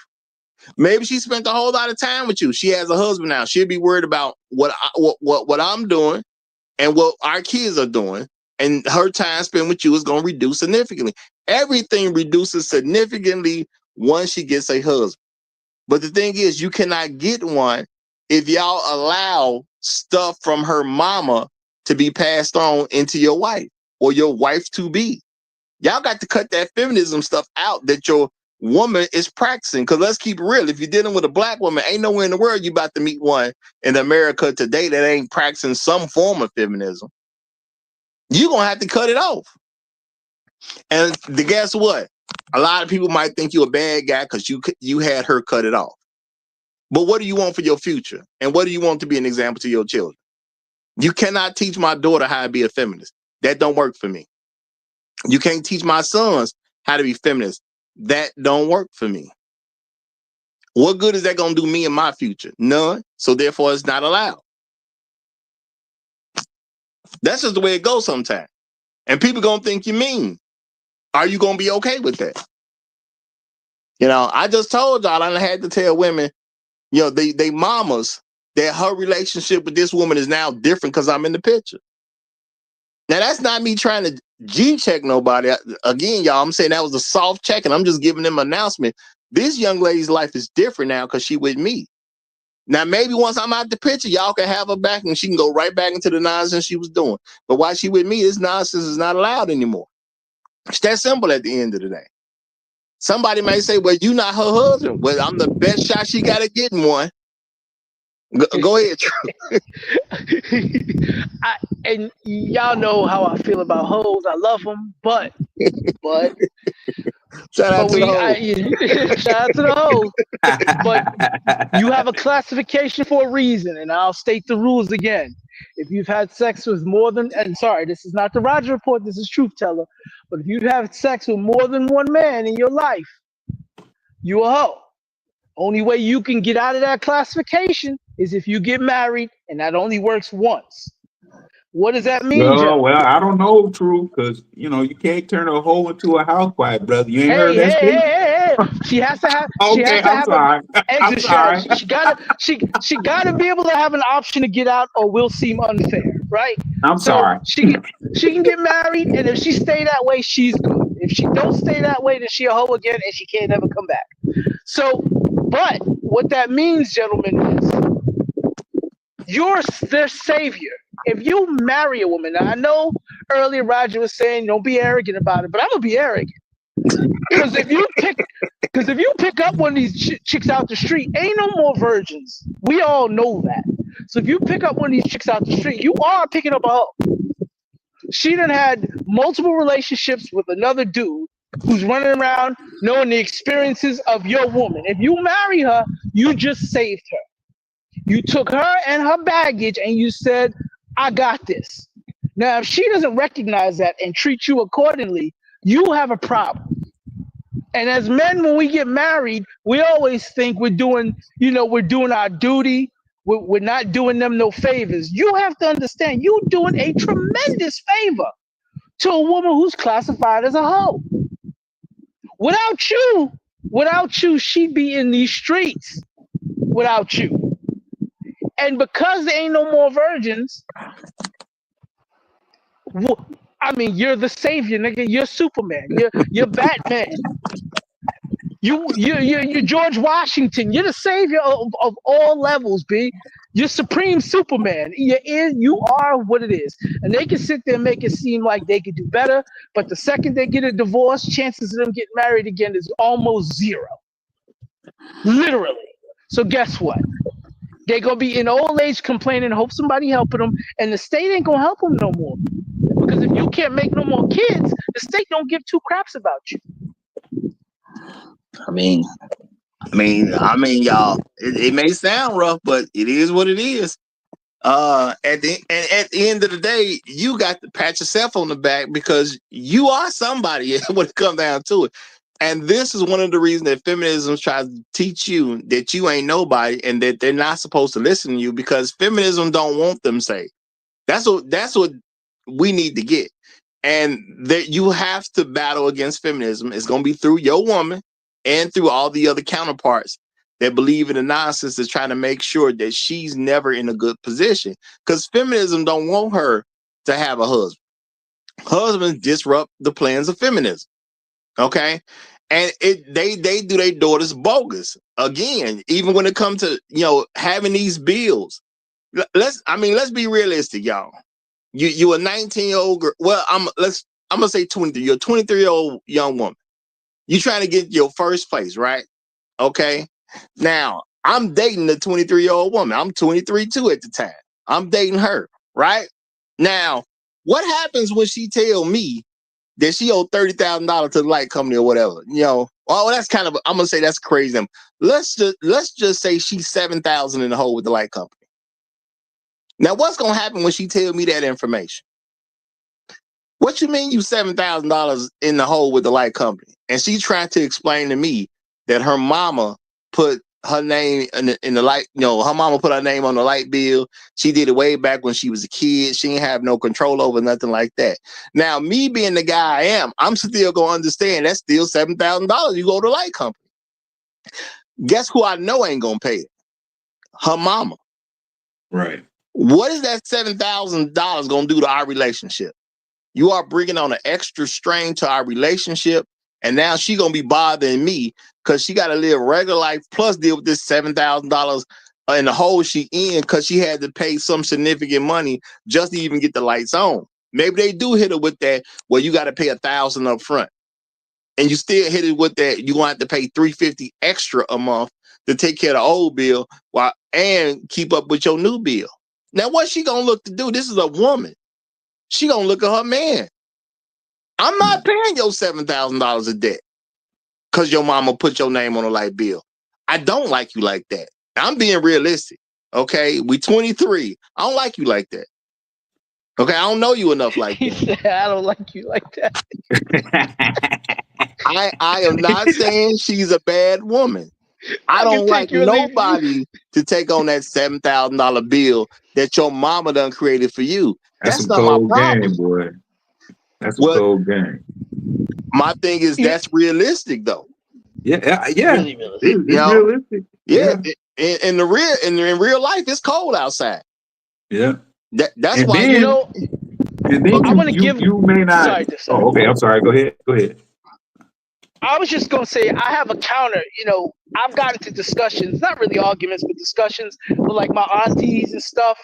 Maybe she spent a whole lot of time with you. She has a husband now. She'll be worried about what I'm doing and what our kids are doing. And her time spent with you is going to reduce significantly. Everything reduces significantly once she gets a husband. But the thing is, you cannot get one if y'all allow stuff from her mama to be passed on into your wife or your wife to be. Y'all got to cut that feminism stuff out that your woman is practicing. Because let's keep it real. If you're dealing with a black woman, ain't nowhere in the world you about to meet one in America today that ain't practicing some form of feminism. You're going to have to cut it off. And guess what? A lot of people might think you're a bad guy because you had her cut it off. But what do you want for your future? And what do you want to be an example to your children? You cannot teach my daughter how to be a feminist. That don't work for me. You can't teach my sons how to be feminists. That don't work for me. What good is that going to do me in my future? None. So therefore, it's not allowed. That's just the way it goes sometimes. And people going to think you mean. Are you going to be okay with that? You know, I just told y'all, I had to tell women, you know, they mamas, that her relationship with this woman is now different because I'm in the picture. Now, that's not me trying to G-check nobody. Again, y'all, I'm saying that was a soft check, and I'm just giving them an announcement. This young lady's life is different now because she with me. Now, maybe once I'm out the picture, y'all can have her back, and she can go right back into the nonsense she was doing. But while she with me, this nonsense is not allowed anymore. It's that simple at the end of the day. Somebody may say, well, you're not her husband. Well, I'm the best shot she got at getting one. Go ahead, Drew. And y'all know how I feel about hoes. I love them, but shout out to the shout out to the hoes. But you have a classification for a reason, and I'll state the rules again. If you've had sex with more than, and sorry, this is not the Roger Report, this is Truth Teller, but if you've had sex with more than one man in your life, you a hoe. Only way you can get out of that classification is if you get married, and that only works once. What does that mean, Joe? Well, I don't know, True, because you can't turn a hole into a housewife, brother. You ain't heard that shit? Hey. She has to have. Okay, she has to I'm have sorry. an I'm exit sorry. strategy. She gotta be able to have an option to get out, or will seem unfair, right? I'm sorry. She can get married, and if she stay that way, she's good. If she don't stay that way, then she a hoe again, and she can't ever come back. So, but what that means, gentlemen, is you're their savior. If you marry a woman, now I know earlier Roger was saying don't be arrogant about it, but I'm gonna be arrogant because if you pick up one of these chicks out the street, ain't no more virgins. We all know that. So if you pick up one of these chicks out the street, you are picking up a hoe. She done had multiple relationships with another dude who's running around knowing the experiences of your woman. If you marry her, you just saved her. You took her and her baggage and you said, I got this. Now, if she doesn't recognize that and treat you accordingly, you have a problem. And as men, when we get married, we always think we're doing our duty. We're not doing them no favors. You have to understand, you're doing a tremendous favor to a woman who's classified as a hoe. Without you, she'd be in these streets without you. And because there ain't no more virgins, I mean, you're the savior, nigga. You're Superman. You're Batman. You're George Washington. You're the savior of all levels, B. You're supreme Superman. You are what it is. And they can sit there and make it seem like they could do better, but the second they get a divorce, chances of them getting married again is almost zero. Literally. So guess what? They're going to be in old age complaining, hope somebody helping them, and the state ain't going to help them no more. Because if you can't make no more kids, the state don't give two craps about you. I mean, y'all. It may sound rough, but it is what it is. At the end of the day, you got to pat yourself on the back because you are somebody when it comes down to it. And this is one of the reasons that feminism tries to teach you that you ain't nobody and that they're not supposed to listen to you because feminism don't want them saved. That's what we need to get. And that you have to battle against feminism. It's going to be through your woman and through all the other counterparts that believe in the nonsense is trying to make sure that she's never in a good position. Because feminism don't want her to have a husband. Husbands disrupt the plans of feminism. Okay. And they do their daughters bogus. Again, even when it comes to, having these bills. Let's be realistic, y'all. You a 19-year-old girl. Well, I'm gonna say 23. You're a 23-year-old young woman. You trying to get your first place, right? Okay. Now, I'm dating a 23-year-old woman. I'm 23 too at the time. I'm dating her, right? Now, what happens when she tell me that she owed $30,000 to the light company or whatever? That's kind of, I'm gonna say that's crazy. Let's just say she's $7,000 in the hole with the light company. Now, what's gonna happen when she tell me that information? What you mean you $7,000 in the hole with the light company? And she tried to explain to me that her mama put her name in the light, her mama put her name on the light bill. She did it way back when she was a kid. She didn't have no control over nothing like that. Now, me being the guy I am, I'm still gonna understand that's still $7,000 you go to the light company. Guess who I know ain't gonna pay it? Her mama. Right. What is that $7,000 gonna do to our relationship? You are bringing on an extra strain to our relationship, and now she gonna be bothering me because she got to live regular life plus deal with this $7,000 in the hole she in because she had to pay some significant money just to even get the lights on. Maybe they do hit her with that. Well, you got to pay $1,000 up front, and you still hit it with that. You gonna have to pay $350 extra a month to take care of the old bill and keep up with your new bill. Now, what's she gonna look to do? This is a woman. She gonna look at her man. I'm not paying your $7,000 of debt because your mama put your name on a light bill. I don't like you like that. I'm being realistic. Okay, we 23. I don't like you like that. Okay, I don't know you enough like that. He said, I don't like you like that. I am not saying she's a bad woman. I don't like nobody to take on that $7,000 bill that your mama done created for you. That's not my problem, game, boy. That's a cold game. My thing is that's realistic, though. Yeah. Really realistic. It's realistic. Yeah. In real life, it's cold outside. Yeah. That's and why then, and then I want to give you may not. Sorry. Oh, okay. I'm sorry. Go ahead. I was just gonna say I have a counter. I've gotten into discussions, not really arguments, but discussions with like my aunties and stuff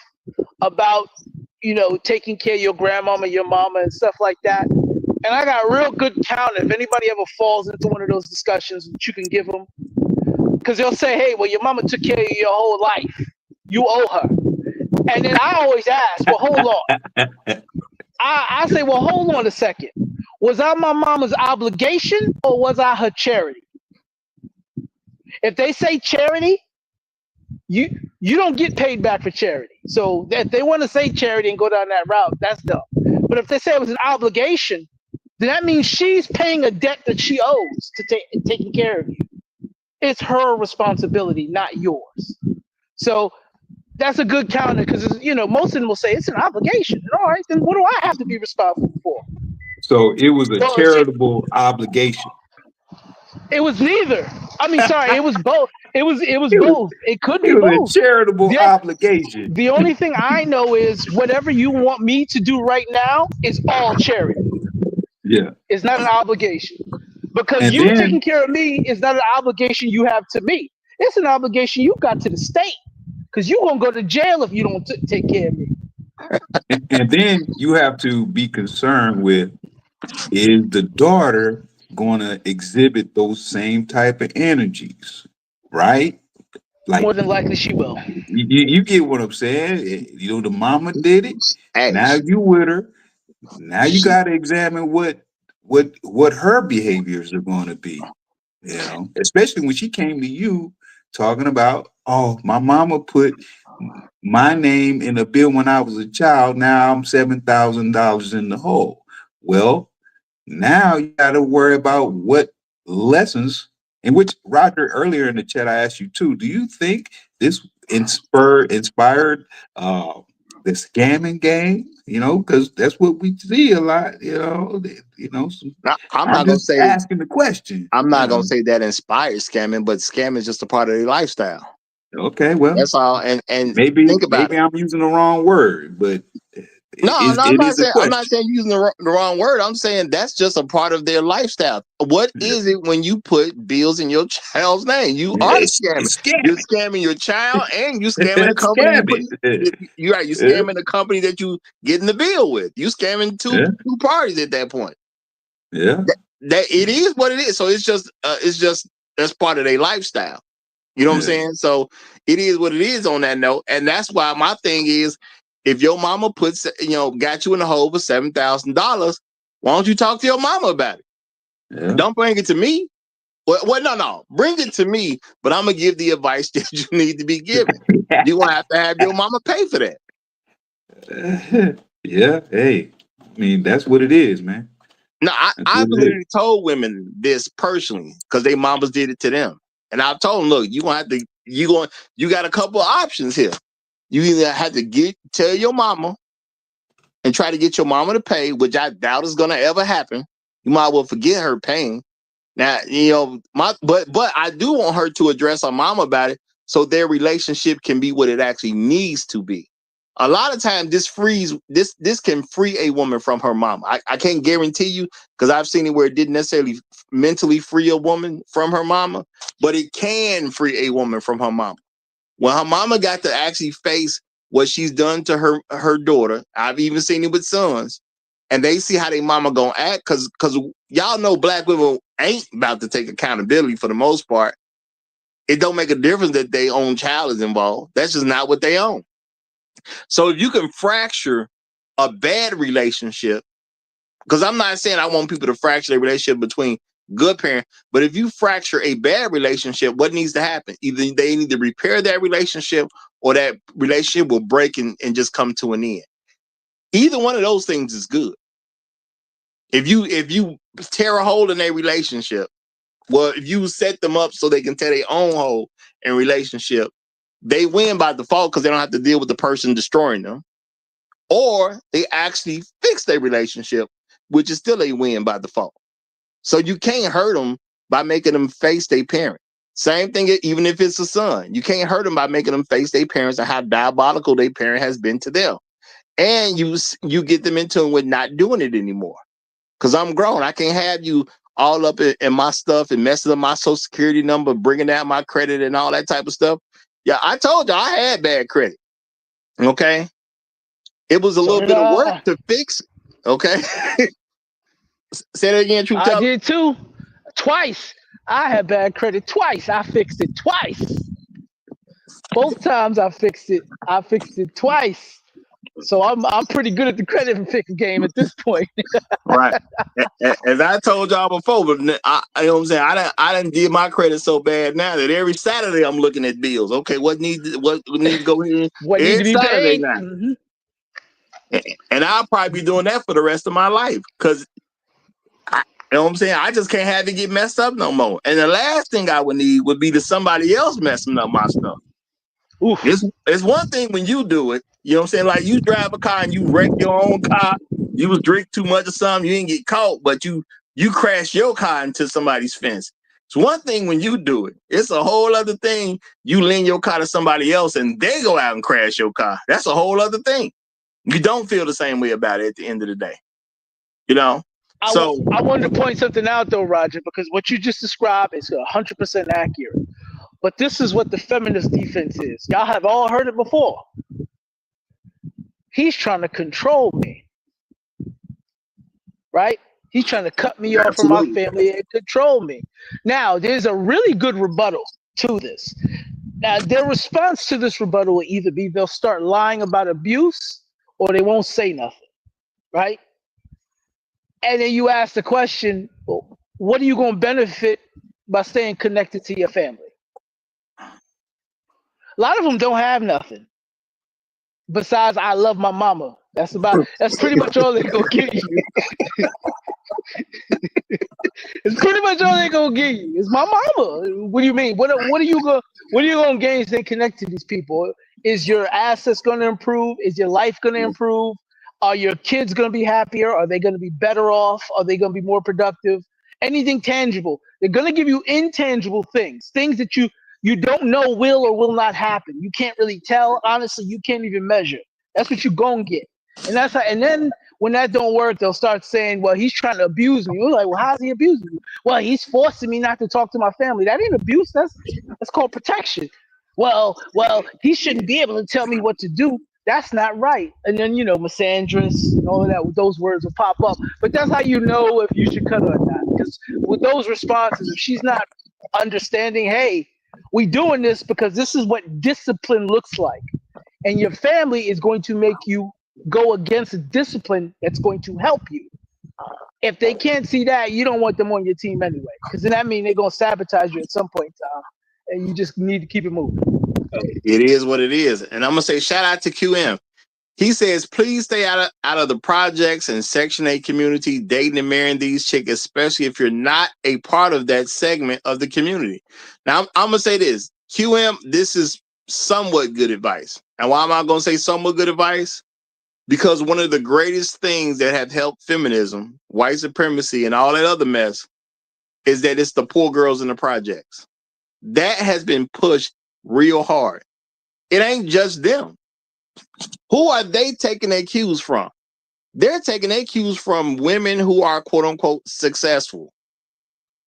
about taking care of your grandmama, your mama, and stuff like that. And I got a real good counter. If anybody ever falls into one of those discussions, that you can give them, because they'll say, "Hey, well, your mama took care of you your whole life. You owe her." And then I always ask, "Well, hold on." I say, "Well, hold on a second. Was I my mama's obligation or was I her charity?" If they say charity, you don't get paid back for charity. So if they want to say charity and go down that route, that's dumb. But if they say it was an obligation, then that means she's paying a debt that she owes to taking care of you. It's her responsibility, not yours. So that's a good counter because most of them will say it's an obligation. And all right, then what do I have to be responsible for? So it was a charitable obligation. It was neither. I mean, sorry, it was both. It was It was, both. It could be it was a both. charitable The, obligation. the only thing I know is whatever you want me to do right now is all charity. Yeah. It's not an obligation. Because And you taking then care of me is not an obligation you have to me. It's an obligation you got to the state. Because you're going to go to jail if you don't take care of me. and then you have to be concerned with, is the daughter going to exhibit those same type of energies, right? More Like than likely she will. you get what I'm saying? You know, the mama did it. Hey, Now you with her. Now you got to examine what her behaviors are going to be. You know, especially when she came to you talking about, oh, my mama put my name in a bill when I was a child. Now I'm $7,000 in the hole. Well, now you got to worry about what lessons. In which, Roger, earlier in the chat, I asked you too. Do you think this inspired the scamming game? You know, because that's what we see a lot. I'm I'm not gonna just say asking the question. I'm You not gonna know, say that inspires scamming, but scamming is just a part of their lifestyle. okay, well, That's all. And maybe think about maybe it. I'm using the wrong word, but No, no, it is a I'm not question. saying using the wrong word. I'm saying that's just a part of their lifestyle. What Yeah. is it when you put bills in your child's name? You are scamming. It's You're scamming. scamming your child, and you're scamming the It's company you put. scamming. You're right. You're Yeah. scamming the company that you getting the bill with. You scamming two Yeah. parties at that point. Yeah. That it is what it is. So it's just that's part of their lifestyle. You know what I'm Yeah. saying? So it is what it is on that note. And that's why my thing is, if your mama got you in the hole for $7,000, why don't you talk to your mama about it? Yeah. Don't bring it to me. Well, no. Bring it to me, but I'm going to give the advice that you need to be given. You're going to have your mama pay for that. Yeah. Hey, I mean, that's what it is, man. No, That's I've what it is. literally told women this personally because they mamas did it to them. And I've told them, look, you got a couple of options here. You either have to tell your mama and try to get your mama to pay, which I doubt is gonna ever happen. You might well forget her paying. Now, but I do want her to address her mama about it so their relationship can be what it actually needs to be. A lot of times this can free a woman from her mama. I can't guarantee you because I've seen it where it didn't necessarily mentally free a woman from her mama, but it can free a woman from her mama. When her mama got to actually face what she's done to her daughter, I've even seen it with sons, and they see how their mama gonna act, because y'all know black women ain't about to take accountability for the most part. It don't make a difference that their own child is involved. That's just not what they own. So if you can fracture a bad relationship, because I'm not saying I want people to fracture their relationship between good parents, but if you fracture a bad relationship, what needs to happen? Either they need to repair that relationship or that relationship will break and just come to an end. Either one of those things is good. If you tear a hole in their relationship, well, if you set them up so they can tear their own hole in relationship, they win by default because they don't have to deal with the person destroying them. Or they actually fix their relationship, which is still a win by default. So you can't hurt them by making them face their parent. Same thing, even if it's a son. You can't hurt them by making them face their parents and how diabolical their parent has been to them. And you get them in tune with not doing it anymore. Because I'm grown. I can't have you all up in my stuff and messing up my social security number, bringing out my credit and all that type of stuff. Yeah, I told you I had bad credit. Okay. It was a So little did bit of work I. to fix it. Okay. Say that again, Truth I Teller. did too. Twice. I had bad credit twice. I fixed it twice. Both times I fixed it. I fixed it twice. So I'm pretty good at the credit and fix game at this point. Right. As I told y'all before, but you know what I'm saying? I didn't did my credit so bad now that every Saturday I'm looking at bills. Okay, what needs to go in What need to every be Saturday paid? now. Mm-hmm. And I'll probably be doing that for the rest of my life. Because you know what I'm saying? I just can't have it get messed up no more. And the last thing I would need would be to somebody else messing up my stuff. Oof. It's one thing when you do it, you know what I'm saying? Like you drive a car and you wreck your own car, you was drink too much or something, you didn't get caught, but you crash your car into somebody's fence. It's one thing when you do it. It's a whole other thing. You lend your car to somebody else and they go out and crash your car. That's a whole other thing. You don't feel the same way about it at the end of the day. You know? I wanted to point something out though, Roger, because what you just described is 100% accurate. But this is what the feminist defense is. Y'all have all heard it before. He's trying to control me, right? He's trying to cut me off from my family and control me. Now, there's a really good rebuttal to this. Now, their response to this rebuttal will either be they'll start lying about abuse or they won't say nothing, right? And then you ask the question, well, what are you going to benefit by staying connected to your family? A lot of them don't have nothing besides I love my mama. That's pretty much all they're going to give you. It's pretty much all they're going to give you. It's my mama. What do you mean? What are you going to gain staying connected to these people? Is your assets going to improve? Is your life going to improve? Are your kids going to be happier? Are they going to be better off? Are they going to be more productive? Anything tangible. They're going to give you intangible things that you don't know will or will not happen. You can't really tell. Honestly, you can't even measure. That's what you're going to get. And then when that don't work, they'll start saying, well, he's trying to abuse me. You're like, well, how's he abusing you? Well, he's forcing me not to talk to my family. That ain't abuse. That's called protection. Well, he shouldn't be able to tell me what to do. That's not right. And then, misandrous and all of that, those words will pop up. But that's how you know if you should cut her or not. Because with those responses, if she's not understanding, hey, we doing this because this is what discipline looks like. And your family is going to make you go against a discipline that's going to help you. If they can't see that, you don't want them on your team anyway. Because then that means they're going to sabotage you at some point in time. And you just need to keep it moving. It is what it is. And I'm going to say shout out to QM. He says, please stay out of the projects and Section 8 community, dating and marrying these chicks, especially if you're not a part of that segment of the community. Now, I'm going to say this. QM, this is somewhat good advice. And why am I going to say somewhat good advice? Because one of the greatest things that have helped feminism, white supremacy, and all that other mess is that it's the poor girls in the projects. That has been pushed real hard. It ain't just them. Who are they taking their cues from? They're taking their cues from women who are quote unquote successful,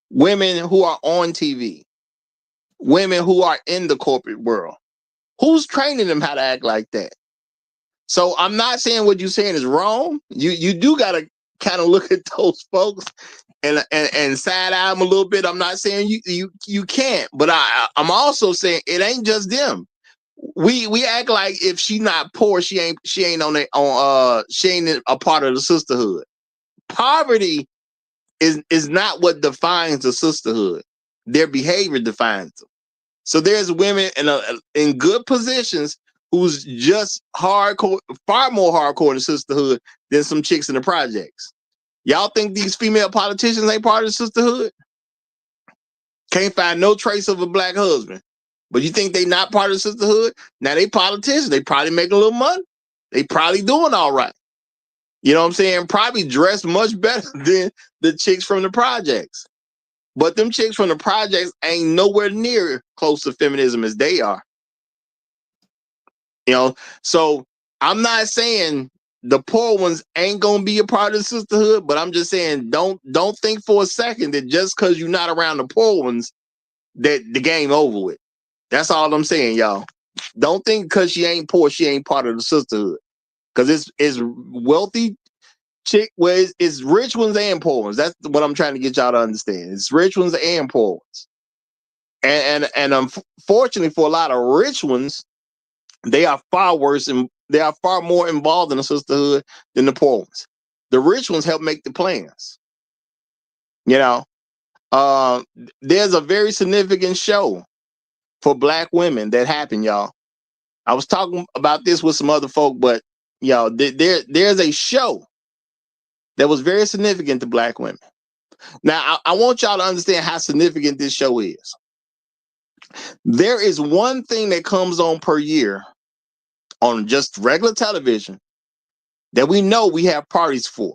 women who are on TV, women who are in the corporate world. Who's training them how to act like that? So I'm not saying what you're saying is wrong. You do got to kind of look at those folks and side eye them a little bit. I'm not saying you can't, but I'm also saying it ain't just them. We act like if she not poor, she ain't she ain't a part of the sisterhood. Poverty is not what defines the sisterhood. Their behavior defines them. So there's women in good positions who's just hardcore, far more hardcore in the sisterhood than some chicks in the projects. Y'all think these female politicians ain't part of the sisterhood? Can't find no trace of a black husband. But you think they not part of the sisterhood? Now they politicians. They probably make a little money. They probably doing all right. You know what I'm saying? Probably dressed much better than the chicks from the projects. But them chicks from the projects ain't nowhere near close to feminism as they are. So I'm not saying the poor ones ain't gonna be a part of the sisterhood, but I'm just saying don't think for a second that just because you're not around the poor ones that the game over with. That's all I'm saying, y'all. Don't think because she ain't poor, she ain't part of the sisterhood. Because it's wealthy chick, well, it's rich ones and poor ones. That's what I'm trying to get y'all to understand. It's rich ones and poor ones. And unfortunately for a lot of rich ones, they are far worse and they are far more involved in the sisterhood than the poor ones. The rich ones help make the plans. There's a very significant show for Black women that happened, y'all. I was talking about this with some other folk, but there's a show that was very significant to Black women. Now, I want y'all to understand how significant this show is. There is one thing that comes on per year on just regular television that we know we have parties for.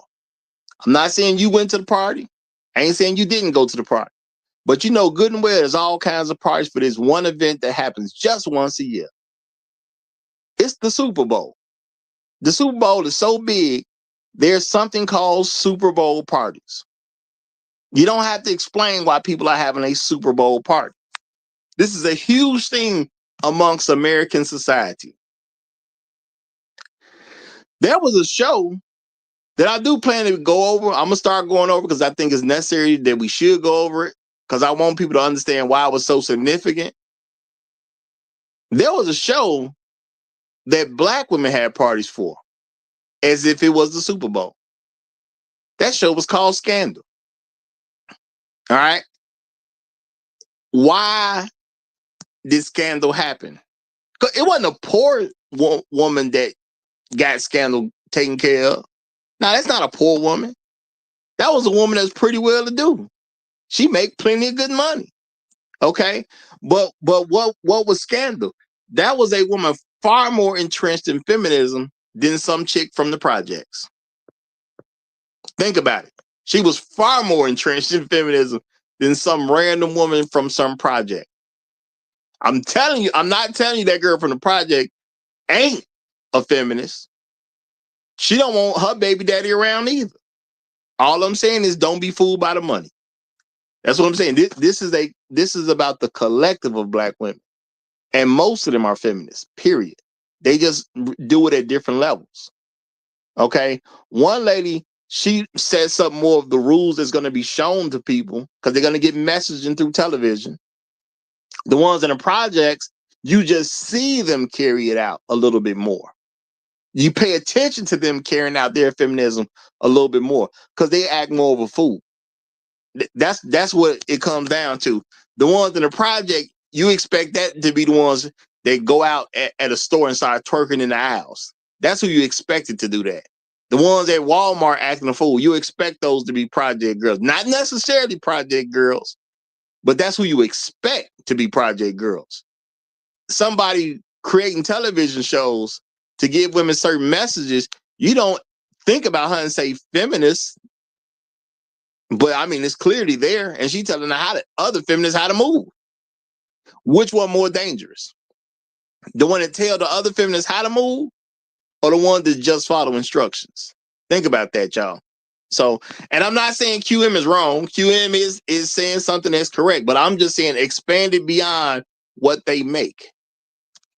I'm not saying you went to the party. I ain't saying you didn't go to the party. But you know good and well there's all kinds of parties for this one event that happens just once a year. It's the Super Bowl. The Super Bowl is so big, there's something called Super Bowl parties. You don't have to explain why people are having a Super Bowl party. This is a huge thing amongst American society. There was a show that I do plan to go over. I'm going to start going over because I think it's necessary that we should go over it because I want people to understand why it was so significant. There was a show that black women had parties for as if it was the Super Bowl. That show was called Scandal. All right. Why did Scandal happen? Because it wasn't a poor woman that got Scandal taken care of. Now, that's not a poor woman. That was a woman that's pretty well to do. She make plenty of good money. Okay. But what was Scandal? That was a woman far more entrenched in feminism than some chick from the projects. Think about it. She was far more entrenched in feminism than some random woman from some project. I'm telling you, I'm not telling you that girl from the project ain't a feminist. She don't want her baby daddy around either. All I'm saying is don't be fooled by the money. That's what I'm saying. This is about the collective of black women. And most of them are feminists, period. They just do it at different levels. Okay. One lady, she said something more of the rules that's going to be shown to people because they're going to get messaging through television. The ones in the projects, you just see them carry it out a little bit more. You pay attention to them carrying out their feminism a little bit more because they act more of a fool. That's what it comes down to. The ones in the project, you expect that to be the ones that go out at a store and start twerking in the aisles. That's who you expected to do that. The ones at Walmart acting a fool, you expect those to be project girls. Not necessarily project girls, but that's who you expect to be project girls. Somebody creating television shows to give women certain messages, you don't think about her and say feminist, but I mean, it's clearly there. And she telling other feminists how to move. Which one more dangerous? The one that tell the other feminists how to move or the one that just follow instructions? Think about that, y'all. So, and I'm not saying QM is wrong. QM is saying something that's correct, but I'm just saying expand it beyond what they make.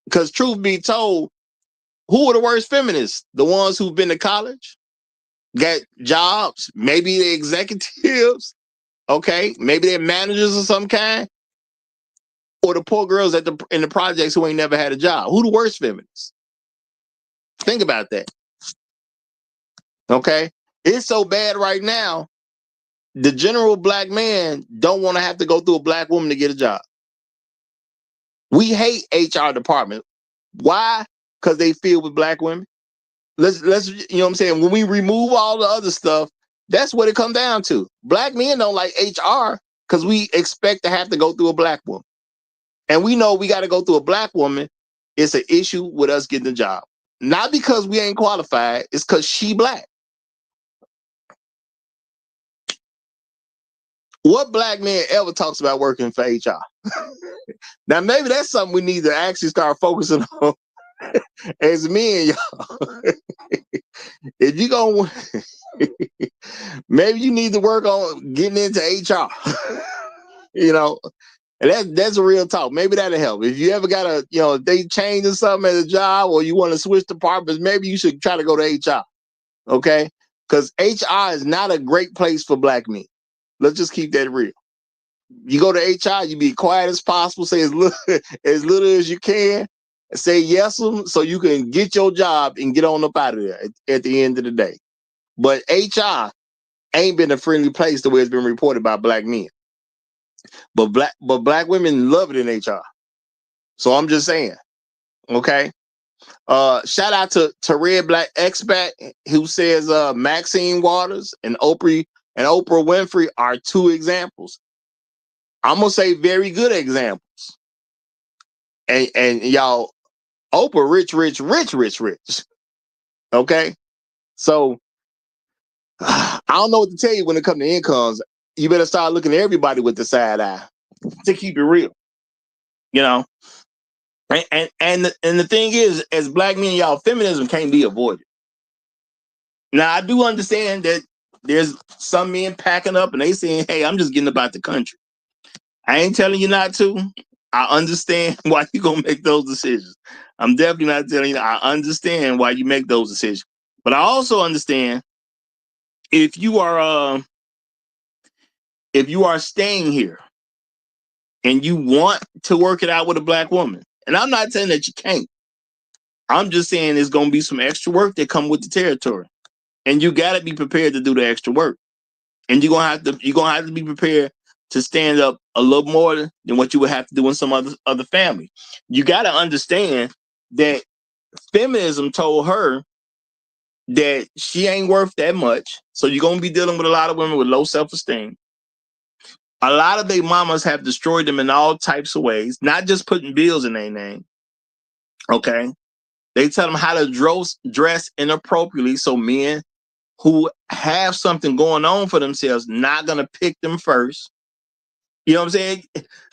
Because truth be told, who are the worst feminists? The ones who've been to college, got jobs, maybe they're executives, okay, maybe they're managers of some kind, or the poor girls in the projects who ain't never had a job. Who the worst feminists? Think about that. Okay, it's so bad right now. The general black man don't want to have to go through a black woman to get a job. We hate HR department. Why? Because they filled with black women. Let's you know what I'm saying? When we remove all the other stuff, that's what it comes down to. Black men don't like HR because we expect to have to go through a black woman. And we know we got to go through a black woman. It's an issue with us getting a job. Not because we ain't qualified, it's because she black. What black man ever talks about working for HR? Now, maybe that's something we need to actually start focusing on as men, y'all. If you gonna, maybe you need to work on getting into HR. You know, and that's a real talk. Maybe that'll help. If you ever got if they changing something at a job or you want to switch departments, maybe you should try to go to HR. Okay, because HR is not a great place for black men. Let's just keep that real. You go to HR, you be quiet as possible, say as little as you can, say yes so you can get your job and get on up out of there at the end of the day. But HR ain't been a friendly place the way it's been reported by black men. But black women love it in HR. So I'm just saying, okay. Shout out to Red Black Expat who says Maxine Waters and Oprah Winfrey are two examples. I'm gonna say very good examples. And y'all, Oprah rich. Okay, so I don't know what to tell you when it comes to incomes. you better start looking at everybody with the side eye, to keep it real. You know? And the thing is, as black men, y'all, feminism can't be avoided. Now, I do understand that there's some men packing up and they saying, hey, I'm just getting about the country. I ain't telling you not to. I understand why you gonna make those decisions. I'm definitely not telling you. I understand why you make those decisions. But I also understand if you are staying here and you want to work it out with a black woman, and I'm not saying that you can't. I'm just saying there's gonna be some extra work that come with the territory. And you gotta be prepared to do the extra work. And you're gonna have to be prepared to stand up a little more than what you would have to do in some other family. You gotta understand that feminism told her that she ain't worth that much. So you're gonna be dealing with a lot of women with low self-esteem. A lot of their mamas have destroyed them in all types of ways, not just putting bills in their name. Okay. They tell them how to dress inappropriately so men who have something going on for themselves not gonna pick them first. You know what I'm saying?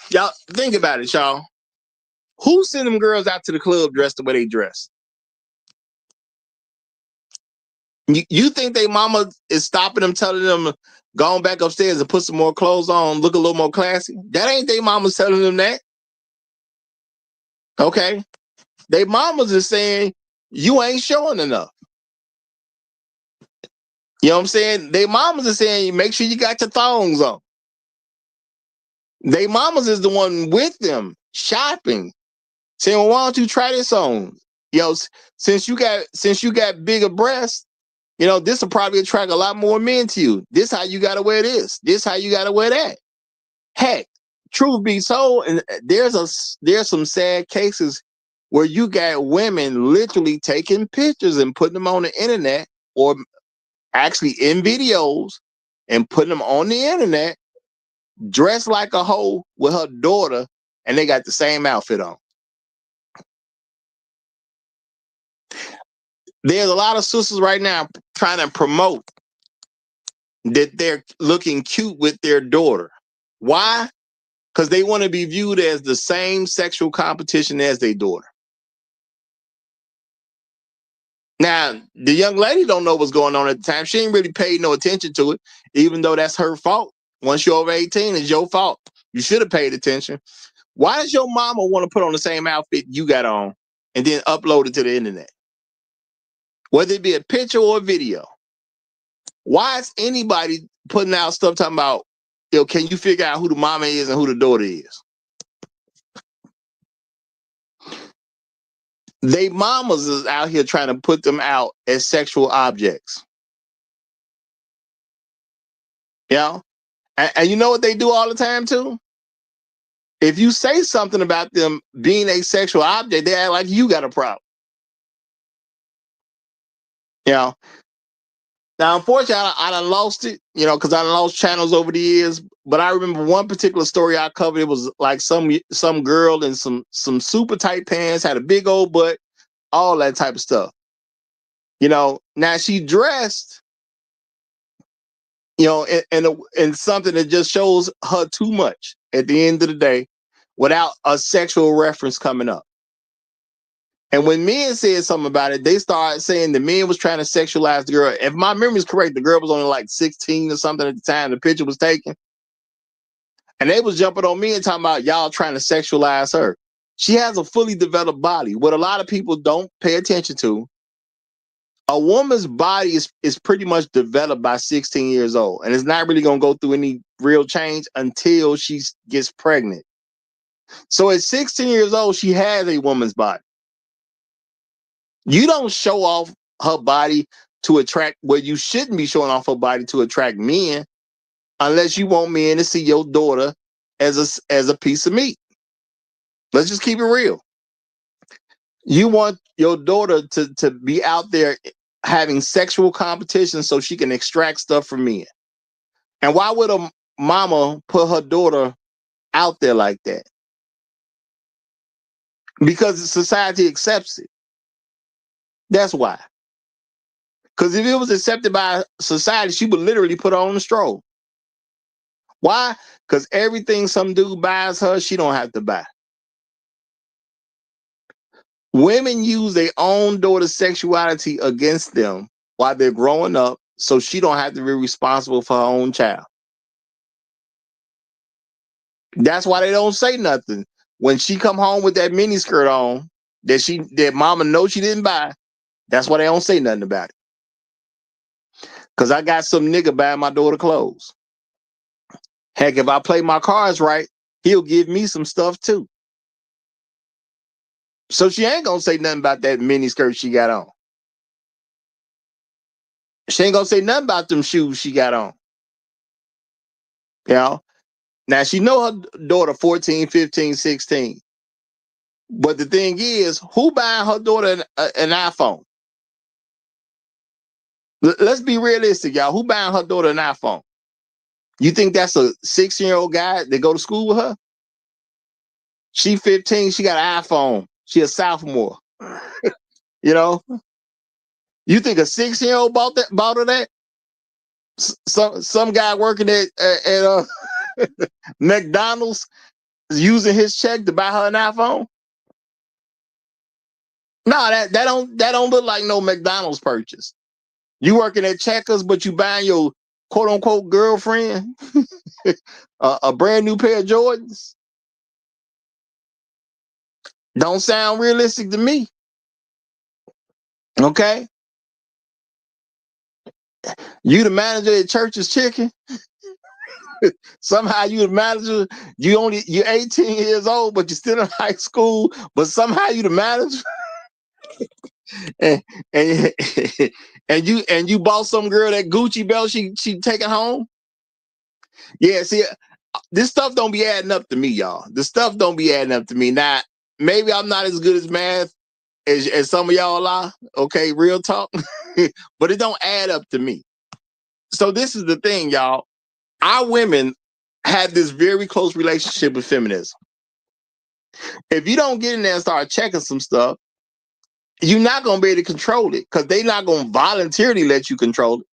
Y'all think about it, y'all. Who sent them girls out to the club dressed the way they dress? You think they mama is stopping them, telling them going back upstairs and put some more clothes on, look a little more classy? That ain't they mamas telling them that. Okay. They mamas is saying you ain't showing enough. You know what I'm saying? They mamas are saying make sure you got your thongs on. They mamas is the one with them shopping, saying, well, why don't you try this on? You know, since you got bigger breasts, you know, this will probably attract a lot more men to you. This how you gotta wear this. This how you gotta wear that. Heck, truth be told, and there's some sad cases where you got women literally taking pictures and putting them on the internet, or actually in videos and putting them on the internet, dressed like a hoe with her daughter, and they got the same outfit on. There's a lot of sisters right now trying to promote that they're looking cute with their daughter. Why? Because they want to be viewed as the same sexual competition as their daughter. Now, the young lady don't know what's going on at the time. She ain't really paid no attention to it, even though that's her fault. Once you're over 18, it's your fault. You should have paid attention. Why does your mama want to put on the same outfit you got on and then upload it to the internet? Whether it be a picture or a video. Why is anybody putting out stuff talking about, you know, can you figure out who the mama is and who the daughter is? They mamas is out here trying to put them out as sexual objects. You know? And you know what they do all the time too? If you say something about them being a sexual object, they act like you got a problem. You know? Now, unfortunately, I done lost it, you know, because I done lost channels over the years. But I remember one particular story I covered. It was like some girl in some super tight pants, had a big old butt, all that type of stuff. You know, now she dressed, you know, in something that just shows her too much at the end of the day without a sexual reference coming up. And when men said something about it, they started saying the men was trying to sexualize the girl. If my memory is correct, the girl was only like 16 or something at the time the picture was taken. And they was jumping on me and talking about y'all trying to sexualize her. She has a fully developed body. What a lot of people don't pay attention to, a woman's body is pretty much developed by 16 years old. And it's not really going to go through any real change until she gets pregnant. So at 16 years old, she has a woman's body. You don't show off her body to attract, well, you shouldn't be showing off her body to attract men unless you want men to see your daughter as a piece of meat. Let's just keep it real. You want your daughter to be out there having sexual competition so she can extract stuff from men. And why would a mama put her daughter out there like that? Because society accepts it. That's why. Because if it was accepted by society, she would literally put her on the stroll. Why? Because everything some dude buys her, she don't have to buy. Women use their own daughter's sexuality against them while they're growing up, so she don't have to be responsible for her own child. That's why they don't say nothing. When she come home with that mini skirt on that mama knows she didn't buy, that's why they don't say nothing about it. Because I got some nigga buying my daughter clothes. Heck, if I play my cards right, he'll give me some stuff too. So she ain't gonna say nothing about that mini skirt she got on. She ain't gonna say nothing about them shoes she got on. You know? Now she know her daughter 14, 15, 16. But the thing is, who buying her daughter an iPhone? Let's be realistic, y'all. Who buying her daughter an iPhone? You think that's a 16-year-old guy that go to school with her? She 15, she got an iPhone. She a sophomore. You know? You think a 16-year-old bought her that? Some guy working at McDonald's is using his check to buy her an iPhone? No, that don't look like no McDonald's purchase. You working at Checkers, but you buying your quote unquote girlfriend a brand new pair of Jordans? Don't sound realistic to me. Okay, you the manager at Church's Chicken. Somehow you the manager. You're 18 years old, but you're still in high school. But somehow you the manager. and, and and you bought some girl that Gucci belt she taking home. Yeah, see, this stuff don't be adding up to me, y'all. This stuff don't be adding up to me. Now, maybe I'm not as good as math as some of y'all are. Okay, real talk. But it don't add up to me. So this is the thing, y'all. Our women have this very close relationship with feminism. If you don't get in there and start checking some stuff, you're not going to be able to control it because they're not going to voluntarily let you control it.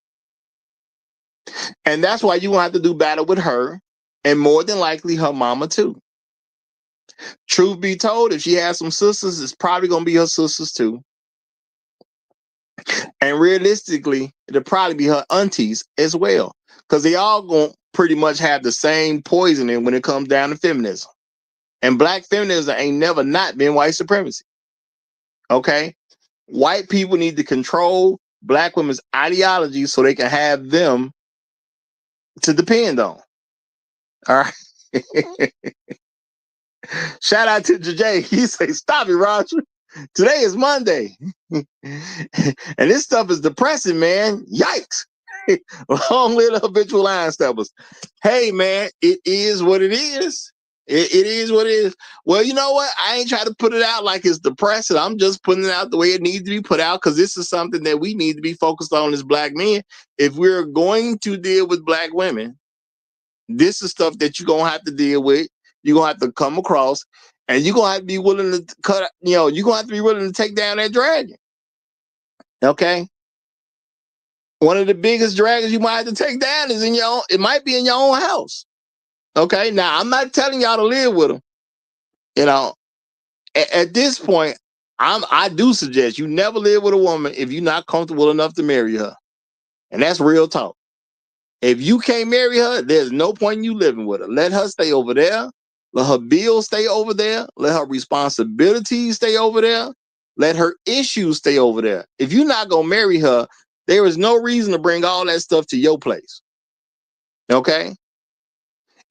And that's why you're going to have to do battle with her and more than likely her mama too. Truth be told, if she has some sisters, it's probably going to be her sisters too. And realistically, it'll probably be her aunties as well because they all going to pretty much have the same poisoning when it comes down to feminism. And black feminism ain't never not been white supremacy. Okay? White people need to control black women's ideology so they can have them to depend on. All right. Shout out to JJ. He say, "Stop it, Roger. Today is Monday." And this stuff is depressing, man. Yikes. Long live the habitual line steppers. Hey, man, it is what it is. It is what it is. Well, you know what? I ain't trying to put it out like it's depressing. I'm just putting it out the way it needs to be put out because this is something that we need to be focused on as black men. If we're going to deal with black women, this is stuff that you're going to have to deal with. You're going to have to come across and you're going to have to be willing to cut, you're going to have to be willing to take down that dragon. Okay? One of the biggest dragons you might have to take down is it might be in your own house. Okay? Now, I'm not telling y'all to live with them. You know, at this point, I do suggest you never live with a woman if you're not comfortable enough to marry her. And that's real talk. If you can't marry her, there's no point in you living with her. Let her stay over there. Let her bills stay over there. Let her responsibilities stay over there. Let her issues stay over there. If you're not going to marry her, there is no reason to bring all that stuff to your place. Okay?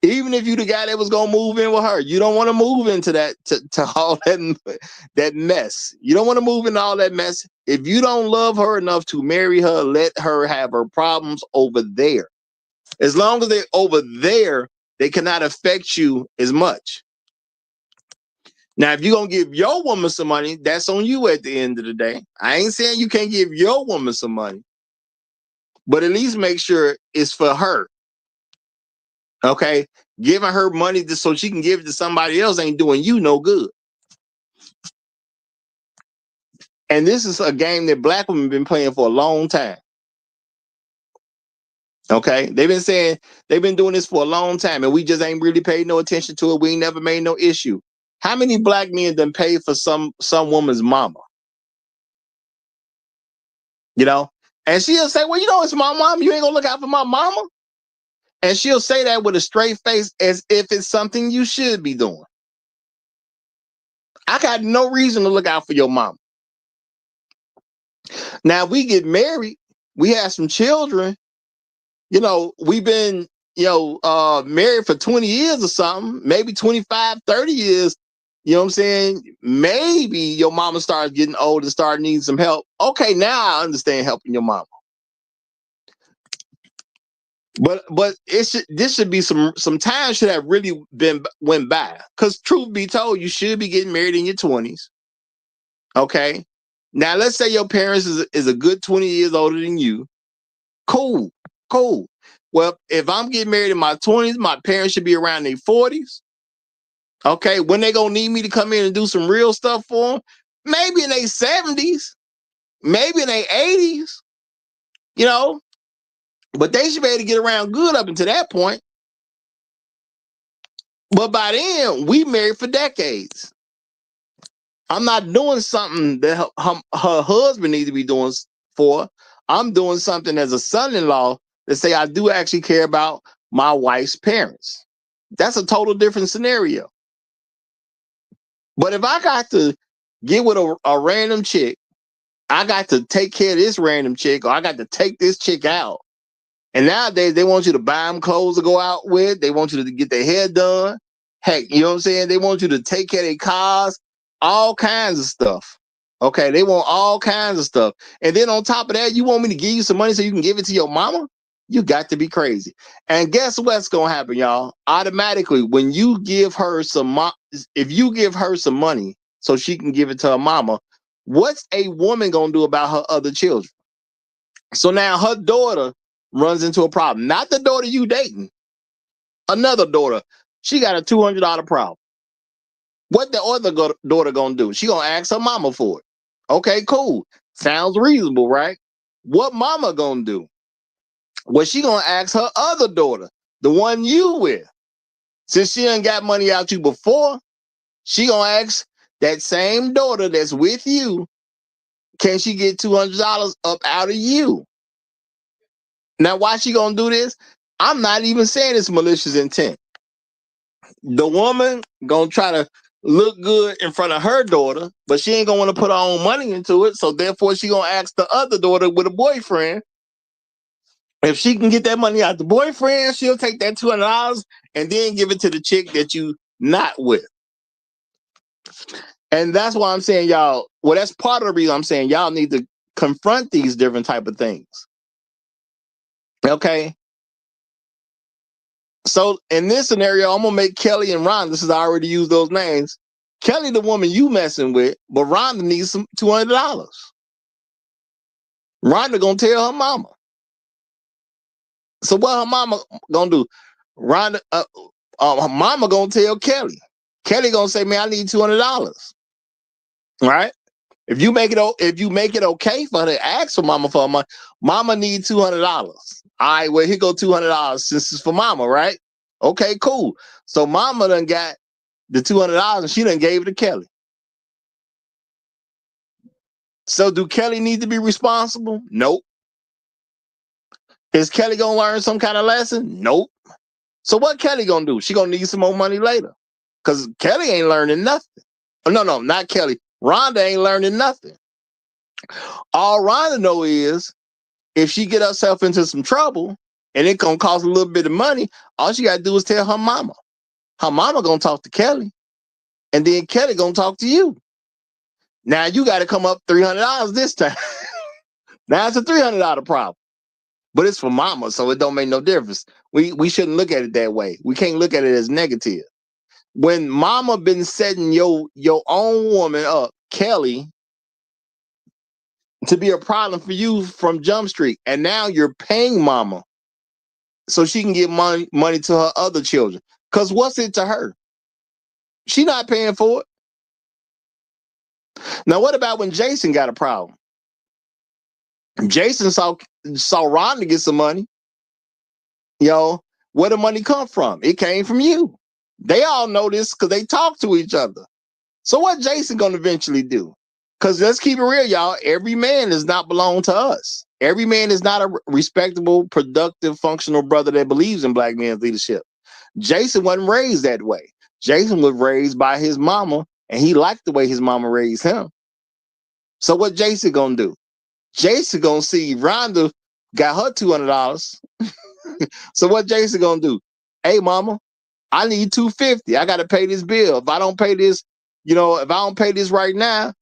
Even if you the guy that was going to move in with her, you don't want to move into that, to all that mess. You don't want to move into all that mess. If you don't love her enough to marry her, let her have her problems over there. As long as they're over there, they cannot affect you as much. Now, if you're going to give your woman some money, that's on you at the end of the day. I ain't saying you can't give your woman some money, but at least make sure it's for her. Okay? Giving her money just so she can give it to somebody else ain't doing you no good. And this is a game that black women have been playing for a long time. Okay, they've been doing this for a long time, and we just ain't really paid no attention to it. We ain't never made no issue. How many black men done paid for some woman's mama? You know, and she'll say, "Well, you know, it's my mom. You ain't gonna look out for my mama." And she'll say that with a straight face, as if it's something you should be doing. I got no reason to look out for your mama. Now we get married, we have some children. You know, we've been, married for 20 years or something, maybe 25, 30 years. You know what I'm saying? Maybe your mama starts getting old and start needing some help. Okay, now I understand helping your mama. But this should be some time should have really went by. Because truth be told, you should be getting married in your 20s. Okay. Now let's say your parents is a good 20 years older than you. Cool. Well, if I'm getting married in my 20s, my parents should be around their 40s. Okay, when they gonna need me to come in and do some real stuff for them? Maybe in their 70s, maybe in their 80s, you know, but they should be able to get around good up until that point. But by then, we married for decades. I'm not doing something that her husband needs to be doing for. I'm doing something as a son-in-law that say I do actually care about my wife's parents. That's a total different scenario. But if I got to get with a random chick, I got to take care of this random chick, or I got to take this chick out. And nowadays, they want you to buy them clothes to go out with. They want you to get their hair done. Heck, you know what I'm saying? They want you to take care of their cars, all kinds of stuff. Okay, they want all kinds of stuff. And then on top of that, you want me to give you some money so you can give it to your mama? You got to be crazy. And guess what's going to happen, y'all? Automatically, when you give her if you give her some money so she can give it to her mama, what's a woman going to do about her other children? So now her daughter runs into a problem. Not the daughter you dating. Another daughter. She got a $200 problem. What the other daughter gonna do? She gonna ask her mama for it. Okay, cool. Sounds reasonable, right? What mama gonna do? Well, she gonna ask her other daughter, the one you with. Since she done got money out you before, she gonna ask that same daughter that's with you, can she get $200 up out of you? Now, why she gonna do this? I'm not even saying it's malicious intent. The woman gonna try to look good in front of her daughter, but she ain't gonna want to put her own money into it. So therefore, she gonna ask the other daughter with a boyfriend. If she can get that money out the boyfriend, she'll take that $200 and then give it to the chick that you not with. And that's why I'm saying, y'all, well, that's part of the reason I'm saying y'all need to confront these different type of things. Okay. So in this scenario, I'm gonna make Kelly and Rhonda, since I already used those names. Kelly, the woman you messing with, but Rhonda needs some $200. Rhonda gonna tell her mama. So what her mama gonna do? Rhonda, her mama gonna tell Kelly. Kelly gonna say, "Man, I need $200." Right? If you make it okay for her to ask for mama for her money, mama needs $200. All right, well, here go $200 since it's for mama, right? Okay, cool. So mama done got the $200 and she done gave it to Kelly. So do Kelly need to be responsible? Nope. Is Kelly gonna learn some kind of lesson? Nope. So what Kelly gonna do? She gonna need some more money later. Because Kelly ain't learning nothing. No, not Kelly. Rhonda ain't learning nothing. All Rhonda know is if she get herself into some trouble and it gonna cost a little bit of money, all she gotta do is tell her mama. Her mama gonna talk to Kelly, and then Kelly gonna talk to you. Now you gotta come up $300 this time. Now it's a $300 problem. But it's for mama, so it don't make no difference. We shouldn't look at it that way. We can't look at it as negative. When mama been setting your own woman up, Kelly, to be a problem for you from Jump Street, and now you're paying mama so she can give money to her other children. Because what's it to her? She not paying for it. Now, what about when Jason got a problem? Jason saw Rhonda get some money. You know, where the money come from? It came from you. They all know this because they talk to each other. So what Jason gonna eventually do? Because let's keep it real, y'all. Every man does not belong to us. Every man is not a respectable, productive, functional brother that believes in black men's leadership. Jason wasn't raised that way. Jason was raised by his mama, and he liked the way his mama raised him. So what Jason gonna do? Jason gonna see Rhonda got her $200. So what Jason gonna do? Hey, mama, I need $250. I gotta pay this bill. If I don't pay this, if I don't pay this right now,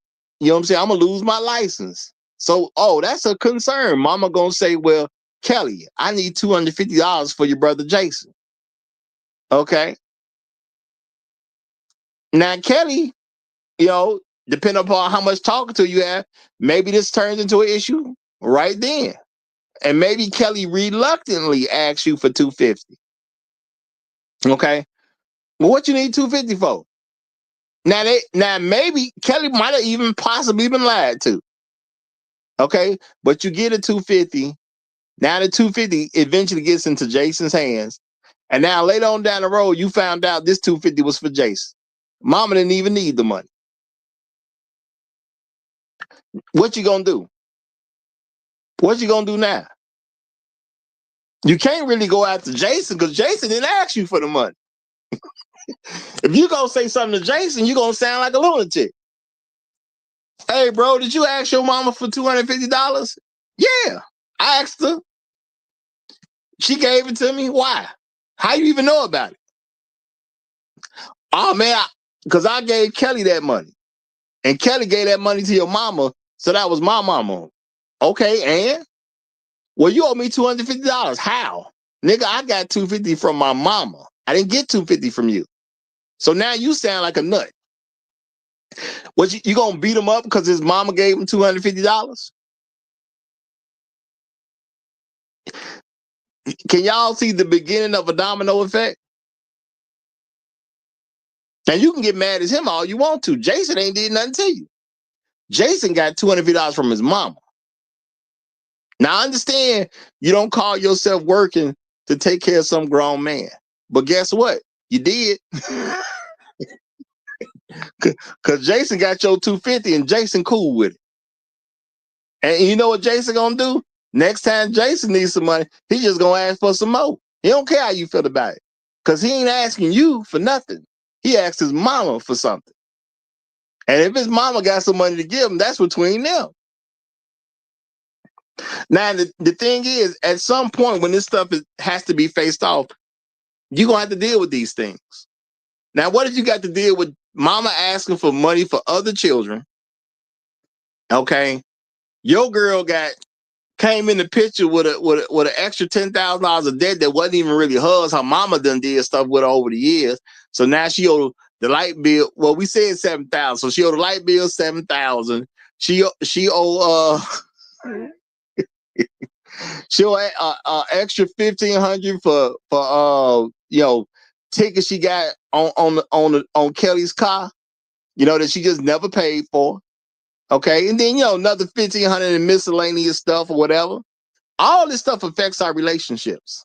you know what I'm saying, I'm gonna lose my license. So, that's a concern. Mama gonna say, well, Kelly, I need $250 for your brother Jason. Okay. Now, Kelly, depending upon how much talking to you have, maybe this turns into an issue right then. And maybe Kelly reluctantly asks you for $250. Okay. Well, what you need $250 for? Now maybe Kelly might have even possibly been lied to. Okay, but you get a $250. Now the $250 eventually gets into Jason's hands, and now later on down the road, you found out this $250 was for Jason. Mama didn't even need the money. What you gonna do? What you gonna do now? You can't really go after Jason because Jason didn't ask you for the money. If you gonna say something to Jason, you gonna sound like a lunatic. Hey, bro, did you ask your mama for $250? Yeah, I asked her. She gave it to me. Why? How you even know about it? Oh, man, because I gave Kelly that money. And Kelly gave that money to your mama, so that was my mama. Okay, and? Well, you owe me $250. How? Nigga, I got $250 from my mama. I didn't get $250 from you. So now you sound like a nut. What, you gonna beat him up because his mama gave him $250? Can y'all see the beginning of a domino effect? And you can get mad at him all you want to. Jason ain't did nothing to you. Jason got $250 from his mama. Now, I understand you don't call yourself working to take care of some grown man. But guess what? You did. Because Jason got your $250 and Jason cool with it. And you know what Jason gonna do? Next time Jason needs some money, he just gonna ask for some more. He don't care how you feel about it. Because he ain't asking you for nothing. He asked his mama for something. And if his mama got some money to give him, that's between them. Now, the thing is, at some point when this stuff has to be faced off, you're going to have to deal with these things. Now, what if you got to deal with mama asking for money for other children? Okay. Your girl came in the picture with an extra $10,000 of debt that wasn't even really hers. Her mama done did stuff with her over the years. So now she owed the light bill. Well, we said $7,000. So she owed the light bill $7,000. She owe she'll extra $1,500 for tickets she got on Kelly's car, that she just never paid for. Okay, and then another $1,500 in miscellaneous stuff or whatever. All this stuff affects our relationships.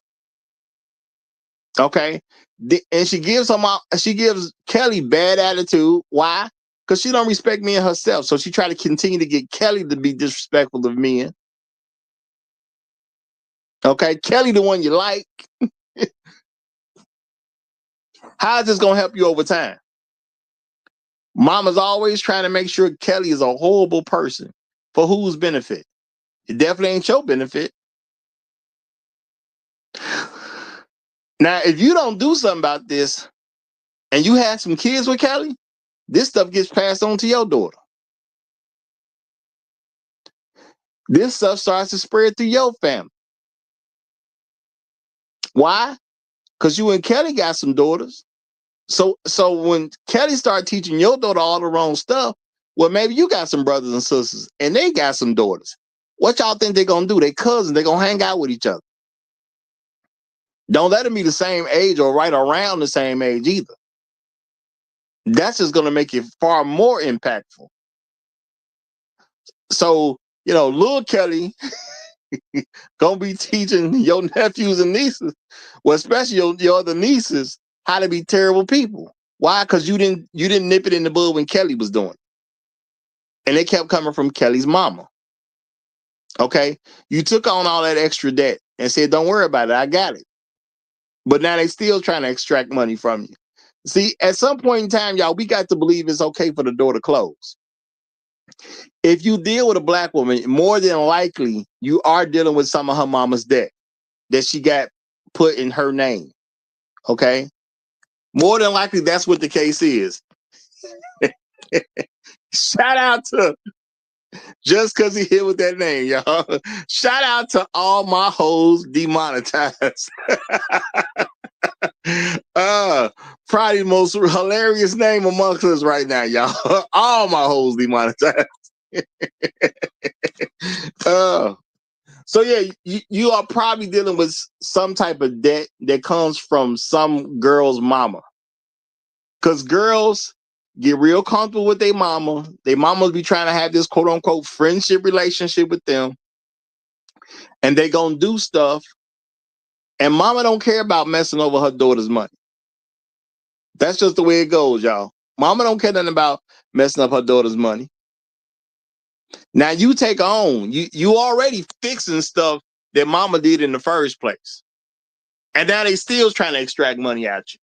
Okay, and she gives Kelly bad attitude. Why? Because she don't respect me and herself. So she try to continue to get Kelly to be disrespectful of men. Okay, Kelly, the one you like. How is this gonna help you over time? Mama's always trying to make sure Kelly is a horrible person for whose benefit? It definitely ain't your benefit. Now, if you don't do something about this and you have some kids with Kelly, this stuff gets passed on to your daughter. This stuff starts to spread through your family. Why? Because you and Kelly got some daughters. So when Kelly started teaching your daughter all the wrong stuff, well, maybe you got some brothers and sisters and they got some daughters. What y'all think they're going to do? They cousins, they're going to hang out with each other. Don't let them be the same age or right around the same age either. That's just going to make it far more impactful. So, little Kelly Gonna be teaching your nephews and nieces, well, especially your other nieces, how to be terrible people. Why? Because you didn't nip it in the bud when Kelly was doing it. And it kept coming from Kelly's mama. Okay? You took on all that extra debt and said, don't worry about it, I got it. But now they still trying to extract money from you. See, at some point in time, y'all, we got to believe it's okay for the door to close. If you deal with a black woman, more than likely, you are dealing with some of her mama's debt that she got put in her name. Okay? More than likely, that's what the case is. Shout out to, just because he hit with that name, y'all. Shout out to all my hoes demonetized. Probably the most hilarious name amongst us right now, y'all. All my hoes demonetized. So yeah, you are probably dealing with some type of debt that comes from some girl's mama. Because girls get real comfortable with their mama. Their mamas be trying to have this quote unquote friendship relationship with them. And they gonna do stuff. And mama don't care about messing over her daughter's money. That's just the way it goes, y'all. Mama don't care nothing about messing up her daughter's money. Now you take on, you already fixing stuff that mama did in the first place. And now they still trying to extract money out you.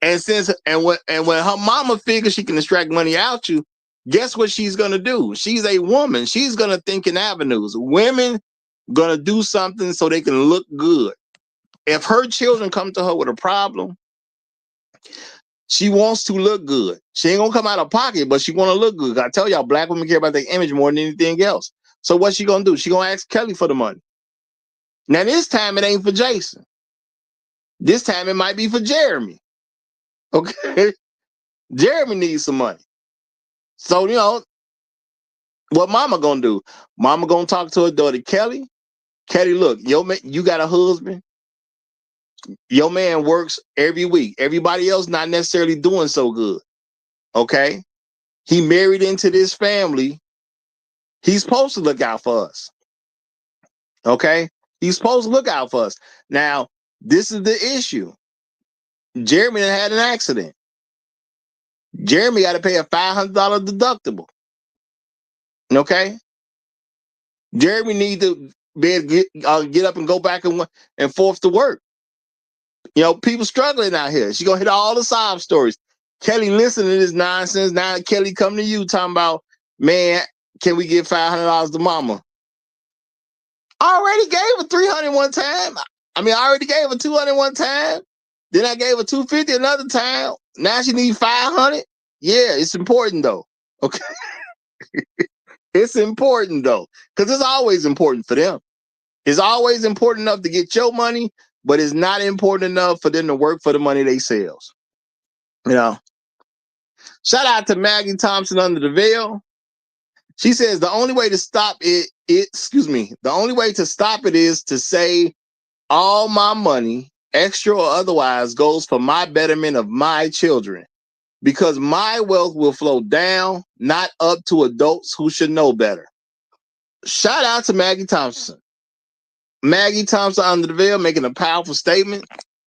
And when her mama figures she can extract money out you, guess what she's gonna do? She's a woman. She's gonna think in avenues. Women gonna do something so they can look good. If her children come to her with a problem, she wants to look good. She ain't gonna come out of pocket, but she wanna look good. I tell y'all, black women care about their image more than anything else. So what's she gonna do? She gonna ask Kelly for the money. Now this time it ain't for Jason. This time it might be for Jeremy. Okay? Jeremy needs some money. So, you know, what mama gonna do? Mama gonna talk to her daughter, Kelly. Kelly, look, you got a husband. Your man works every week. Everybody else not necessarily doing so good. Okay? He married into this family. He's supposed to look out for us. Okay? He's supposed to look out for us. Now, this is the issue. Jeremy had an accident. Jeremy got to pay a $500 deductible. Okay? Jeremy need to be able to get up and go back and forth to work. You know, people struggling out here. She gonna hit all the sob stories. Kelly, listen to this nonsense. Now Kelly come to you talking about, man, can we get $500 to mama? I already gave her $300 one time. I already gave her $200 one time. Then I gave her $250 another time. Now she needs $500. Yeah, it's important though. Okay. It's important though, because it's always important for them. It's always important enough to get your money, but it's not important enough for them to work for the money they sells. You know. Shout out to Maggie Thompson under the veil. She says the only way to stop it the only way to stop it is to say all my money, extra or otherwise, goes for my betterment of my children, because my wealth will flow down, not up to adults who should know better. Shout out to Maggie Thompson. Maggie Thompson under the veil making a powerful statement.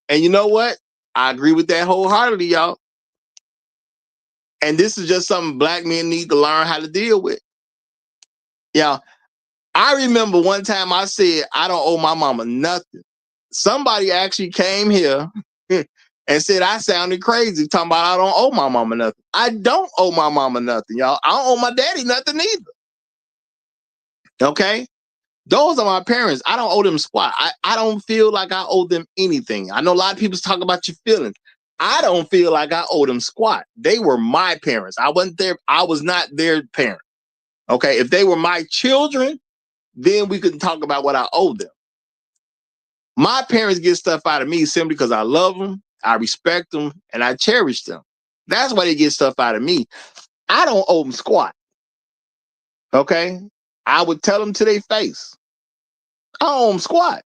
And you know what? I agree with that wholeheartedly, y'all. And this is just something black men need to learn how to deal with. Yeah. I remember one time I said, I don't owe my mama nothing. Somebody actually came here and said I sounded crazy talking about I don't owe my mama nothing. I don't owe my mama nothing, y'all. I don't owe my daddy nothing either. Okay? Those are my parents. I don't owe them squat. I don't feel like I owe them anything. I know a lot of people talk about your feelings. I don't feel like I owe them squat. They were my parents. I wasn't there. I was not their parent. Okay? If they were my children, then we could talk about what I owe them. My parents get stuff out of me simply because I love them, I respect them, and I cherish them. That's why they get stuff out of me. I don't owe them squat. Okay? I would tell them to their face. I don't owe them squat.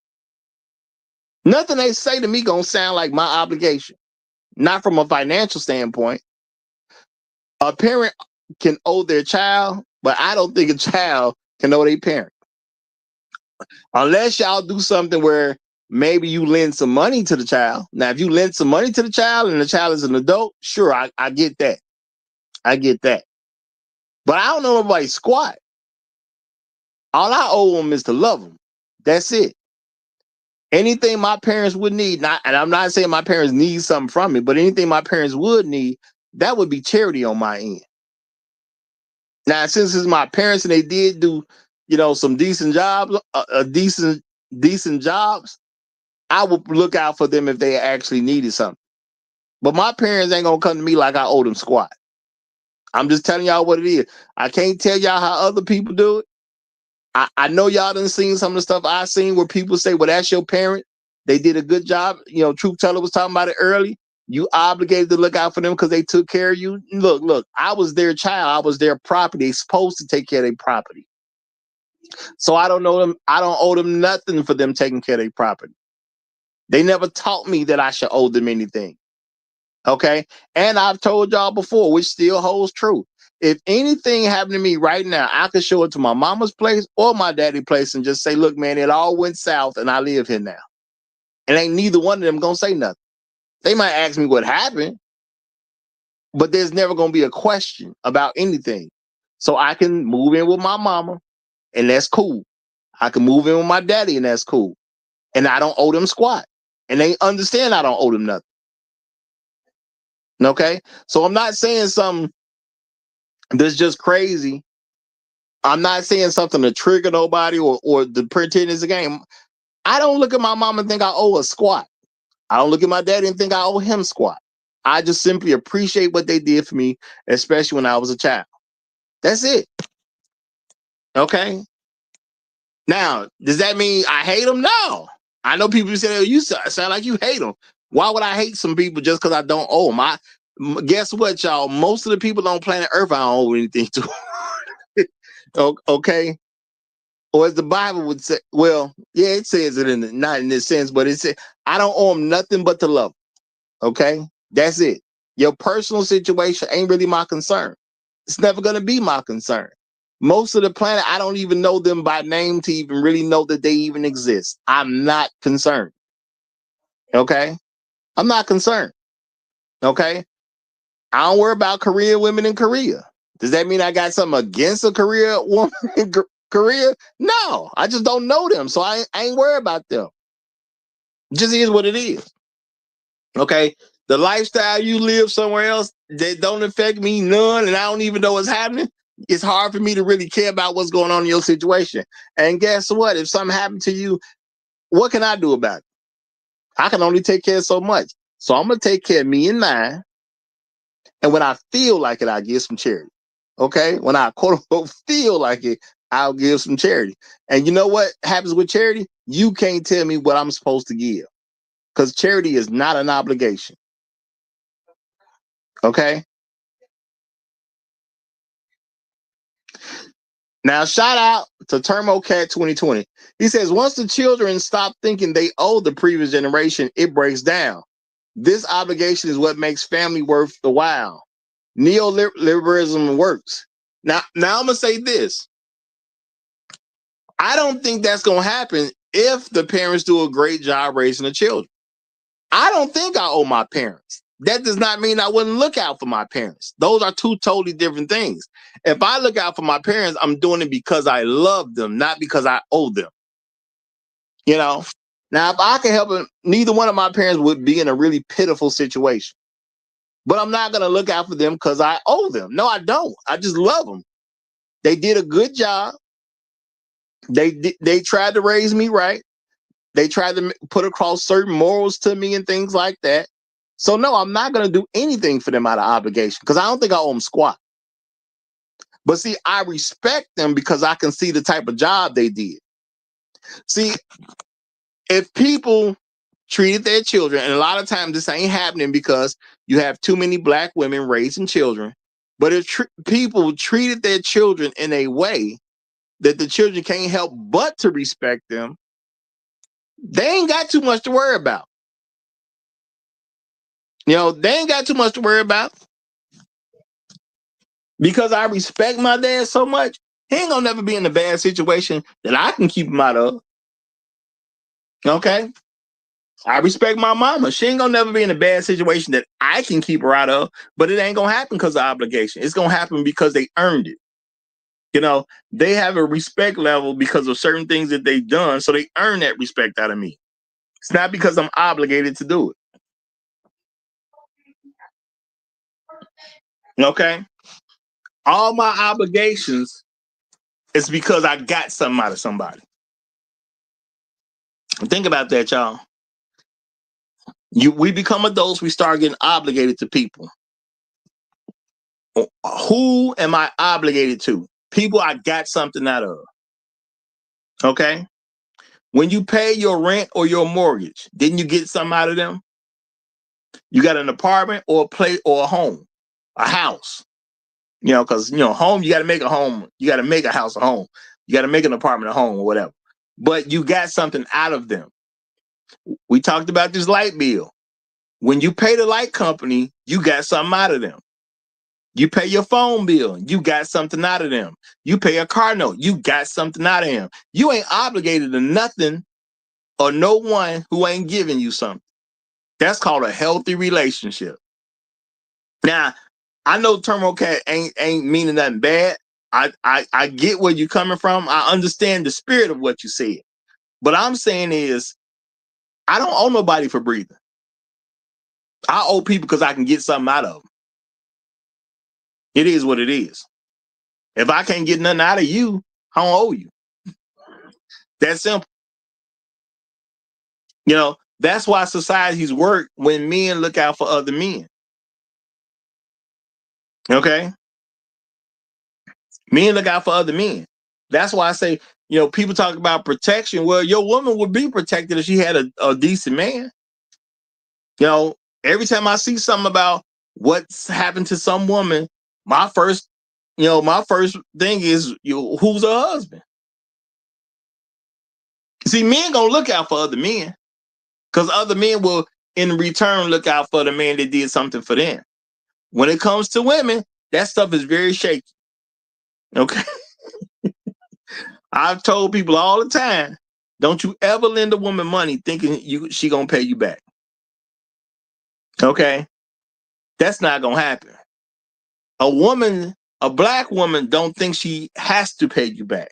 Nothing they say to me gonna sound like my obligation. Not from a financial standpoint. A parent can owe their child, but I don't think a child can owe their parent. Unless y'all do something where maybe you lend some money to the child. Now, if you lend some money to the child and the child is an adult, sure, I get that. I get that. But I don't know nobody squat. All I owe them is to love them. That's it. Anything my parents would need, and I'm not saying my parents need something from me, but anything my parents would need, that would be charity on my end. Now, since it's my parents and they did do, some decent jobs, decent jobs, I would look out for them if they actually needed something. But my parents ain't gonna come to me like I owe them squat. I'm just telling y'all what it is. I can't tell y'all how other people do it. I know y'all done seen some of the stuff I seen where people say, well, that's your parent. They did a good job. Truth Teller was talking about it early. You obligated to look out for them because they took care of you. Look, I was their child. I was their property. They supposed to take care of their property. So I don't know them. I don't owe them nothing for them taking care of their property. They never taught me that I should owe them anything. Okay. And I've told y'all before, which still holds true. If anything happened to me right now, I could show it to my mama's place or my daddy's place and just say, look, man, it all went south and I live here now. And ain't neither one of them gonna say nothing. They might ask me what happened, but there's never gonna be a question about anything. So I can move in with my mama and that's cool. I can move in with my daddy and that's cool. And I don't owe them squat. And they understand I don't owe them nothing. Okay? So I'm not saying something that's just crazy. I'm not saying something to trigger nobody or to pretend it's a game. I don't look at my mom and think I owe a squat. I don't look at my daddy and think I owe him squat. I just simply appreciate what they did for me, especially when I was a child. That's it. Okay? Now, does that mean I hate them? No. I know people say, oh, you sound like you hate them. Why would I hate some people just because I don't owe them? Guess what, y'all? Most of the people on planet Earth I don't owe anything to. Okay? Or as the Bible would say, well, yeah, it says it not in this sense, but it says, I don't owe them nothing but to love. Okay? That's it. Your personal situation ain't really my concern. It's never going to be my concern. Most of the planet, I don't even know them by name to even really know that they even exist. I'm not concerned. Okay? I'm not concerned. Okay? I don't worry about Korean women in Korea. Does that mean I got something against a Korean woman in Korea? No, I just don't know them. So I ain't worried about them. It just is what it is. Okay? The lifestyle you live somewhere else, that don't affect me none, and I don't even know what's happening. It's hard for me to really care about what's going on in your situation. And guess what? If something happened to you, what can I do about it? I can only take care of so much. So I'm going to take care of me and mine. And when I feel like it, I give some charity. Okay? When I quote unquote feel like it, I'll give some charity. And you know what happens with charity? You can't tell me what I'm supposed to give. Because charity is not an obligation. Okay? Now, shout out to ThermoCat 2020. He says, once the children stop thinking they owe the previous generation, it breaks down. This obligation is what makes family worth the while. Neoliberalism works. Now I'm going to say this. I don't think that's going to happen if the parents do a great job raising the children. I don't think I owe my parents. That does not mean I wouldn't look out for my parents. Those are two totally different things. If I look out for my parents, I'm doing it because I love them, not because I owe them. Now, if I can help them, neither one of my parents would be in a really pitiful situation. But I'm not going to look out for them because I owe them. No, I don't. I just love them. They did a good job. They tried to raise me right. They tried to put across certain morals to me and things like that. So no, I'm not going to do anything for them out of obligation because I don't think I owe them squat. But see, I respect them because I can see the type of job they did. See, if people treated their children, and a lot of times this ain't happening because you have too many black women raising children, but if people treated their children in a way that the children can't help but to respect them, they ain't got too much to worry about. They ain't got too much to worry about. Because I respect my dad so much, he ain't gonna never be in a bad situation that I can keep him out of. Okay. I respect my mama. She ain't gonna never be in a bad situation that I can keep her out of, but it ain't gonna happen because of obligation. It's gonna happen because they earned it. You know, they have a respect level because of certain things that they've done, so they earn that respect out of me. It's not because I'm obligated to do it. Okay? All my obligations is because I got something out of somebody. Think about that, y'all. We become adults, we start getting obligated to people. Who am I obligated to? People I got something out of. Okay? When you pay your rent or your mortgage, didn't you get something out of them? You got an apartment or a place or a home, a house. You know, because home, you got to make a home, you got to make a house a home, you got to make an apartment a home or whatever. But you got something out of them. We talked about this light bill. When you pay the light company, you got something out of them. You pay your phone bill, you got something out of them. You pay a car note, you got something out of them. You ain't obligated to nothing or no one who ain't giving you something. That's called a healthy relationship. Now, I know Turbo Cat ain't meaning nothing bad. I get where you're coming from. I understand the spirit of what you said. But I'm saying is, I don't owe nobody for breathing. I owe people because I can get something out of them. It is what it is. If I can't get nothing out of you, I don't owe you. That's simple. That's why societies work when men look out for other men. Okay? Men look out for other men. That's why I say, people talk about protection. Well, your woman would be protected if she had a decent man. Every time I see something about what's happened to some woman, my first thing is, who's her husband? See, men gonna look out for other men because other men will, in return, look out for the man that did something for them. When it comes to women, that stuff is very shaky. Okay. I've told people all the time, don't you ever lend a woman money thinking she gonna pay you back. Okay? That's not gonna happen. A black woman don't think she has to pay you back.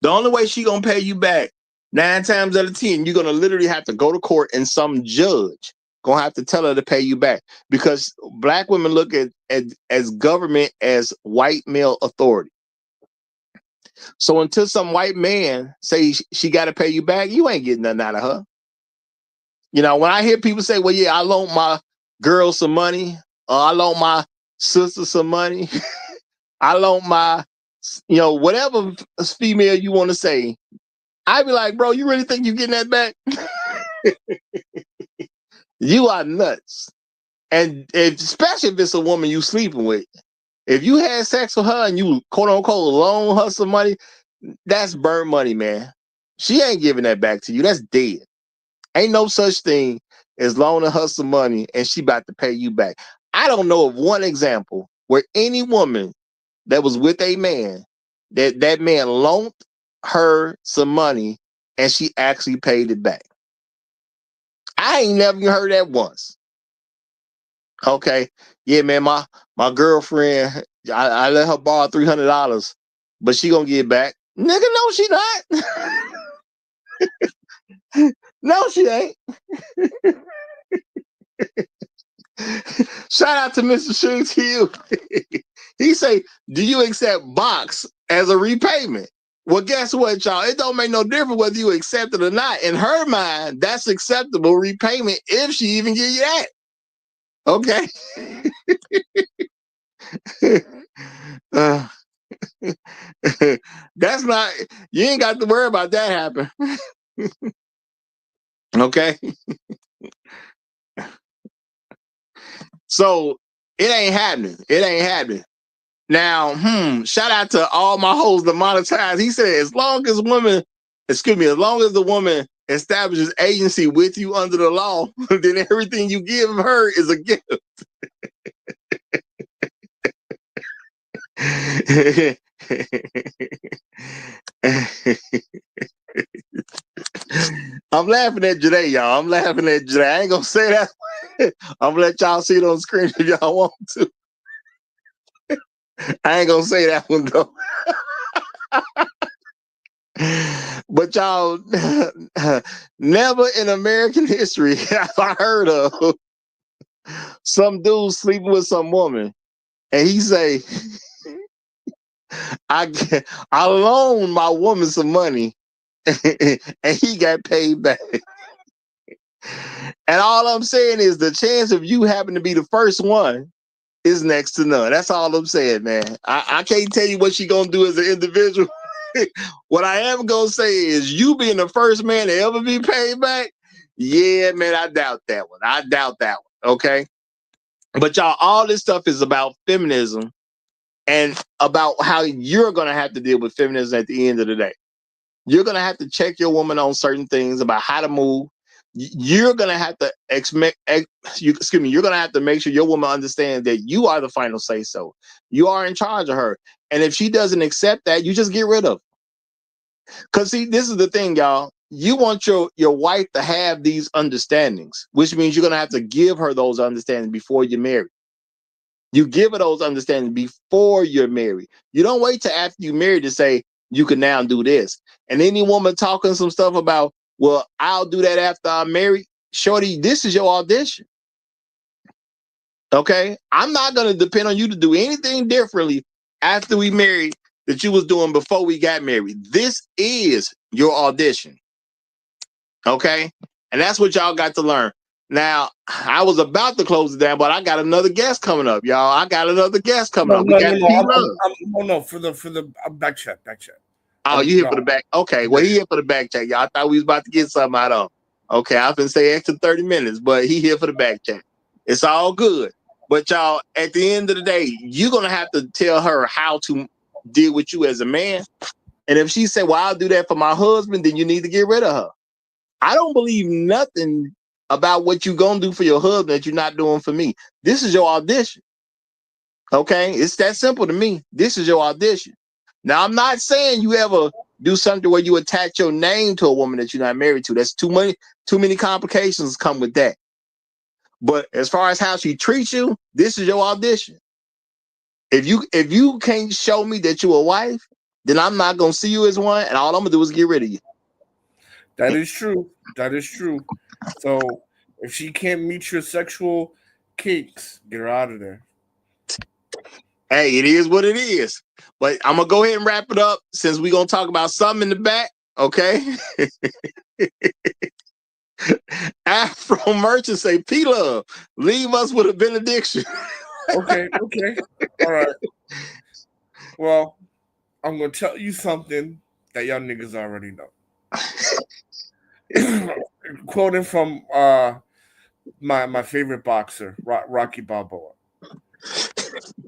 The only way she gonna pay you back, 9 times out of 10, you're gonna literally have to go to court and some judge gonna have to tell her to pay you back, because black women look at as government as white male authority. So until some white man say she got to pay you back, you ain't getting nothing out of her. When I hear people say, well, yeah, I loan my girl some money, or I loan my sister some money, I loan my, whatever female you want to say, I be like, bro, you really think you getting that back? You are nuts. And especially if it's a woman you sleeping with. If you had sex with her and you quote unquote loan her some money, that's burn money, man. She ain't giving that back to you. That's dead. Ain't no such thing as loaning her some money and she about to pay you back. I don't know of one example where any woman that was with a man, that man loaned her some money and she actually paid it back. I ain't never heard that once. Okay. Yeah, man, my girlfriend, I let her borrow $300, but she gonna get it back. Nigga, no, she not. No, she ain't. Shout out to Mr. Sugar to you. He say, do you accept box as a repayment? Well, guess what, y'all? It don't make no difference whether you accept it or not. In her mind, that's acceptable repayment if she even give you that. Okay. That's not, you ain't got to worry about that happen. Okay. So it ain't happening. It ain't happening. Now, shout out to all my hoes that monetize. He said, as long as the woman establishes agency with you under the law, then everything you give her is a gift. I'm laughing at Janae, y'all. I'm laughing at Janae. I ain't gonna say that. I'm gonna let y'all see it on the screen if y'all want to. I ain't gonna say that one though. But y'all, never in American history have I heard of some dude sleeping with some woman, and he say, I loaned my woman some money, and he got paid back. And all I'm saying is the chance of you happen to be the first one is next to none. That's all I'm saying, man. I can't tell you what she gonna do as an individual. What I am gonna say is you being the first man to ever be paid back. Yeah, man, I doubt that one. I doubt that one. Okay. But y'all, all this stuff is about feminism and about how you're gonna have to deal with feminism at the end of the day. You're gonna have to check your woman on certain things about how to move. You're gonna have to you're gonna have to make sure your woman understands that you are the final say so. You are in charge of her. And if she doesn't accept that, you just get rid of her. Because see, this is the thing, y'all. You want your wife to have these understandings, which means you're gonna have to give her those understandings before you're married. You give her those understandings before you're married. You don't wait till after you're married to say you can now do this. And any woman talking some stuff about, well, I'll do that after I'm married. Shorty, this is your audition. Okay? I'm not gonna depend on you to do anything differently after we married that you was doing before we got married. This is your audition. Okay? And that's what y'all got to learn. Now, I was about to close it down, but I got another guest coming up, y'all. I got another guest coming up. We got No, for the back check. Oh, you here for the back? Okay, well, he here for the back check, y'all. I thought we was about to get something out of him. Okay, I've been saying extra 30 minutes, but he here for the back check. It's all good. But y'all, at the end of the day, you're going to have to tell her how to deal with you as a man. And if she said, well, I'll do that for my husband, then you need to get rid of her. I don't believe nothing about what you're going to do for your husband that you're not doing for me. This is your audition. Okay? It's that simple to me. This is your audition. Now, I'm not saying you ever do something where you attach your name to a woman that you're not married to. That's too many complications come with that. But as far as how she treats you, this is your audition. If you can't show me that you're a wife, then I'm not gonna see you as one, and all I'm gonna do is get rid of you. That is true. So if she can't meet your sexual kinks, get her out of there. Hey, it is what it is. But I'm gonna go ahead and wrap it up since we're gonna talk about something in the back, okay? Afro merchant say, P-Love, leave us with a benediction. Okay. All right. Well, I'm gonna tell you something that y'all niggas already know. Quoting from my favorite boxer, Rocky Balboa.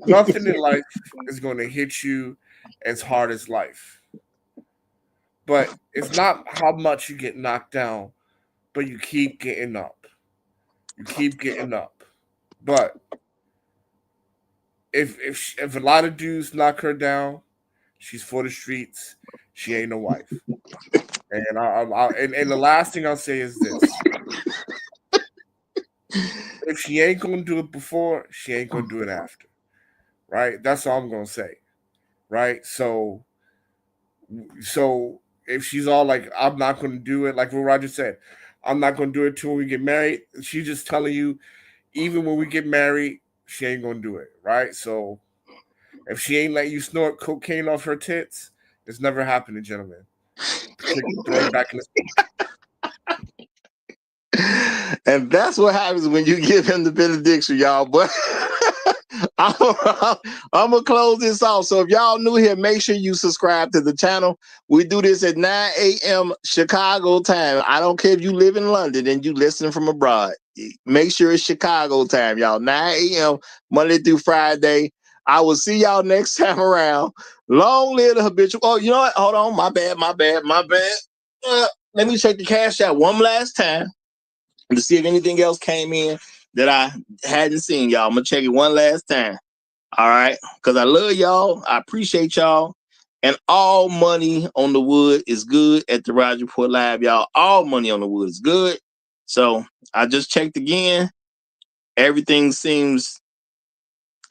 Nothing in life is going to hit you as hard as life. But it's not how much you get knocked down, but you keep getting up. But if a lot of dudes knock her down, she's for the streets. She ain't a wife. And and the last thing I'll say is this: if she ain't gonna do it before, she ain't gonna do it after. Right? That's all I'm gonna say. Right? So if she's all like, I'm not gonna do it, like what Roger said, I'm not gonna do it till we get married. She's just telling you, even when we get married, she ain't gonna do it. Right? So if she ain't let you snort cocaine off her tits, it's never happening, gentlemen. Throw it back in the And that's what happens when you give him the benediction, y'all. But I'm gonna close this off. So if y'all new here, make sure you subscribe to the channel. We do this at 9 a.m. Chicago time. I don't care if you live in London and you listen from abroad. Make sure it's Chicago time, y'all. 9 a.m. Monday through Friday. I will see y'all next time around. Long live the habitual. Oh, you know what? Hold on. My bad. Let me check the cash out one last time to see if anything else came in that I hadn't seen, y'all. I'm going to check it one last time. All right? Because I love y'all. I appreciate y'all. And all money on the wood is good at the Roger Report Live, y'all. All money on the wood is good. So I just checked again. Everything seems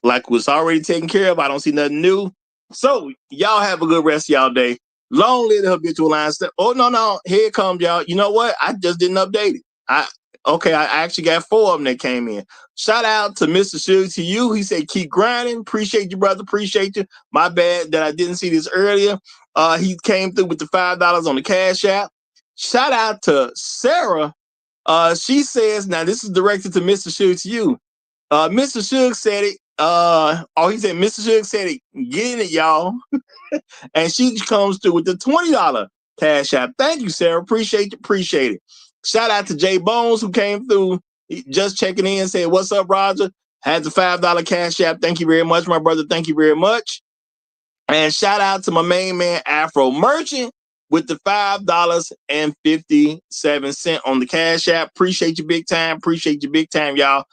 like it was already taken care of. I don't see nothing new. So y'all have a good rest of y'all day. Long live the habitual line step. Oh, no. Here it comes, y'all. You know what? I just didn't update it. I actually got 4 of them that came in. Shout out to Mr. Sugar to you. He said, keep grinding. Appreciate you, brother. Appreciate you. My bad that I didn't see this earlier. He came through with the $5 on the Cash App. Shout out to Sarah. She says, now this is directed to Mr. Sugar to you. Mr. Sugar said it. He said, Mr. Sugar said it. Get in it, y'all. And she comes through with the $20 Cash App. Thank you, Sarah. Appreciate it. Shout out to Jay Bones who came through just checking in and said, what's up, Roger? Had the $5 Cash App. Thank you very much, my brother. Thank you very much. And shout out to my main man, Afro Merchant, with the $5.57 on the Cash App. Appreciate you big time. Y'all.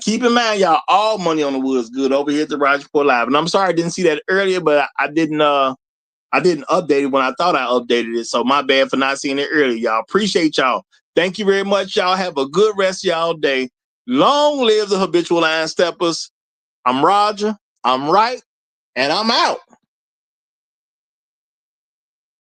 Keep in mind, y'all, all money on the wood is good over here at the Roger Report Live. And I'm sorry I didn't see that earlier, but I didn't update it when I thought I updated it. So my bad for not seeing it earlier, y'all. Appreciate y'all. Thank you very much, y'all. Have a good rest of y'all day. Long live the habitual line steppers. I'm Roger. I'm right. And I'm out.